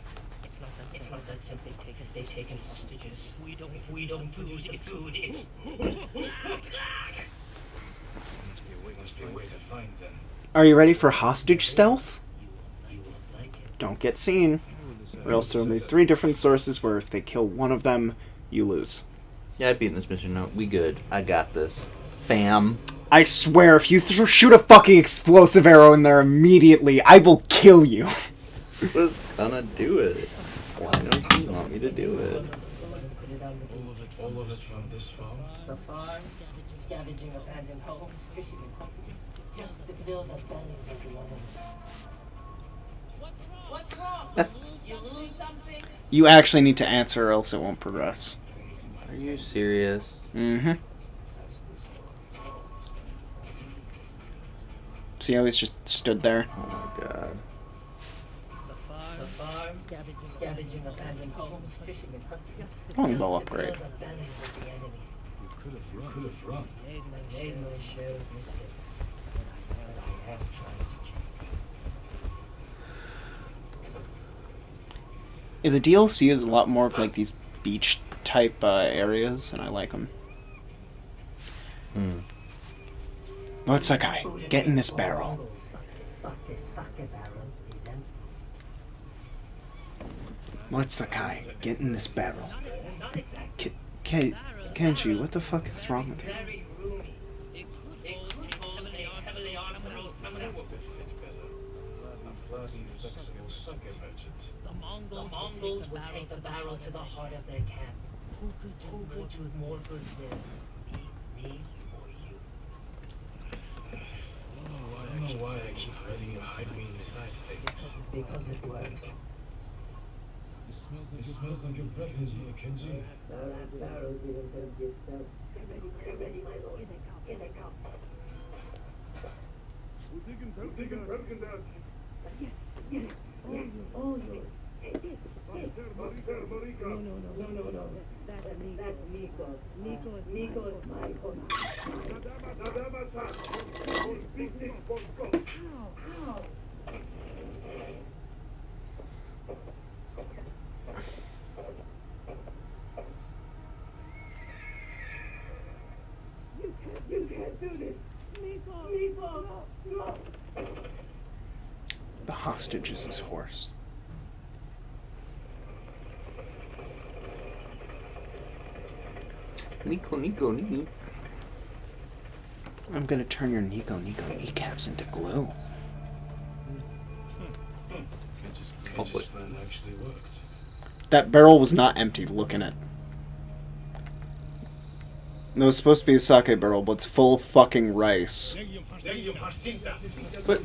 It's not that simple. They've taken hostages. If we don't produce the food, it's... Must be a way to find them. Are you ready for hostage stealth? You won't like it. Don't get seen. Or else there will be 3 different sources where if they kill one of them, you lose. Yeah, I've beaten this mission. No, we good. I got this. Fam. I swear, if you shoot a fucking explosive arrow in there immediately, I will kill you. What's gonna do it? Why don't you want me to do it? All of it from this farm? The farm, scavenging abandoned homes, fishing and hunting, just to fill the bellies of the enemy. What's wrong? You lose something? You actually need to answer or else it won't progress. Are you serious? Mm-hmm. See how he's just stood there? Oh my god. The farm, scavenging abandoned homes, fishing and hunting, Longbow just to upgrade. fill the bellies of the enemy. You could have run. Made my share of mistakes, but I am trying to change. Yeah, the DLC is a lot more of like these beach type areas, and I like them. Lord Sakai, get in this barrel. Sake barrel is empty. Lord Sakai, get in this barrel. Not exactly. Kenji, what the fuck is wrong with you? Very roomy. It could hold a heavily armed road someone It would fit better. A flashy, flexible sake merchant. The Mongols would take the barrel to the heart of their camp. Who could do more good there? Me or you? I don't know why I keep letting you hide me inside things. Because it works. It smells like your breath in here, Kenji. That barrel didn't empty itself. Get ready, my lord. Here they come. Oh, yes. No. That's Nico. Nico is my home. Ow. You can't do this. Nico. No. hostage is his horse. Nico, Nico, Nico. I'm gonna turn your Nico kneecaps into glue. Kenji's plan actually worked. That barrel was not empty, look in it. No, it's supposed to be a sake barrel, but it's full of fucking rice. But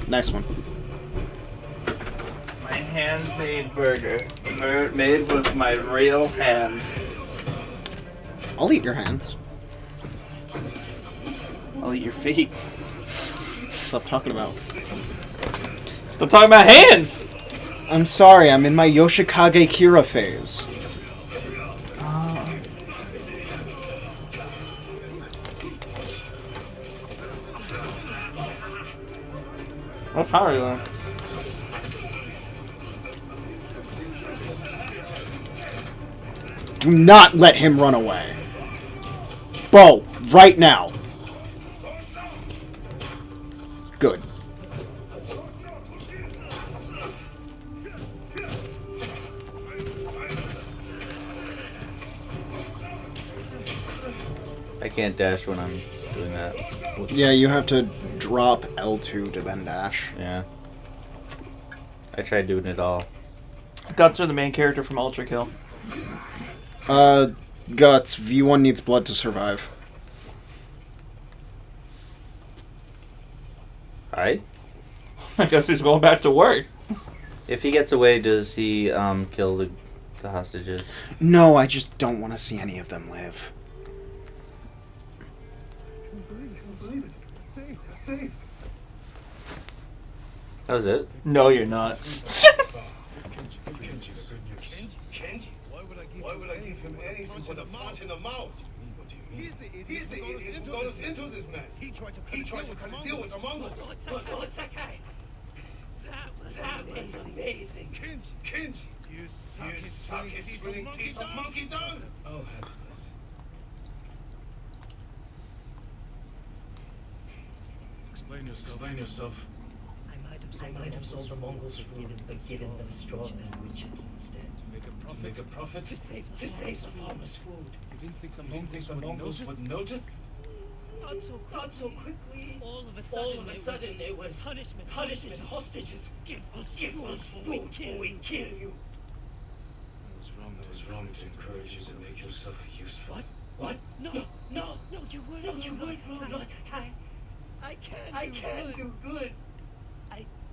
Nice one. my handmade burger, made with my real hands. I'll eat your hands. I'll eat your feet. Stop talking about. Stop talking about hands! I'm sorry, I'm in my Yoshikage Kira phase. What power are you on? Do not let him run away. Bo, right now. Good. I can't dash when I'm doing that. Yeah, you have to drop L2 to then dash. Yeah. I tried doing it all. Guts are the main character from Ultra Kill. Guts, V1 needs blood to survive. Alright. I guess he's going back to work. If he gets away, does he kill the hostages? No, I just don't want to see any of them live. Saved. That was it? No, you're not. Kenji? Why would I give him anything but a punch in the mouth? What do you mean? He's the idiot who got us into this mess. He tried to deal with the Mongols. Oh, it's okay. That was amazing. Kenji, you sucky piece of monkey dung. I'll handle this. Explain yourself. I might have sold the Mongols food but given them straw as riches instead. To make a profit? To save the farmers' food. You didn't think the Mongols would notice? Not so quickly. All of a sudden it was punishment, hostages. Give us food, or we kill you. It was wrong to encourage you to make yourself useful. What? No, you weren't wrong. Look, I can't do good.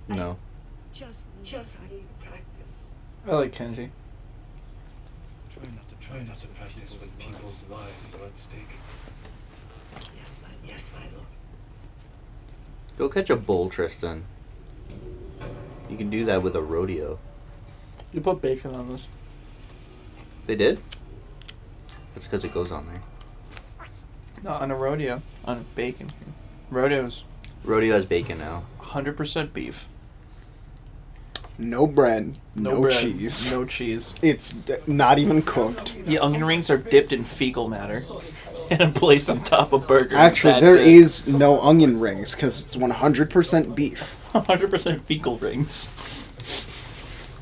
No. Just need practice. I like Kenji. Try not to practice when people's lives are at stake. Yes, my lord. Go catch a bull, Tristan. You can do that with a rodeo. You put bacon on this. They did? That's because it goes on there. Not on a rodeo. On bacon. Rodeo's Rodeo has bacon now. 100% beef. No bread, no bread, cheese. No cheese. It's not even cooked. The onion rings are dipped in fecal matter and placed on top of burgers. Actually, there is no onion rings because it's 100% beef. 100% fecal rings.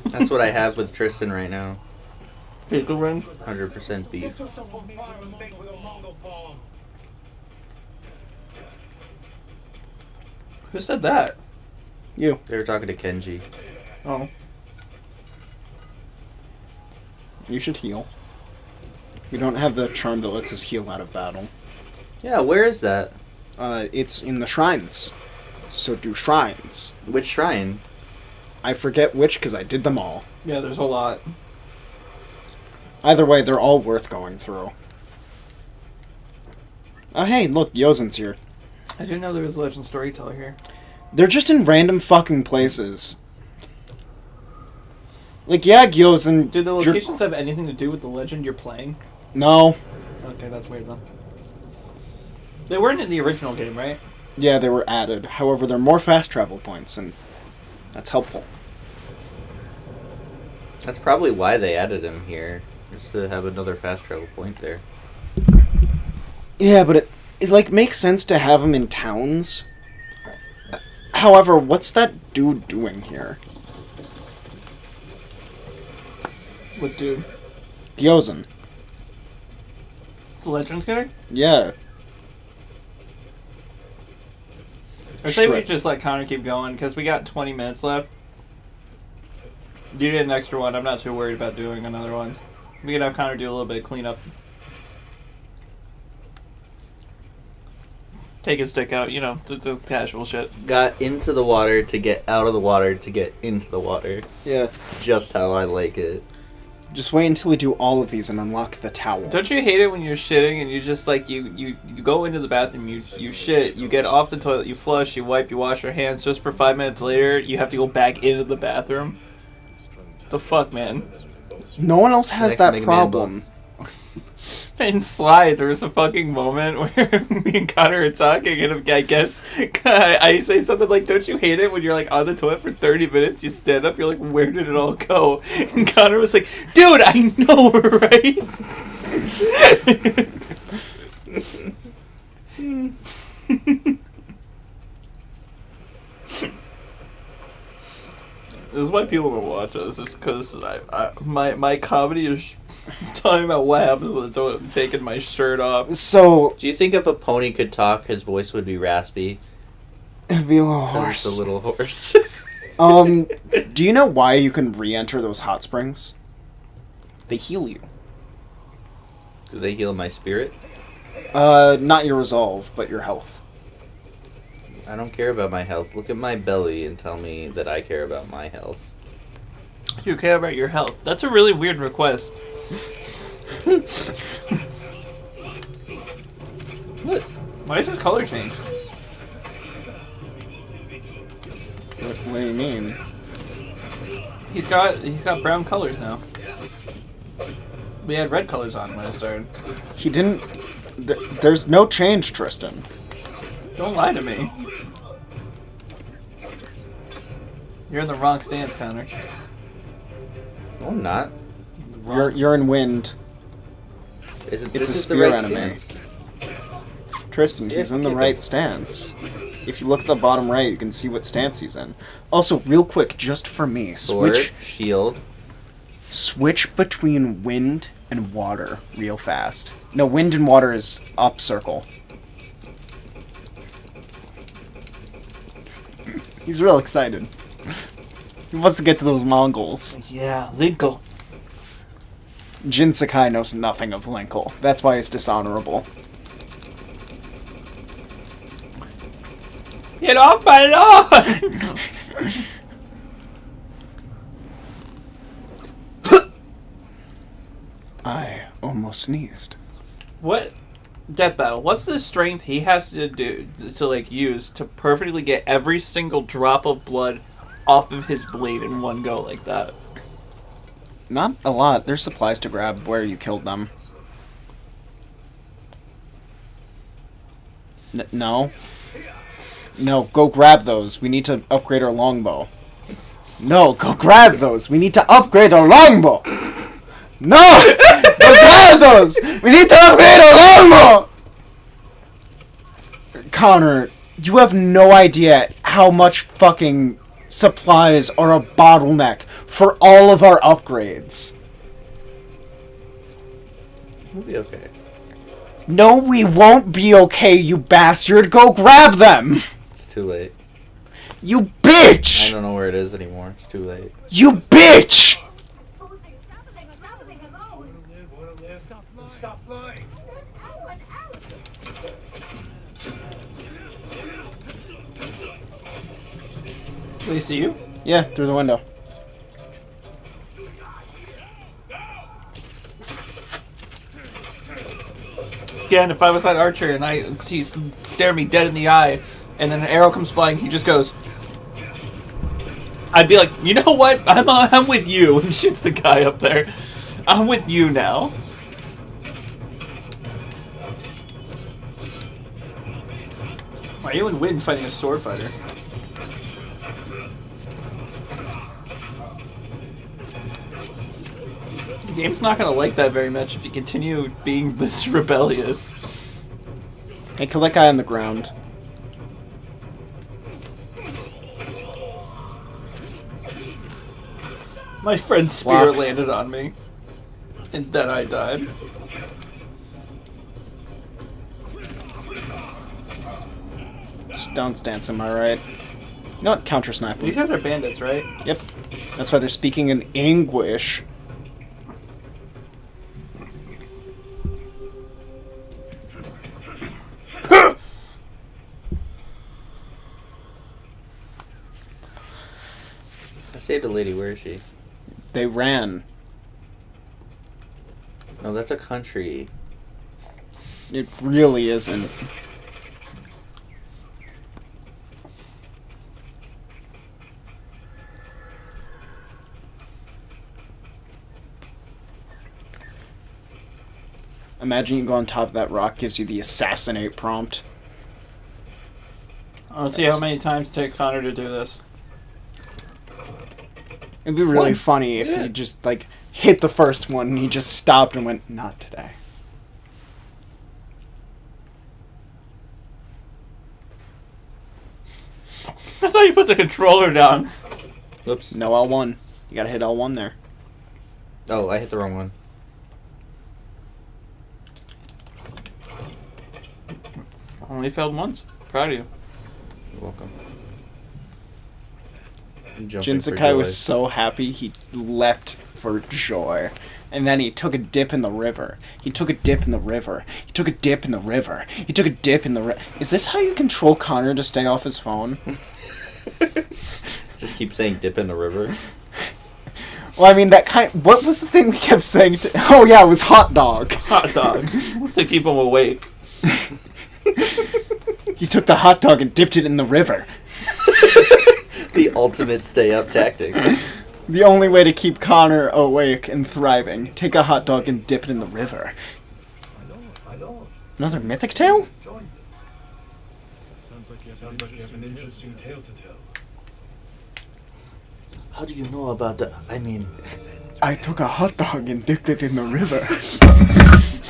That's what I have with Tristan right now. Fecal rings? 100% beef. Set yourself on fire and make with a Mongol bomb. Who said that? You. They were talking to Kenji. Oh. You should heal. We don't have the charm that lets us heal out of battle. Yeah, where is that? It's in the shrines. So do shrines. Which shrine? I forget which because I did them all. Yeah, there's a lot. Either way, they're all worth going through. Oh, hey, look, Yozen's here. I didn't know there was a legend storyteller here. They're just in random fucking places. Like, yeah, Gyozen... Do the locations have anything to do with the legend you're playing? No. Okay, that's weird then. They weren't in the original game, right? Yeah, they were added. However, they're more fast travel points, and that's helpful. That's probably why they added him here. Just to have another fast travel point there. Yeah, but it like makes sense to have them in towns. However, what's that dude doing here? What dude? Gyozen. The Legends guy? Yeah. I say we Strip. just let Connor keep going because we got 20 minutes left. You did an extra one. I'm not too worried about doing another one. We can have Connor do a little bit of cleanup. Take his dick out, you know, the casual shit. Got into the water to get out of the water to get into the water. Yeah. Just how I like it. Just wait until we do all of these and unlock the towel. Don't you hate it when you're shitting and you just like you go into the bathroom, you shit, you get off the toilet, you flush, you wipe, you wash your hands, just for 5 minutes later you have to go back into the bathroom? The fuck, man? No one else has Next that Mega Man problem. boss. In Slide, there was a fucking moment where me and Connor are talking, and I guess I say something like, "Don't you hate it when you're like on the toilet for 30 minutes? You stand up, you're like, where did it all go?" And Connor was like, "Dude, I know, right?" This is why people will watch us. It's because my comedy is talking about what happens when I'm taking my shirt off. So, Do you think if a pony could talk, his voice would be raspy? it'd be a little 'Cause horse. it's a little horse. Do you know why you can re-enter those hot springs? They heal you. Do they heal my spirit? Not your resolve, but your health. I don't care about my health. Look at my belly and tell me that I care about my health. You care about your health. That's a really weird request. Look, why is his color changed? What do you mean? He's got brown colors now. We had red colors on when I started. He didn't... there's no change, Tristan. Don't lie to me. You're in the wrong stance, Connor. No, I'm not. You're in wind. It's It's a the spear right anime. stance. Tristan, he's in the Yeah. right stance. If you look at the bottom right, you can see what stance he's in. Also, real quick, just for me, Sword, shield. switch between wind and water real fast. No, wind and water is up circle. He's real excited. He wants to get to those Mongols. Yeah, Linkle. Jin Sakai knows nothing of Linkle. That's why he's dishonorable. Get off my lawn! I almost sneezed. What? Death Battle. What's the strength he has to do to like use to perfectly get every single drop of blood off of his blade in one go like that? Not a lot. There's supplies to grab where you killed them. No. No, go grab those. We need to upgrade our longbow. No, go grab those. We need to upgrade our longbow. No! Go grab those! We need to upgrade our longbow! Connor, you have no idea how much fucking supplies are a bottleneck for all of our upgrades. We'll be okay. No, we won't be okay, you bastard. Go grab them! It's too late. You I bitch! don't know where it is anymore. It's too late. You bitch! Stop lying. They see you? Yeah, through the window. Again, if I was that archer and he's staring me dead in the eye, and then an arrow comes flying, he just goes. I'd be like, you know what? I'm with you, and shoots the guy up there. I'm with you now. Why are you in wind fighting a sword fighter? The game's not gonna like that very much if you continue being this rebellious. Hey, kill that guy on the ground. My friend's spear Block. landed on me. And then I died. Just don't stance, am I right? You know what? Counter snipe These them. guys are bandits, right? Yep. That's why they're speaking in English. I saved a lady. Where is she? They ran. No, that's a country. It really isn't. Imagine you go on top of that rock, gives you the assassinate prompt. Let's see how many times it takes Connor to do this. It'd be really One. funny if Yeah. you just, like, hit the first one and he just stopped and went, not today. I thought you put the controller down. Whoops. No L1. You gotta hit L1 there. Oh, I hit the wrong one. Only failed once. Proud of you. You're welcome. I'm jumping for Jinsakai joy. was so happy he leapt for joy. And then he took a dip in the river. He took a dip in the river. He took a dip in the river. He took a dip in the river. Is this how you control Connor to stay off his phone? Just keep saying dip in the river. Well, I mean, that kind... What was the thing we kept saying to... Oh, yeah, it was hot dog. Hot dog. To keep him awake. He took the hot dog and dipped it in the river. The ultimate stay up tactic. The only way to keep Connor awake and thriving. Take a hot dog and dip it in the river. My lord, Another mythic tale? join me. Sounds like you have an interesting tale to tell. How do you know about the... I mean... I took a hot dog and dipped it in the river.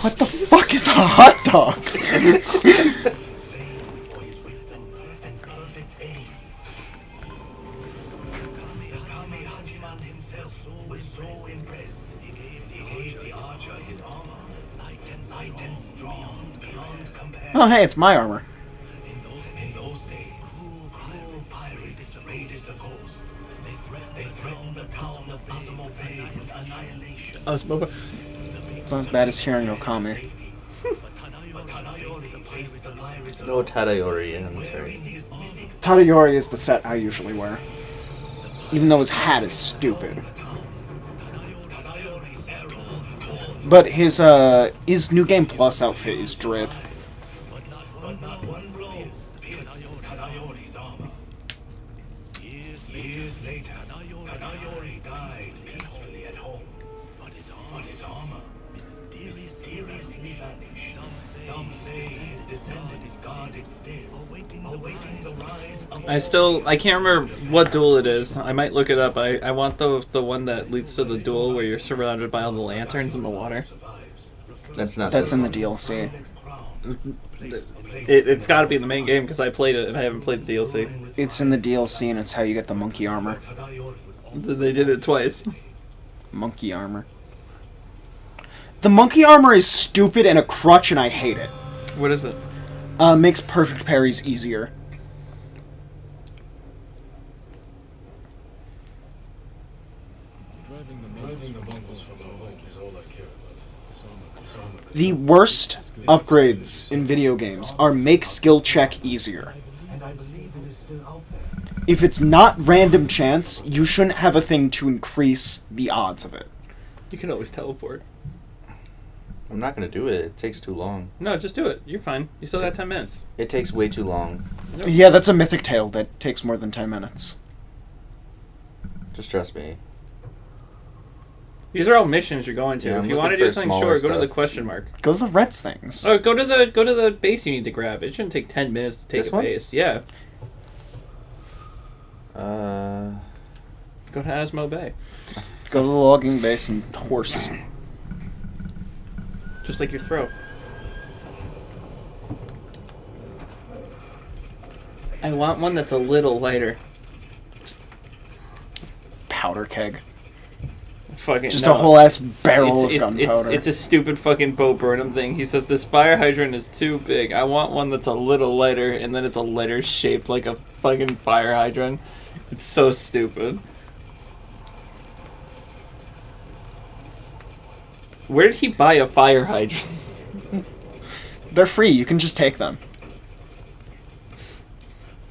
What the fuck is a hot dog? Fame for his wisdom and perfect aim. Kame Hachiman himself was so impressed. He gave the archer his armor. Light and strong, beyond compare. Oh, hey, it's my armor. In those days, cruel pirates raided the coast. They threatened the town of Azamo Bay with annihilation. It's not as bad as hearing Okami. But Tadayori faced the pirates No Tadayori, I'm sorry. his mythic Tadayori is the set I usually wear. Even though his hat is stupid. Tadayori's arrows, But his New Game Plus outfit is drip. but not one blow pierced Tadayori's armor. Years later, Tadayori died peacefully at home. But his armor mysteriously vanished. Some say his descendants guard it still, awaiting the rise of I can't remember what duel it is. I might look it up. I want the one that leads to the duel where you're surrounded by all the lanterns in the water. That's not That's in the DLC. It's got to be in the main game because I played it and I haven't played the DLC. It's in the DLC and it's how you get the monkey armor. They did it twice. Monkey armor. The monkey armor is stupid and a crutch and I hate it. What is it? Makes perfect parries easier. The worst upgrades in video games are make skill check easier. and I believe it is still out there. If it's not random chance, you shouldn't have a thing to increase the odds of it. You can always teleport. I'm not gonna do it. It takes too long. No, just do it. You're fine. You still got 10 minutes. It takes way too long. Yeah, that's a mythic tale that takes more than 10 minutes. Just trust me. These are all missions you're going to. Yeah, if I'm you want to looking do for something smaller short, go to the stuff. question mark. Go to the Reds things. Oh, go to the base you need to grab. It shouldn't take 10 minutes to take This a one? base. Yeah. Uh, Go to Asmo Bay. Go to the logging base and horse. Just like your throat. I want one that's a little lighter. Powder keg. fucking Just no. a whole ass barrel of gunpowder. It's a stupid fucking Bo Burnham thing. He says this fire hydrant is too big. I want one that's a little lighter, and then it's a lighter shaped like a fucking fire hydrant. It's so stupid. Where did he buy a fire hydrant? They're free. You can just take them.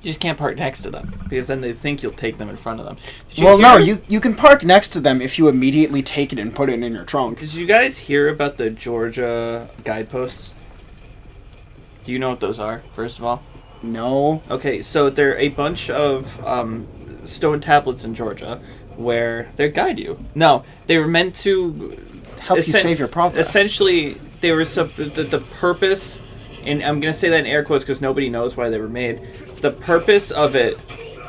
You just can't park next to them because then they think you'll take them in front of them. Well, no, you can park next to them if you immediately take it and put it in your trunk. Did you guys hear about the Georgia guideposts? Do you know what those are, first of all? No. Okay, so they're a bunch of stone tablets in Georgia where they guide you. No, they were meant to Help you save your progress. Essentially, they were the purpose, and I'm going to say that in air quotes because nobody knows why they were made. The purpose of it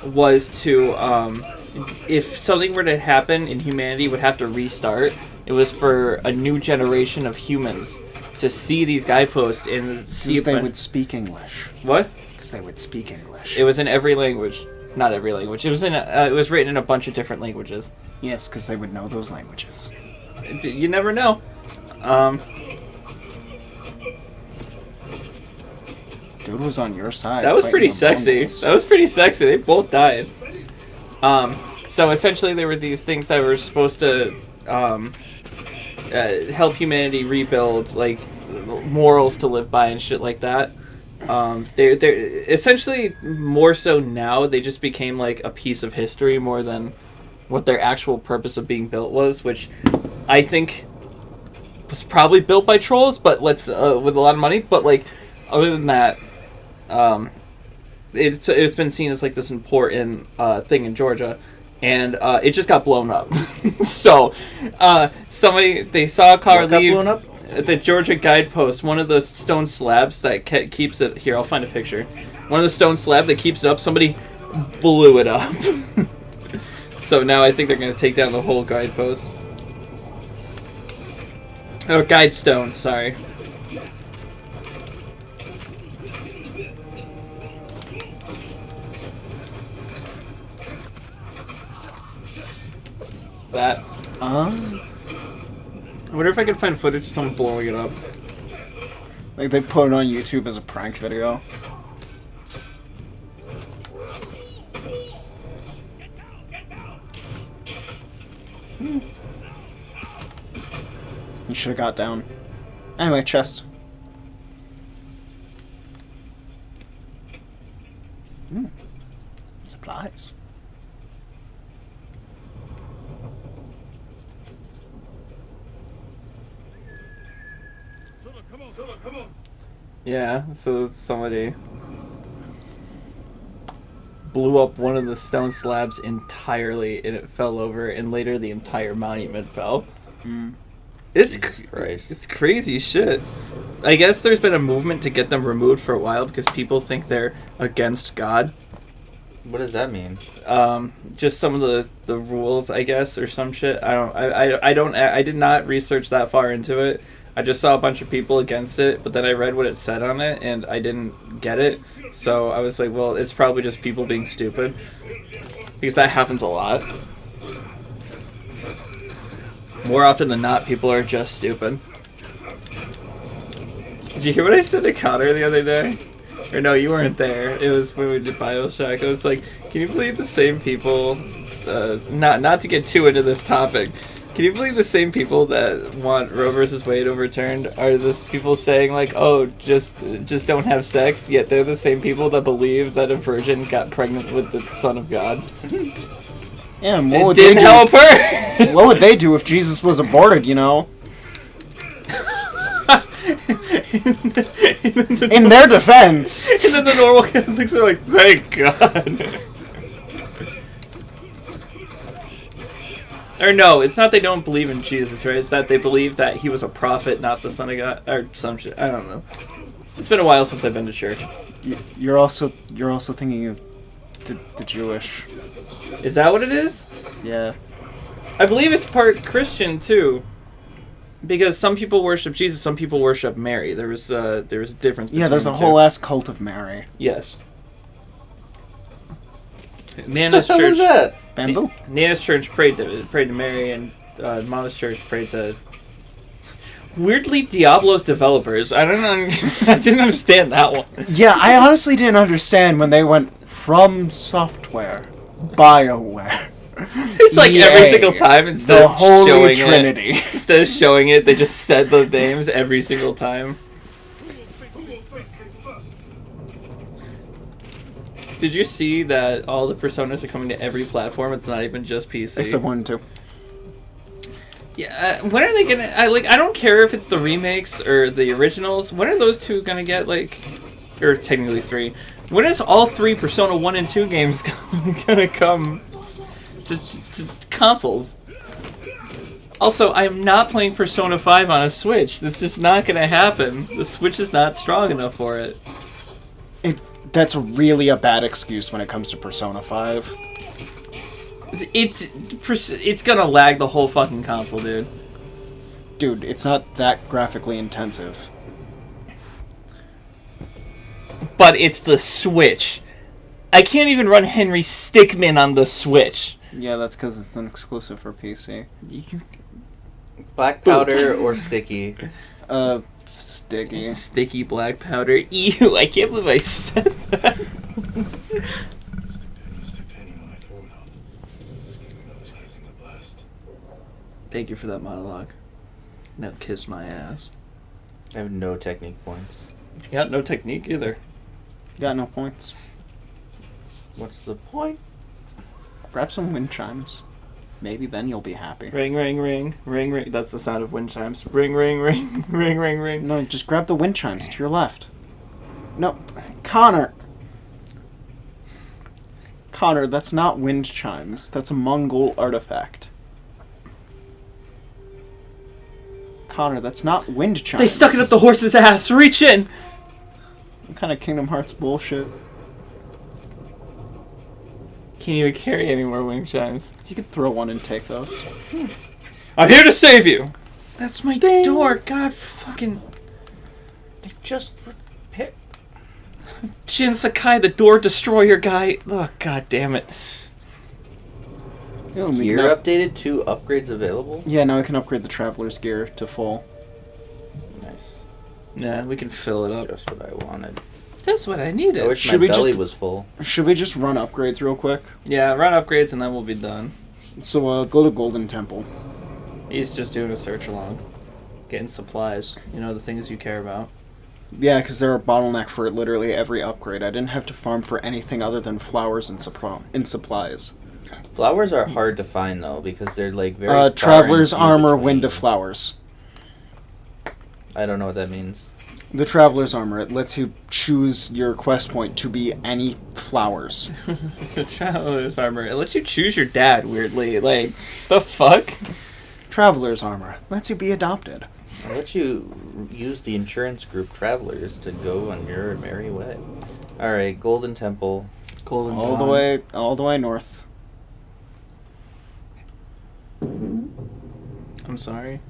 was to, if something were to happen and humanity would have to restart, it was for a new generation of humans to see these guideposts and see Because they would speak English. What? Because they would speak English. It was in every language. Not every language. It was it was written in a bunch of different languages. Yes, because they would know those languages. You never know. Dude was on your side. That was fighting pretty the sexy. Mongols. That was pretty sexy. They both died. So essentially, there were these things that were supposed to help humanity rebuild, like morals to live by and shit like that. They're essentially more so now. They just became like a piece of history more than what their actual purpose of being built was, which I think was probably built by trolls, but with a lot of money. But like, other than that. It's been seen as like this important thing in Georgia, and it just got blown up. So they saw a car leave blown up? the Georgia guidepost. One of the stone slabs that keeps it here. I'll find a picture. One of the stone slabs that keeps it up. Somebody blew it up. So now I think they're gonna take down the whole guidepost. Oh, guide stone. Sorry. That. I wonder if I can find footage of someone blowing it up. Like they put it on YouTube as a prank video. You should have got down. Anyway, chest. Supplies. Come on. Yeah, so somebody blew up one of the stone slabs entirely and it fell over, and later the entire monument fell. It's Christ. it's crazy shit. I guess there's been a movement to get them removed for a while because people think they're against God. What does that mean? Just some of the rules, I guess, or some shit. I did not research that far into it. I just saw a bunch of people against it, but then I read what it said on it, and I didn't get it. So I was like, well, it's probably just people being stupid. Because that happens a lot. More often than not, people are just stupid. Did you hear what I said to Connor the other day? Or no, you weren't there. It was when we did Bioshock. I was like, can you believe the same people... not to get too into this topic... Can you believe the same people that want Roe versus Wade overturned are those people saying like, oh, just don't have sex, yet they're the same people that believe that a virgin got pregnant with the Son of God? Yeah, and It didn't help her! What would they do if Jesus was aborted, you know? In their defense! And then the normal Catholics are like, thank God. Or no, it's not they don't believe in Jesus, right? It's that they believe that he was a prophet, not the Son of God, or some shit. I don't know. It's been a while since I've been to church. You're also thinking of the Jewish. Is that what it is? Yeah. I believe it's part Christian too, because some people worship Jesus, some people worship Mary. There was a difference. Yeah, there's a between the whole two. ass cult of Mary. Yes. What the hell is that? Bamboo. Nana's church prayed to Mary, and Mama's Church prayed to. Weirdly, Diablo's developers. I don't know. I didn't understand that one. Yeah, I honestly didn't understand when they went from software, BioWare. It's like every EA, single time instead the of Holy showing Trinity. it. Instead of showing it, they just said the names every single time. Did you see that all the Personas are coming to every platform? It's not even just PC. Except 1 and 2. Yeah, when are they gonna? I don't care if it's the remakes or the originals. When are those two gonna get or technically 3? When is all 3 Persona 1 and 2 games gonna come to consoles? Also, I am not playing Persona 5 on a Switch. This is not gonna happen. The Switch is not strong enough for it. That's really a bad excuse when it comes to Persona 5. It's gonna lag the whole fucking console, dude. Dude, it's not that graphically intensive. But it's the Switch. I can't even run Henry Stickmin on the Switch. Yeah, that's because it's an exclusive for PC. Black powder or sticky? Sticky. Sticky black powder. Ew, I can't believe I said that. Thank you for that monologue. Now kiss my ass. I have no technique points. You got no technique either. Got no points. What's the point? Grab some wind chimes. Maybe then you'll be happy. Ring, ring, ring, ring, ring. That's the sound of wind chimes. Ring, ring, ring, ring, ring, ring. No, just grab the wind chimes to your left. No, Connor. Connor, that's not wind chimes. That's a Mongol artifact. Connor, that's not wind chimes. They stuck it up the horse's ass. Reach in. What kind of Kingdom Hearts bullshit? Can't even carry any more wind chimes. You could throw one and take those. I'm here to save you. That's my door. God fucking. They just repair. Jin Sakai, the door destroyer guy. Oh, god damn it. Yeah, we Gear can updated, 2 upgrades available. Yeah, now we can upgrade the Traveler's gear to full. Nice. Yeah, we can fill it up. Just what I wanted. That's what I needed. I wish Should my we belly just- was full. Should we just run upgrades real quick? Yeah, run upgrades and then we'll be done. So, go to Golden Temple. He's just doing a search along. Getting supplies. You know, the things you care about. Yeah, because they're a bottleneck for literally every upgrade. I didn't have to farm for anything other than flowers and supplies. Flowers are hard to find though because they're like very. far Traveler's and few armor, between. wind of flowers. I don't know what that means. The Traveler's armor, it lets you choose your quest point to be any flowers. The Traveler's armor. It lets you choose your dad, weirdly. Like, the fuck? Traveler's armor lets you be adopted. I'll let you use the insurance group Travelers to go on your merry way. Alright, Golden Temple. Golden All the way north. I'm sorry.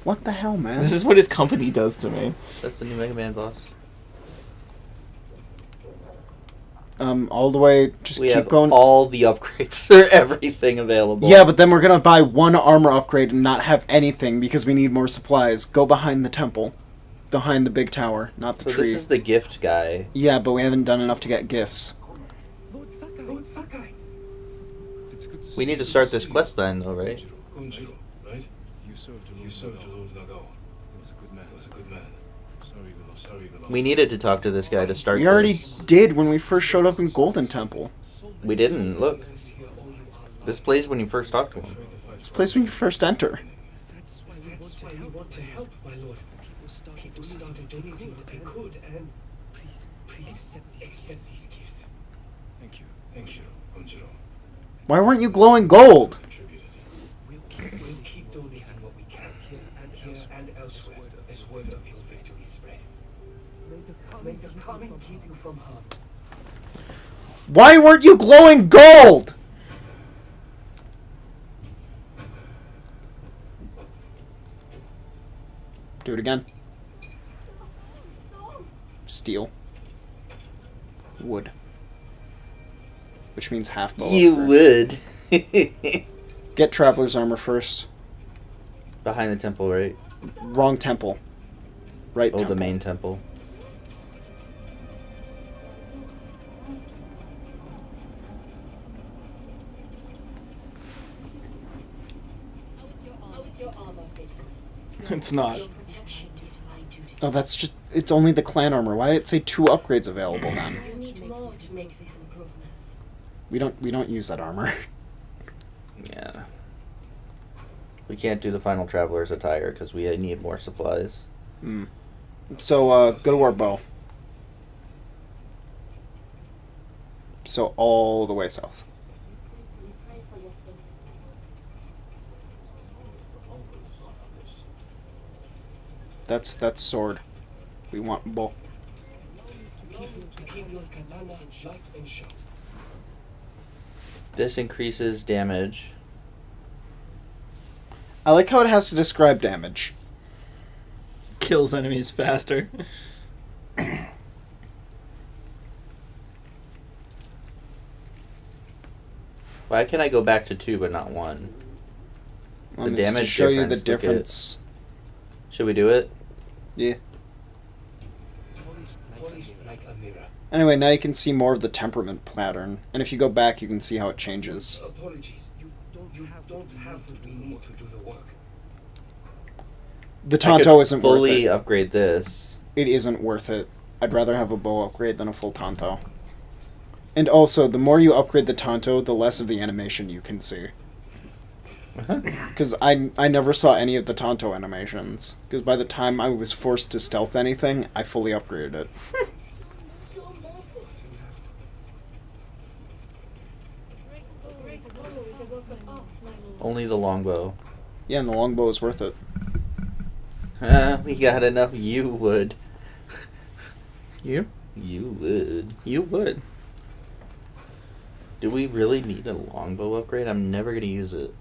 What the hell, man? This is what his company does to me. That's the new Mega Man boss. All the way, just We keep have going. all the upgrades for everything available. Yeah, but then we're gonna buy one armor upgrade and not have anything because we need more supplies. Go behind the temple. Behind the big tower, not the So tree. this is the gift guy. Yeah, but we haven't done enough to get gifts. Lord Sakai. Lord Sakai. It's good to We need to start this quest line though, right? Konjiro, right? You served Lord Nagawa. He was a good man. Sorry we lost. We needed to talk to this guy to start We already this. did when we first showed up in Golden Temple. We didn't, look. This plays when you first talk to him. This place when you first enter. That's why we want to help, my lord. People started donating what they could, and please accept these gifts. Thank you, Konjiro. Why weren't you glowing gold? Contributed. We'll keep donating what we can here and elsewhere as word of your victory spread. May the coming keep you from harm. Why weren't you glowing gold? Do it again. Steel. Wood. Which means half bow. You upgrade. would. Get Traveler's Armor first. Behind the temple, right? Wrong temple. Right Oh, temple. the main temple. How is your armor fitting? It's not. Your protection is my duty. Oh, that's just... It's only the clan armor. Why did it say 2 upgrades available then? You need more to make these improvements. We don't use that armor. Yeah. We can't do the final traveler's attire because we need more supplies. So, go to our bow. So, all the way south. That's sword. We want bow. To keep your katana light and sharp. This increases damage. I like how it has to describe damage. Kills enemies faster. Why can I go back to 2 but not 1? The It's damage to show you the difference, look at- difference. Should we do it? Yeah. What is like a mirror? Anyway, now you can see more of the temperament pattern. And if you go back, you can see how it changes. Apologies. You don't have to do the work. The I Tonto could isn't worth fully it. upgrade this. It isn't worth it. I'd rather have a bow upgrade than a full Tonto. And also, the more you upgrade the Tonto, the less of the animation you can see. Because I never saw any of the Tonto animations. Because by the time I was forced to stealth anything, I fully upgraded it. Only the longbow. Yeah, and the longbow is worth it. We got enough you would. You? You would. You would. Do we really need a longbow upgrade? I'm never going to use it.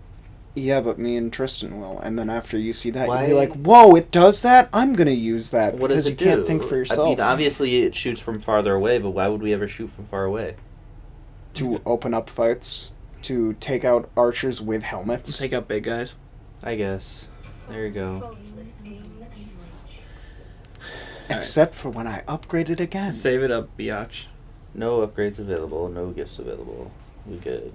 Yeah, but me and Tristan will. And then after you see that, Why? you'll be like, whoa, it does that? I'm going to use that. What because does you it do? can't think for yourself. I mean, obviously it shoots from farther away, but why would we ever shoot from far away? To open up fights. To take out archers with helmets. Take out big guys. I guess. There you go. Except for when I upgrade it again. Save it up, biatch. No upgrades available. No gifts available. We good.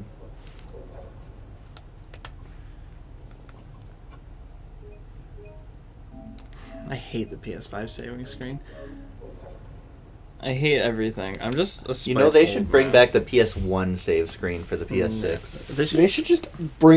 I hate the PS5 saving screen. I hate everything. I'm just a You know, they spiteful- should bring back the PS1 save screen for the PS6. They should They should just bring